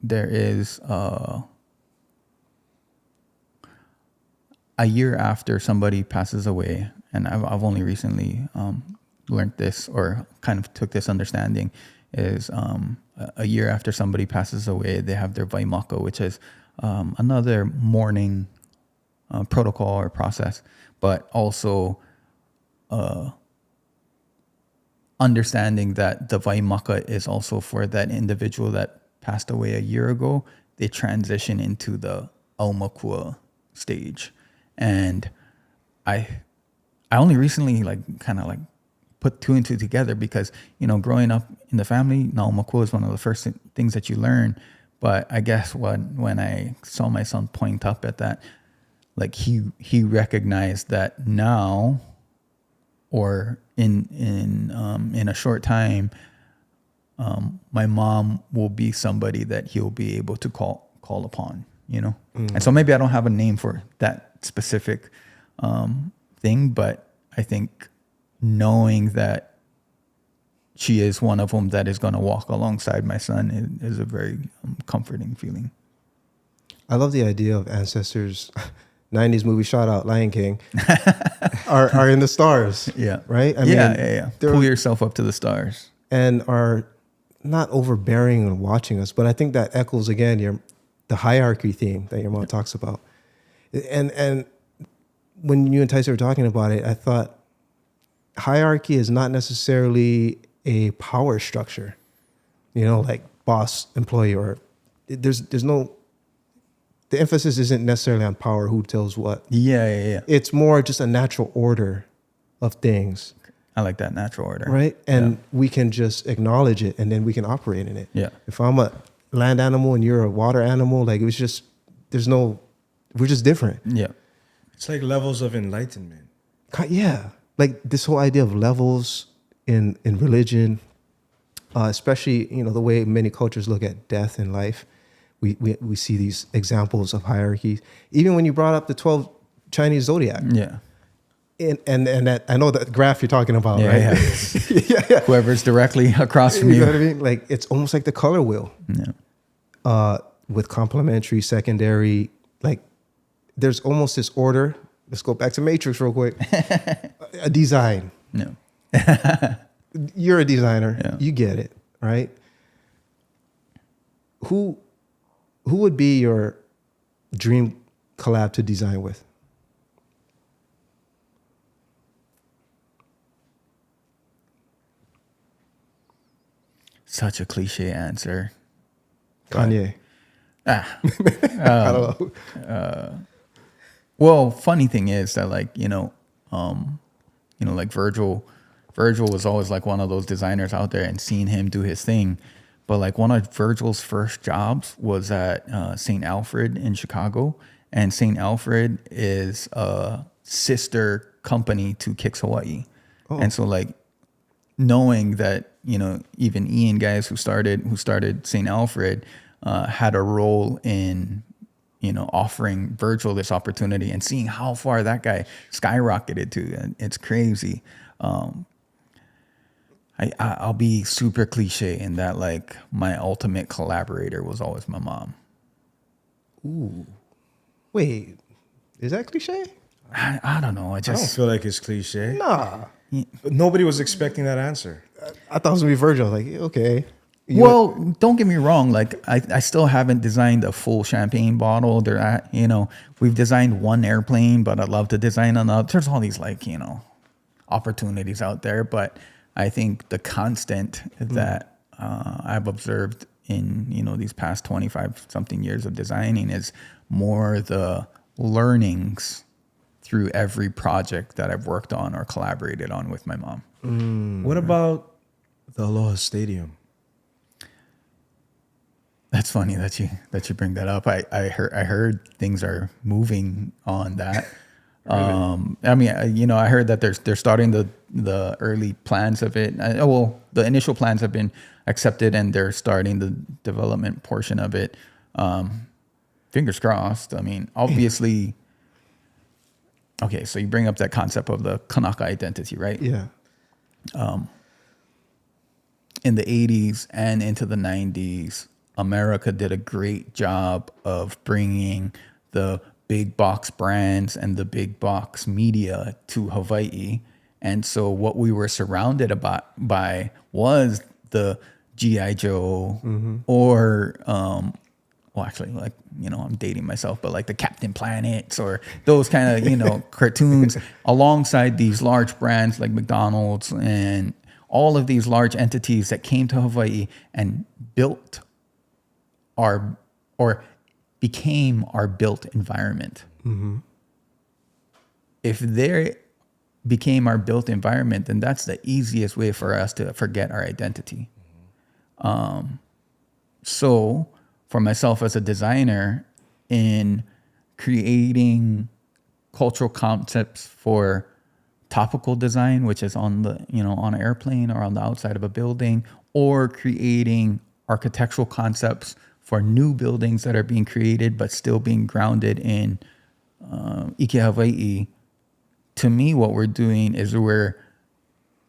there is a year after somebody passes away, and I've only recently learned this, or kind of took this understanding, is a year after somebody passes away, they have their vaimaka, which is another mourning protocol or process, but also understanding that the vaimaka is also for that individual that passed away a year ago. They transition into the Aumākua stage. And I only recently kind of put two and two together, because, you know, growing up in the family, Aumākua is one of the first things that you learn. But I guess when I saw my son point up at that, like he recognized that now, or in a short time, my mom will be somebody that he'll be able to call upon, you know? And so maybe I don't have a name for that specific thing, but I think knowing that she is one of them that is going to walk alongside my son is a very comforting feeling. I love the idea of ancestors. 90s movie, shout out Lion King, are in the stars. Yeah. Right? I mean, pull yourself up to the stars. And are not overbearing and watching us. But I think that echoes again the hierarchy theme that your mom talks about. And when you and Tyson were talking about it, I thought hierarchy is not necessarily a power structure, you know, like boss, employee, or there's no, the emphasis isn't necessarily on power, who tells what. Yeah. It's more just a natural order of things. I like that natural order. Right? And we can just acknowledge it, and then we can operate in it. Yeah. If I'm a land animal and you're a water animal, like, it was just, we're just different. Yeah. It's like levels of enlightenment. Yeah. Like this whole idea of levels in religion, especially, you know, the way many cultures look at death and life. We see these examples of hierarchies. Even when you brought up the 12 Chinese zodiac. Yeah. And that, I know that graph you're talking about, right? Yeah. Whoever's directly across from you. You know what I mean? Like, it's almost like the color wheel. Yeah. With complementary, secondary, like, there's almost this order. Let's go back to Matrix real quick. A design. No. You're a designer. Yeah. You get it, right? Who would be your dream collab to design with? Such a cliche answer. Kanye. I don't know. Well, funny thing is that, like, like Virgil Virgil was always like one of those designers out there, and seeing him do his thing. But like one of Virgil's first jobs was at St. Alfred in Chicago. And St. Alfred is a sister company to Kix Hawaii. Oh. And so like knowing that, you know, even Ian guys who started St. Alfred had a role in, you know, offering Virgil this opportunity, and seeing how far that guy skyrocketed to. And it's crazy. I'll be super cliche in that, like, my ultimate collaborator was always my mom. Ooh. Wait, is that cliche? I don't know. I don't feel like it's cliche. Nah. Nobody was expecting that answer. I thought it was going to be Virgil. Like, okay. Don't get me wrong. Like, I still haven't designed a full champagne bottle. You know, we've designed one airplane, but I'd love to design another. There's all these, like, you know, opportunities out there. But I think the constant that I've observed in, you know, these past 25 something years of designing is more the learnings through every project that I've worked on or collaborated on with my mom. What about the Aloha Stadium? That's funny that you bring that up. I heard things are moving on that. Really? I mean, you know, I heard that they're starting the early plans of it. The initial plans have been accepted, and they're starting the development portion of it. Fingers crossed. I mean, obviously. Okay, so you bring up that concept of the Kanaka identity, right? Yeah. In the 80s and into the 90s, America did a great job of bringing the big box brands and the big box media to Hawaii. And so what we were surrounded by was the G.I. Joe or, well, actually, like, you know, I'm dating myself, but like the Captain Planets or those kind of, you know, cartoons alongside these large brands like McDonald's and all of these large entities that came to Hawaii and built became our built environment. Mm-hmm. If they became our built environment, then that's the easiest way for us to forget our identity. So for myself as a designer, in creating cultural concepts for topical design, which is on the, you know, on an airplane or on the outside of a building, or creating architectural concepts for new buildings that are being created but still being grounded in Ike Hawaii, to me, what we're doing is we're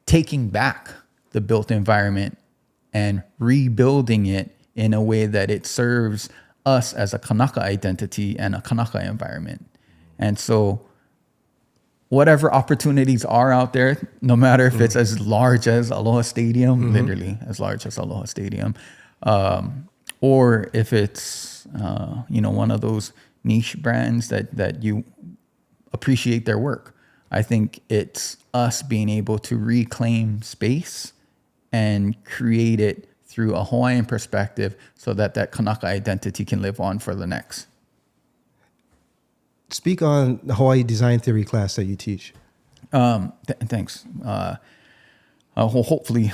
taking back the built environment and rebuilding it in a way that it serves us as a Kanaka identity and a Kanaka environment. And so whatever opportunities are out there, no matter if it's as large as Aloha Stadium, literally as large as Aloha Stadium, or if it's, you know, one of those niche brands that you appreciate their work. I think it's us being able to reclaim space and create it through a Hawaiian perspective so that Kanaka identity can live on for the next. Speak on the Hawaii design theory class that you teach. Thanks. Hopefully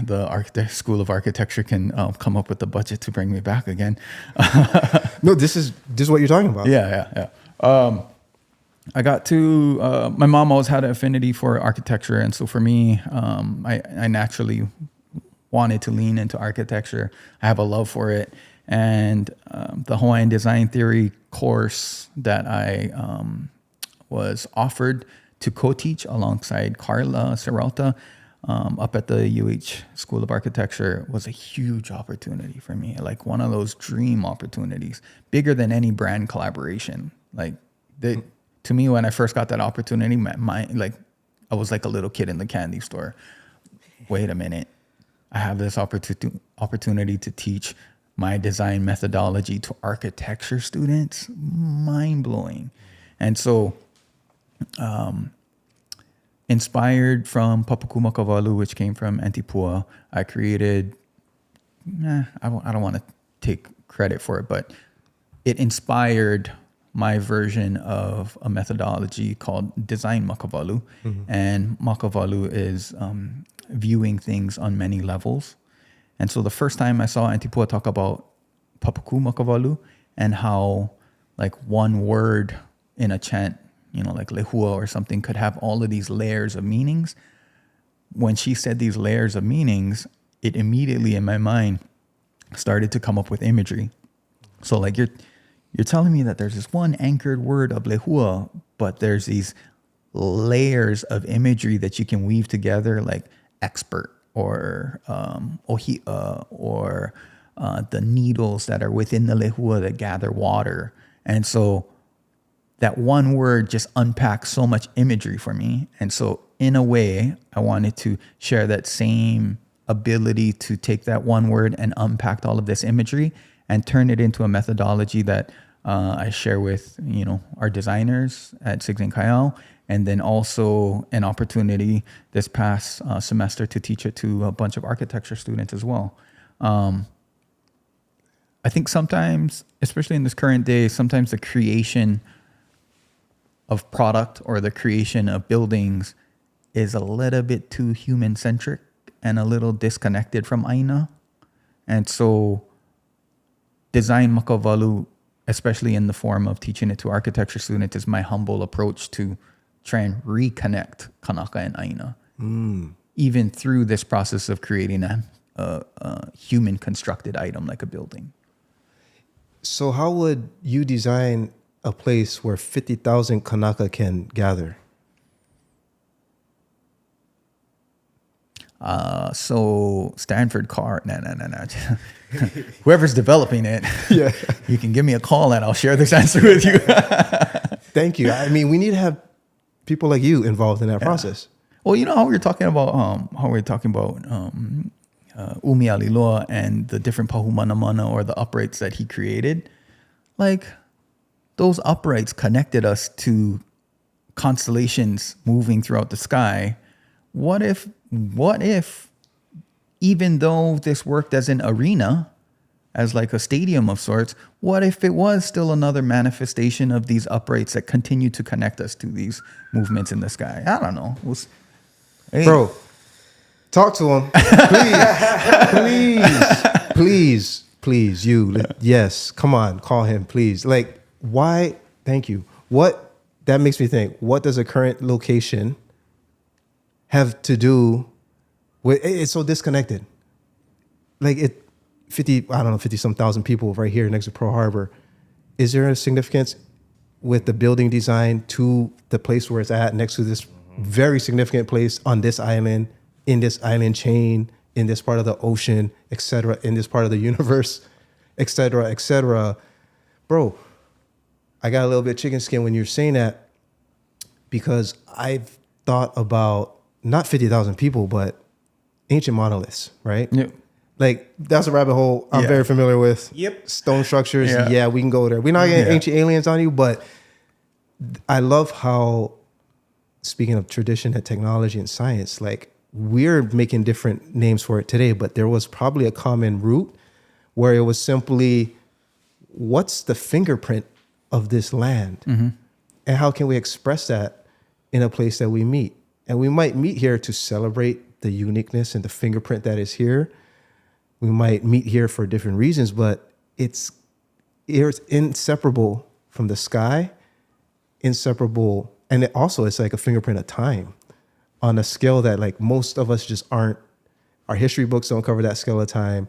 the School of Architecture can come up with the budget to bring me back again. No, this is what you're talking about. Yeah. I got to, my mom always had an affinity for architecture. And so for me, I naturally wanted to lean into architecture. I have a love for it. And the Hawaiian design theory course that I was offered to co-teach alongside Carla Serralta up at the UH School of Architecture was a huge opportunity for me. Like one of those dream opportunities, bigger than any brand collaboration. Like to me, when I first got that opportunity, I was like a little kid in the candy store. Wait a minute. I have this opportunity to teach my design methodology to architecture students. Mind-blowing. And so inspired from Papaku Makavalu, which came from Antipua, I created, I don't want to take credit for it, but it inspired my version of a methodology called design makavalu. And makavalu is viewing things on many levels. And so the first time I saw Auntie Pua talk about papaku makavalu and how like one word in a chant, like lehua or something, could have all of these layers of meanings. When she said these layers of meanings, it immediately in my mind started to come up with imagery. So like you're telling me that there's this one anchored word of lehua, but there's these layers of imagery that you can weave together, like expert or ohia or the needles that are within the lehua that gather water. And so that one word just unpacks so much imagery for me. And so in a way, I wanted to share that same ability to take that one word and unpack all of this imagery and turn it into a methodology that I share with, our designers at Sigs and Kuha'o, and then also an opportunity this past semester to teach it to a bunch of architecture students as well. I think sometimes, especially in this current day, sometimes the creation of product or the creation of buildings is a little bit too human-centric and a little disconnected from Aina. And so design makavalu, especially in the form of teaching it to architecture students, is my humble approach to try and reconnect Kanaka and Aina, even through this process of creating a human-constructed item like a building. So how would you design a place where 50,000 Kanaka can gather? So Stanford Car, no. Whoever's developing it, you can give me a call and I'll share this answer with you. Thank you. I mean, we need to have people like you involved in that process. Well, how we were talking about Umi Aliloa and the different pahumanamana or the uprights that he created. Like those uprights connected us to constellations moving throughout the sky. What if even though this worked as an arena, as like a stadium of sorts, what if it was still another manifestation of these uprights that continue to connect us to these movements in the sky? I don't know. Bro, talk to him. Please, you. Yes, come on, call him, please. Like, why? Thank you. That makes me think, what does a current location have to do with, it's so disconnected. Like 50 some thousand people right here next to Pearl Harbor. Is there a significance with the building design to the place where it's at, next to this very significant place on this island, in this island chain, in this part of the ocean, etc., in this part of the universe, etc., etc. Bro, I got a little bit of chicken skin when you're saying that, because I've thought about not 50,000 people, but ancient monoliths, right? Yep. Like, that's a rabbit hole I'm very familiar with. Yep. Stone structures, yeah, we can go there. We're not getting ancient aliens on you, but I love how, speaking of tradition and technology and science, like, we're making different names for it today, but there was probably a common root where it was simply, what's the fingerprint of this land? And how can we express that in a place that we meet? And we might meet here to celebrate the uniqueness and the fingerprint that is here. We might meet here for different reasons, but it's inseparable from the sky, inseparable. And it's like a fingerprint of time on a scale that, like, most of us just aren't. Our history books don't cover that scale of time.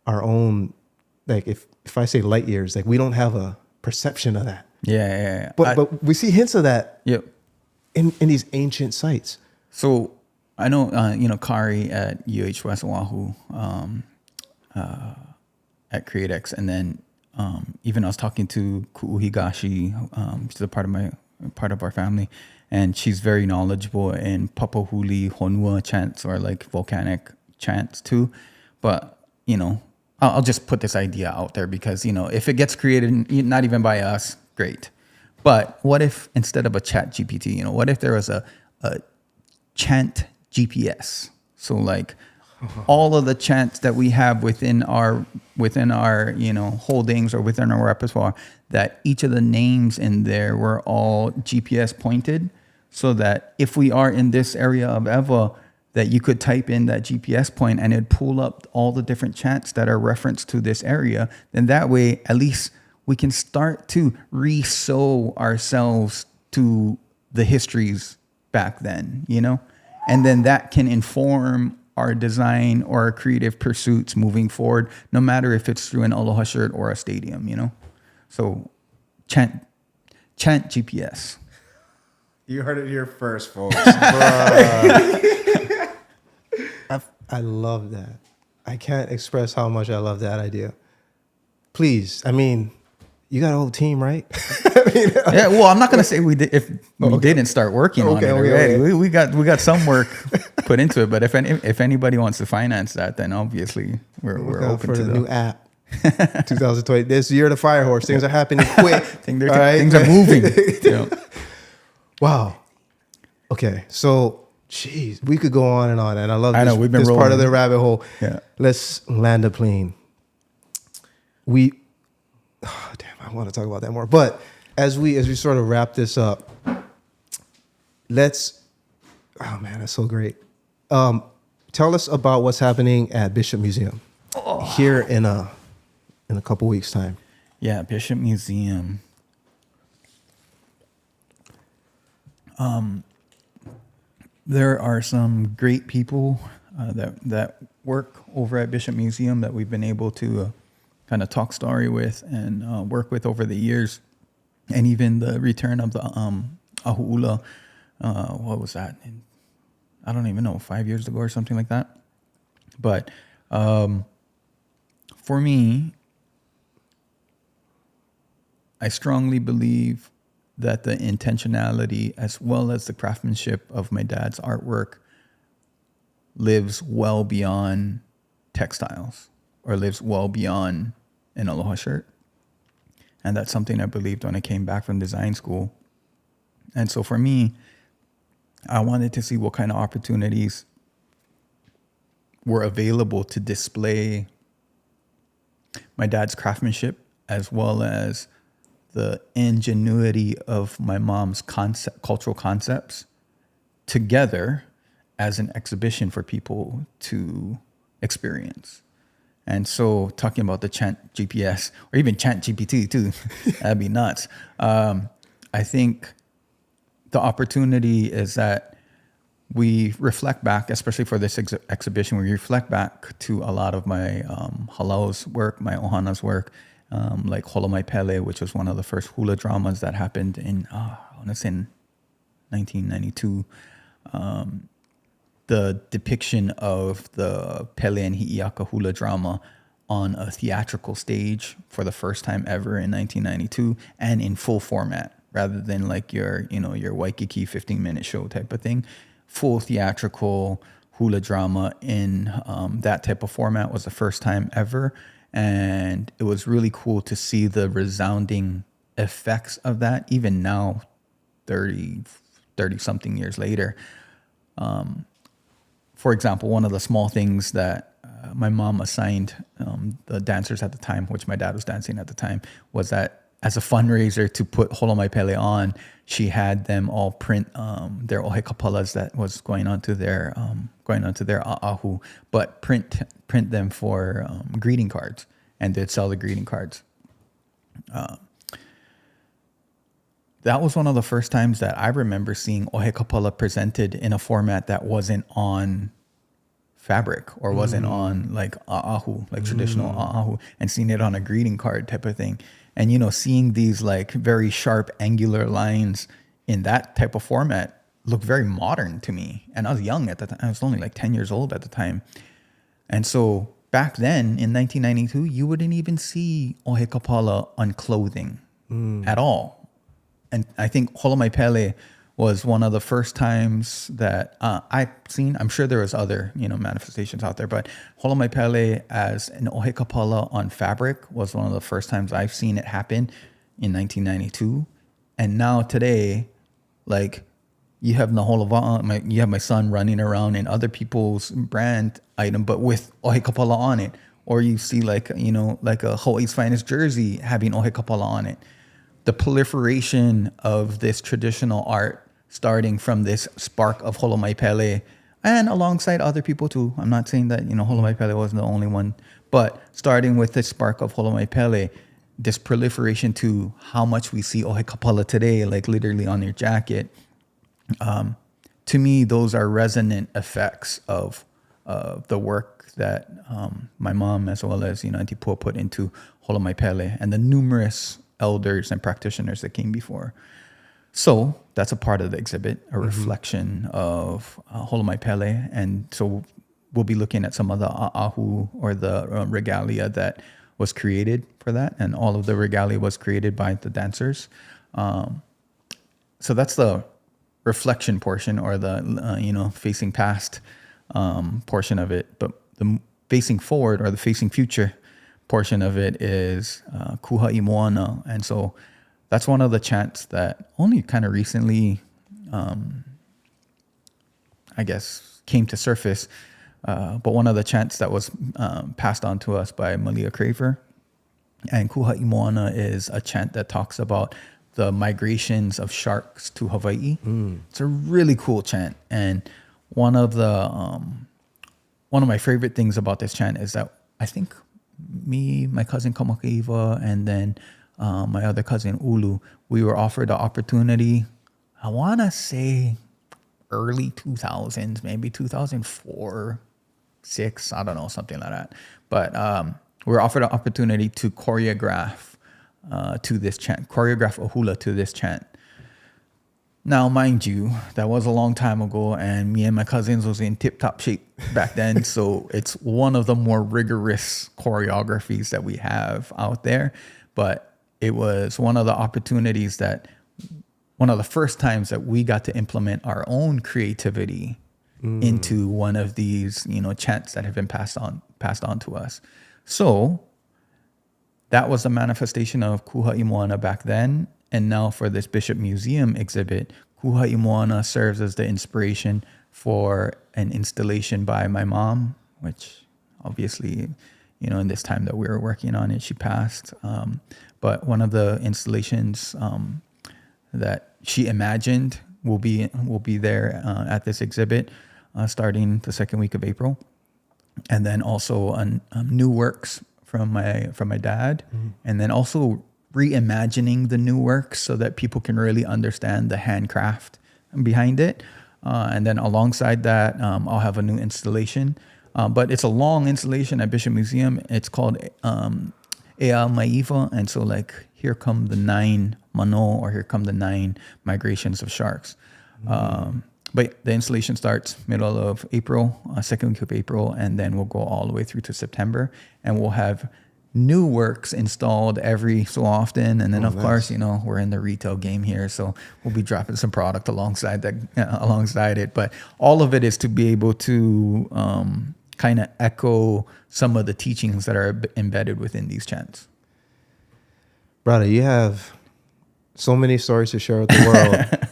Our own, like, if I say light years, like, we don't have a perception of that. Yeah. But we see hints of that. Yep. In these ancient sites. So I know, Kari at UH West Oahu, at CreateX, and then even I was talking to Ku'uhigashi, she's a part of our family, and she's very knowledgeable in Papahuli Honua chants, or like volcanic chants too. But I'll just put this idea out there because if it gets created, not even by us, great. But what if instead of a Chat GPT, what if there was a Chant GPS? So like all of the chants that we have within our holdings or within our repertoire, that each of the names in there were all GPS pointed, so that if we are in this area of Ewa, that you could type in that GPS point and it'd pull up all the different chants that are referenced to this area. Then that way, at least we can start to re-sew ourselves to the histories back then, and then that can inform our design or our creative pursuits moving forward, no matter if it's through an Aloha shirt or a stadium, So Chant GPS. You heard it here first, folks. I love that. I can't express how much I love that idea. Please, you got a whole team, right? Yeah, well, I'm not going to say we did if we didn't start working on it already. Okay. We got some work put into it, but if anybody wants to finance that, then obviously we're open for to the new app. 2020. This year, the fire horse. Things are happening quick. Things are moving. Yeah. Wow. Okay, so we could go on, and I love this, we've been this part rolling. of the rabbit hole. Yeah. Let's land a plane. I want to talk about that more. But as we sort of wrap this up, that's so great. Tell us about what's happening at Bishop Museum here in a couple weeks' time. Yeah, Bishop Museum. There are some great people that work over at Bishop Museum that we've been able to kind of talk story with and work with over the years, and even the return of the Ahula. What was that? I don't even know, 5 years ago or something like that. But for me, I strongly believe that the intentionality as well as the craftsmanship of my dad's artwork lives well beyond textiles or lives well beyond an Aloha shirt. And that's something I believed when I came back from design school. And so for me, I wanted to see what kind of opportunities were available to display my dad's craftsmanship as well as the ingenuity of my mom's cultural concepts together as an exhibition for people to experience. And so talking about the Chant GPS or even Chant GPT too, that'd be nuts. I think the opportunity is that we reflect back, especially for this exhibition, we reflect back to a lot of my halao's work, my ohana's work, like Hula Pele, which was one of the first hula dramas that happened in, I want to say in 1992. The depiction of the Pele and Hi'iaka hula drama on a theatrical stage for the first time ever in 1992 and in full format rather than like your Waikiki 15-minute show type of thing. Full theatrical hula drama in that type of format was the first time ever. And it was really cool to see the resounding effects of that, even now, 30 something years later. For example, one of the small things that my mom assigned the dancers at the time, which my dad was dancing at the time, was that as a fundraiser to put Holo Pele on, she had them all print their ohe kapalas that was going onto their a'ahu, but print them for greeting cards, and they'd sell the greeting cards. That was one of the first times that I remember seeing ohe kapala presented in a format that wasn't on fabric or wasn't on like a'ahu, like traditional a'ahu, and seeing it on a greeting card type of thing. And, seeing these like very sharp angular lines in that type of format looked very modern to me. And I was young at the time. I was only like 10 years old at the time. And so back then in 1992, you wouldn't even see ohe kapala on clothing at all. And I think Holo Pele was one of the first times that I've seen. I'm sure there was other, manifestations out there, but Holo Pele as an ohe kapala on fabric was one of the first times I've seen it happen in 1992. And now today, like you have you have my son running around in other people's brand item, but with Ohe Kapala on it. Or you see like a Hawaii's Finest jersey having Ohe Kapala on it. The proliferation of this traditional art, starting from this spark of Holo Mai Pele, and alongside other people too. I'm not saying that, Holo Mai Pele wasn't the only one, but starting with the spark of Holo Mai Pele, this proliferation to how much we see Ohe Kapala today, like literally on your jacket. To me, those are resonant effects of the work that my mom, as well as Auntie Po, put into Holo Mai Pele and the numerous elders and practitioners that came before. So that's a part of the exhibit, a reflection of Holo Mai Pele. And so we'll be looking at some of the a'ahu, or the regalia that was created for that. And all of the regalia was created by the dancers. So that's the reflection portion, or the, facing past portion of it. But the facing forward, or the facing future portion of it, is Kuha'i Moana. And so that's one of the chants that only kind of recently, I guess, came to surface. But one of the chants that was passed on to us by Malia Craver. And Kuha'i Moana is a chant that talks about the migrations of sharks to Hawaii. It's a really cool chant. And one of my favorite things about this chant is that I think me, my cousin Kamakaiva, and then my other cousin Ulu, we were offered the opportunity, I want to say early 2000s, maybe 2004, 6, I don't know, something like that. But we were offered an opportunity to choreograph to this chant, choreograph a hula to this chant. Now, mind you, that was a long time ago, and me and my cousins was in tip-top shape back then. So it's one of the more rigorous choreographies that we have out there. But it was one of the opportunities one of the first times that we got to implement our own creativity into one of these, chants that have been passed on to us. So that was a manifestation of Kuha'i Moana back then. And now for this Bishop Museum exhibit, Kuha'i Moana serves as the inspiration for an installation by my mom, which obviously, in this time that we were working on it, she passed. But one of the installations that she imagined will be there at this exhibit starting the second week of April. And then also new works from my dad, and then also reimagining the new works so that people can really understand the handcraft behind it. And then alongside that, I'll have a new installation. But it's a long installation at Bishop Museum. It's called Ea Maiva. And so like, here come the 9 mano, or here come the 9 migrations of sharks. But the installation starts middle of April, second week of April, and then we'll go all the way through to September. And we'll have new works installed every so often. And then, of course, we're in the retail game here, so we'll be dropping some product alongside it. But all of it is to be able to kind of echo some of the teachings that are embedded within these chants. Brother, you have so many stories to share with the world.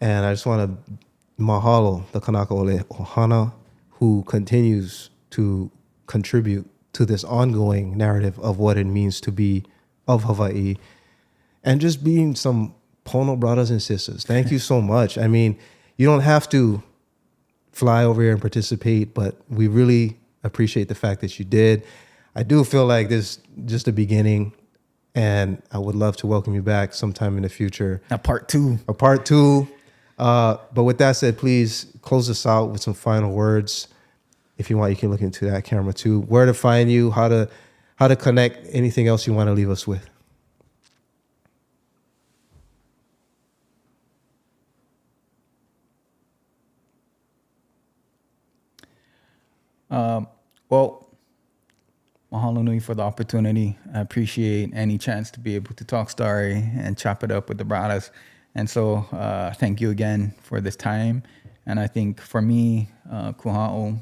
And I just want to mahalo the Kanaka Ohana, who continues to contribute to this ongoing narrative of what it means to be of Hawaii, and just being some Pono brothers and sisters. Thank you so much. I mean, you don't have to fly over here and participate, but we really appreciate the fact that you did. I do feel like this is just the beginning, and I would love to welcome you back sometime in the future. A part two. But with that said, please close us out with some final words. If you want, you can look into that camera too. Where to find you, how to connect, anything else you want to leave us with. Well, mahalo nui for the opportunity. I appreciate any chance to be able to talk story and chop it up with the brothers. And so thank you again for this time. And I think for me, Kuha'o,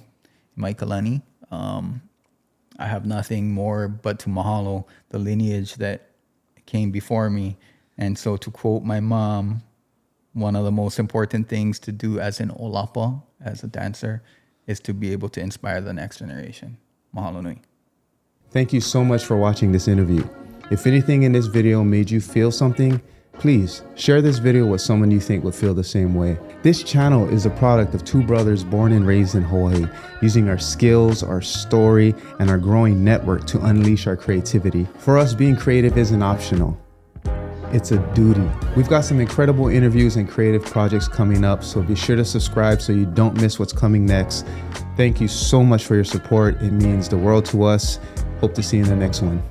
Nalani, I have nothing more but to mahalo the lineage that came before me. And so to quote my mom, one of the most important things to do as an olapa, as a dancer, is to be able to inspire the next generation. Mahalo nui. Thank you so much for watching this interview. If anything in this video made you feel something, please share this video with someone you think would feel the same way. This channel is a product of two brothers born and raised in Hawaii, using our skills, our story, and our growing network to unleash our creativity. For us, being creative isn't optional. It's a duty. We've got some incredible interviews and creative projects coming up, so be sure to subscribe so you don't miss what's coming next. Thank you so much for your support. It means the world to us. Hope to see you in the next one.